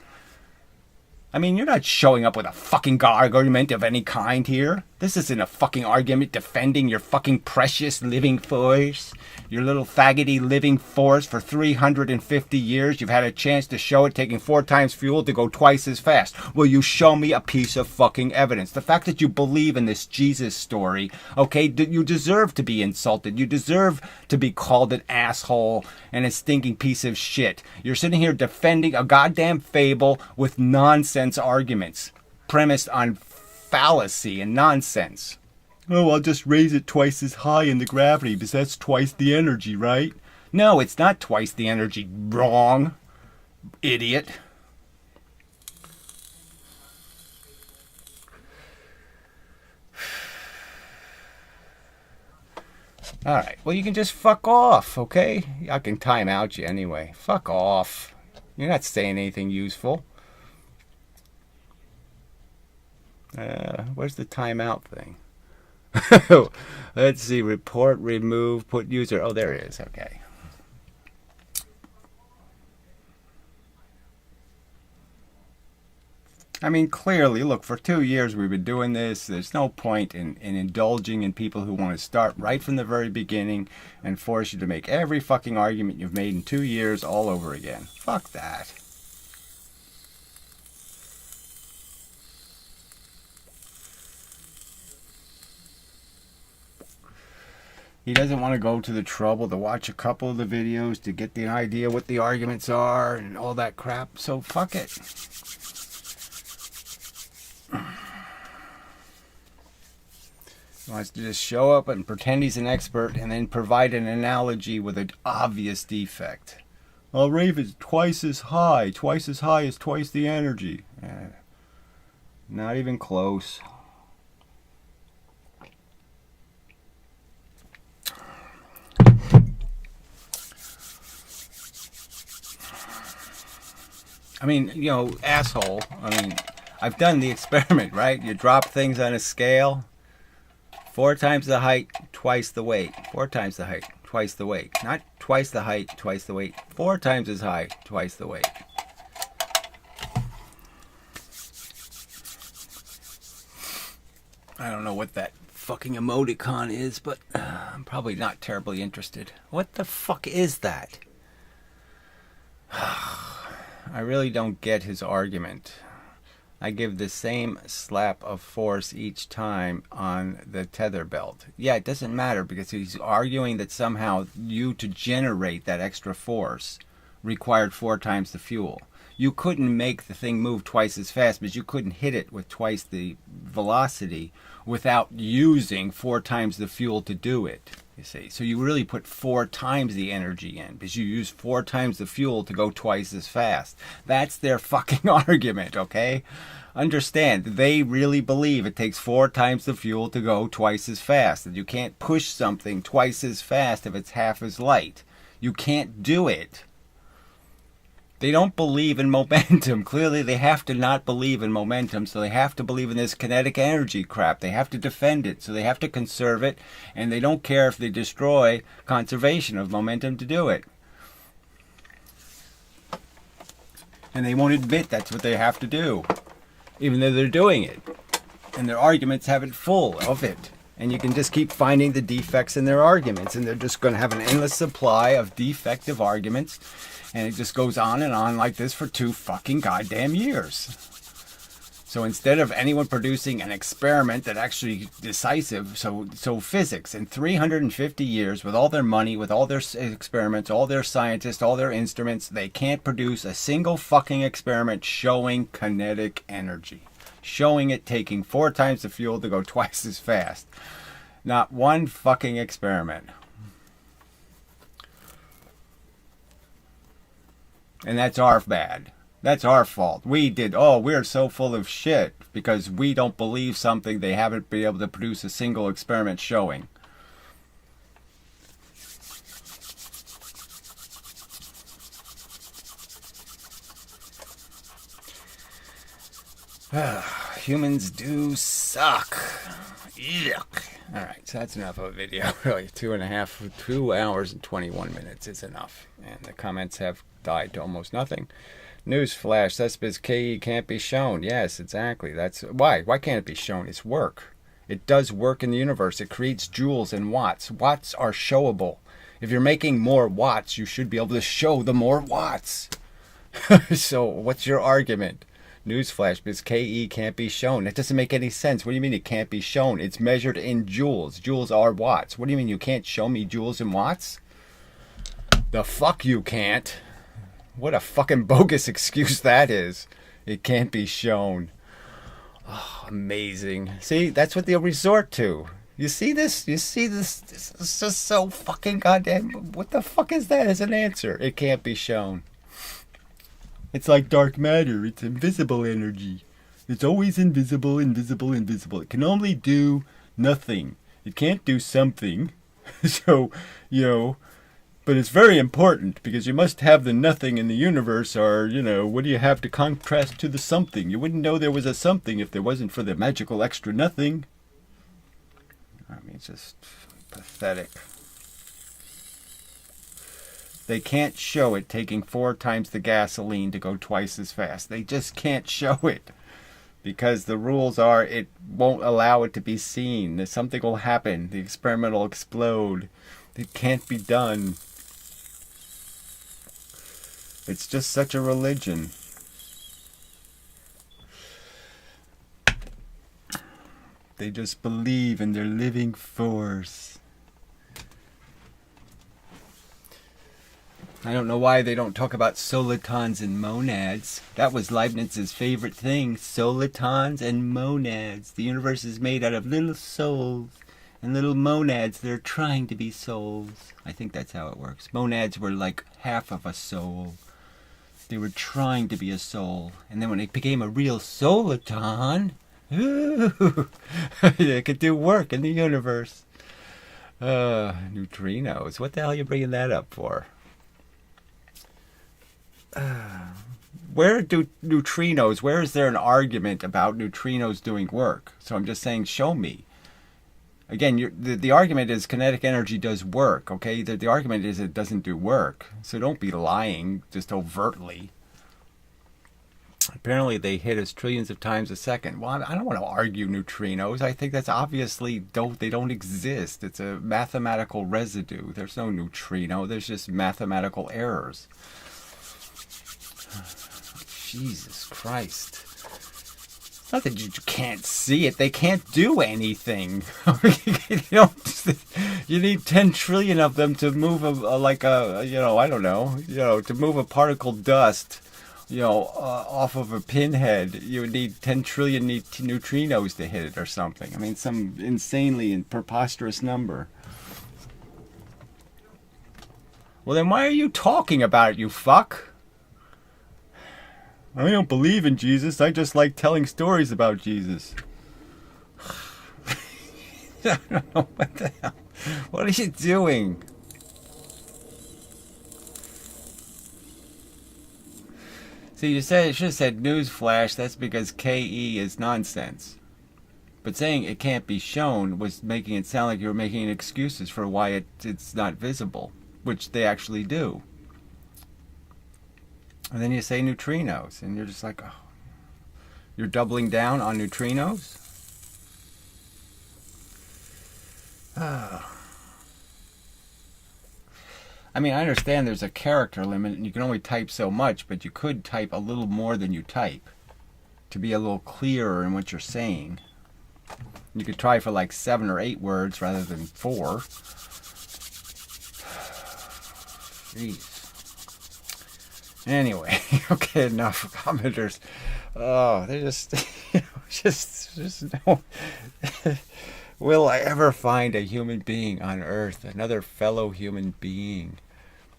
Speaker 1: I mean, you're not showing up with a fucking argument of any kind here. This isn't a fucking argument defending your fucking precious living force. Your little faggoty living force for 350 years. You've had a chance to show it taking 4 times fuel to go twice as fast. Will you show me a piece of fucking evidence? The fact that you believe in this Jesus story, okay, you deserve to be insulted. You deserve to be called an asshole and a stinking piece of shit. You're sitting here defending a goddamn fable with nonsense arguments premised on fallacy and nonsense. Oh, I'll just raise it twice as high in the gravity because that's twice the energy, right? No, it's not twice the energy. Wrong, idiot. Alright, well, you can just fuck off, okay? I can time out you anyway. Fuck off. You're not saying anything useful. Where's the timeout thing? Let's see. Report, remove, put user. Oh, there it is. Okay. I mean, clearly, look, for 2 years we've been doing this. There's no point in indulging in people who want to start right from the very beginning and force you to make every fucking argument you've made in 2 years all over again. Fuck that. He doesn't want to go to the trouble to watch a couple of the videos to get the idea what the arguments are and all that crap, so fuck it. He wants to just show up and pretend he's an expert and then provide an analogy with an obvious defect. Well, Rave is twice as high as twice the energy. Not even close. I mean, you know, asshole. I mean, I've done the experiment, right? You drop things on a scale. 4 times the height, twice the weight. 4 times the height, twice the weight. Not twice the height, twice the weight. 4 times as high, twice the weight. I don't know what that fucking emoticon is, but I'm probably not terribly interested. What the fuck is that? I really don't get his argument. I give the same slap of force each time on the tether belt. Yeah, it doesn't matter because he's arguing that somehow you to generate that extra force required 4 times the fuel. You couldn't make the thing move twice as fast, but you couldn't hit it with twice the velocity without using 4 times the fuel to do it. You see, so you really put 4 times the energy in because you use 4 times the fuel to go twice as fast. That's their fucking argument, okay? Understand, they really believe it takes 4 times the fuel to go twice as fast. That you can't push something twice as fast if it's half as light. You can't do it. They don't believe in momentum. Clearly, they have to not believe in momentum, so they have to believe in this kinetic energy crap. They have to defend it, so they have to conserve it, and they don't care if they destroy conservation of momentum to do it. And they won't admit that's what they have to do, even though they're doing it. And their arguments have it full of it. And you can just keep finding the defects in their arguments, and they're just going to have an endless supply of defective arguments. And it just goes on and on like this for 2 fucking goddamn years. So instead of anyone producing an experiment that actually decisive, so physics in 350 years, with all their money, with all their experiments, all their scientists, all their instruments, they can't produce a single fucking experiment showing kinetic energy. Showing it taking 4 times the fuel to go twice as fast. Not one fucking experiment. And that's our bad. That's our fault. We're so full of shit because we don't believe something they haven't been able to produce a single experiment showing. Humans do suck. Yuck. Alright, so that's enough of a video. Really, 2 hours and 21 minutes is enough. And the comments have died to almost nothing. Newsflash, Cesspit KE can't be shown. Yes, exactly. That's why. Why can't it be shown? It's work. It does work in the universe. It creates joules and watts. Watts are showable. If you're making more watts, you should be able to show the more watts. So, what's your argument? Newsflash, because KE can't be shown. That doesn't make any sense. What do you mean it can't be shown? It's measured in joules. Joules are watts. What do you mean you can't show me joules and watts? The fuck you can't. What a fucking bogus excuse that is. It can't be shown. Oh, amazing. See, that's what they'll resort to. You see this? You see this? This is just so fucking goddamn... What the fuck is that as an answer? It can't be shown. It's like dark matter. It's invisible energy. It's always invisible, invisible, invisible. It can only do nothing. It can't do something. So, you know... But it's very important because you must have the nothing in the universe, or, you know, what do you have to contrast to the something? You wouldn't know there was a something if there wasn't for the magical extra nothing. I mean, it's just pathetic. They can't show it taking 4 times the gasoline to go twice as fast. They just can't show it. Because the rules are it won't allow it to be seen. Something will happen. The experiment will explode. It can't be done. It's just such a religion. They just believe in their living force. I don't know why they don't talk about solitons and monads. That was Leibniz's favorite thing. Solitons and monads. The universe is made out of little souls. And little monads, they're trying to be souls. I think that's how it works. Monads were like half of a soul. They were trying to be a soul. And then when it became a real soliton, it could do work in the universe. Neutrinos. What the hell are you bringing that up for? Where do neutrinos, where is there an argument about neutrinos doing work? So I'm just saying, show me. Again, the argument is kinetic energy does work, okay? The argument is it doesn't do work. So don't be lying just overtly. Apparently they hit us trillions of times a second. Well, I don't want to argue neutrinos. I think that's obviously they don't exist. It's a mathematical residue. There's no neutrino. There's just mathematical errors. Jesus Christ. Not that you can't see it. They can't do anything. You need 10 trillion of them to move to move a particle dust, off of a pinhead. You would need 10 trillion neutrinos to hit it or something. I mean, some insanely and preposterous number. Well, then why are you talking about it, you fuck? I don't believe in Jesus. I just like telling stories about Jesus. I don't know what the hell. What are you doing? See, you said it should have said newsflash. That's because KE is nonsense. But saying it can't be shown was making it sound like you were making excuses for why it's not visible, which they actually do. And then you say neutrinos, and you're just like, oh, you're doubling down on neutrinos? I mean, I understand there's a character limit, and you can only type so much, but you could type a little more than you type to be a little clearer in what you're saying. You could try for like 7 or 8 words rather than 4. Jeez. Anyway, okay, enough commenters. Oh, they're just, just no. Will I ever find a human being on Earth, another fellow human being,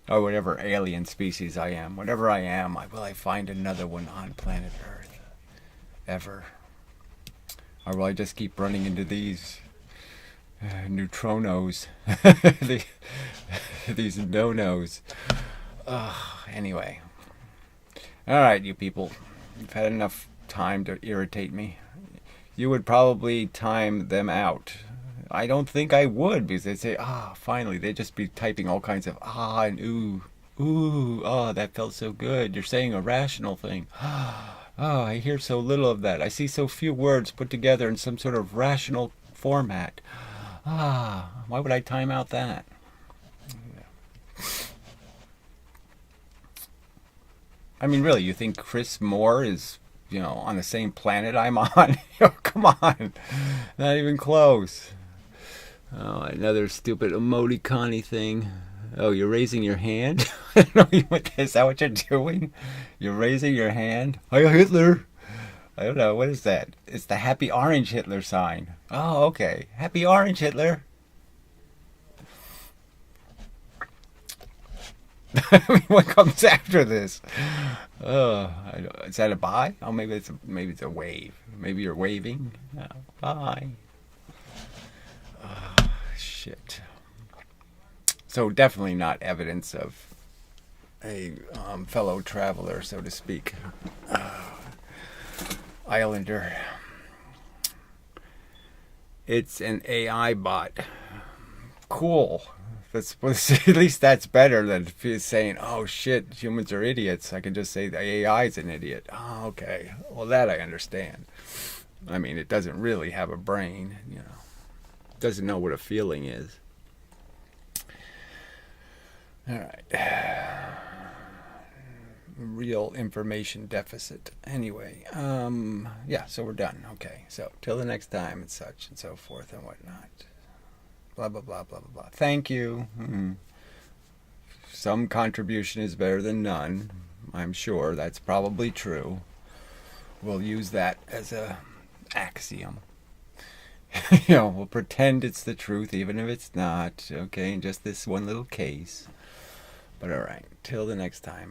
Speaker 1: or whatever alien species I am, whatever I am, will I find another one on planet Earth, ever? Or will I just keep running into these neutronos, these no-nos? Anyway. Alright, you people. You've had enough time to irritate me. You would probably time them out. I don't think I would, because they'd say, finally. They'd just be typing all kinds of and ooh. Ooh, that felt so good. You're saying a rational thing. I hear so little of that. I see so few words put together in some sort of rational format. Why would I time out that? I mean, really, you think Chris Moore is, on the same planet I'm on? Come on. Not even close. Oh, another stupid emoticon-y thing. Oh, you're raising your hand? Is that what you're doing? You're raising your hand? Heil Hitler! I don't know. What is that? It's the happy orange Hitler sign. Oh, okay. Happy orange Hitler. I mean, what comes after this? Is that a bye? Oh, maybe it's a wave. Maybe you're waving. Bye. Shit. So definitely not evidence of a fellow traveler, so to speak. Islander. It's an AI bot. Cool. At least that's better than saying, oh shit, humans are idiots. I can just say the AI is an idiot. Oh, okay. Well, that I understand. I mean, it doesn't really have a brain, It doesn't know what a feeling is. All right. Real information deficit. Anyway, yeah, so we're done. Okay, so till the next time and such and so forth and whatnot. Blah, blah, blah, blah, blah, blah. Thank you. Some contribution is better than none. I'm sure that's probably true. We'll use that as a axiom. We'll pretend it's the truth even if it's not. Okay, in just this one little case. But alright, till the next time.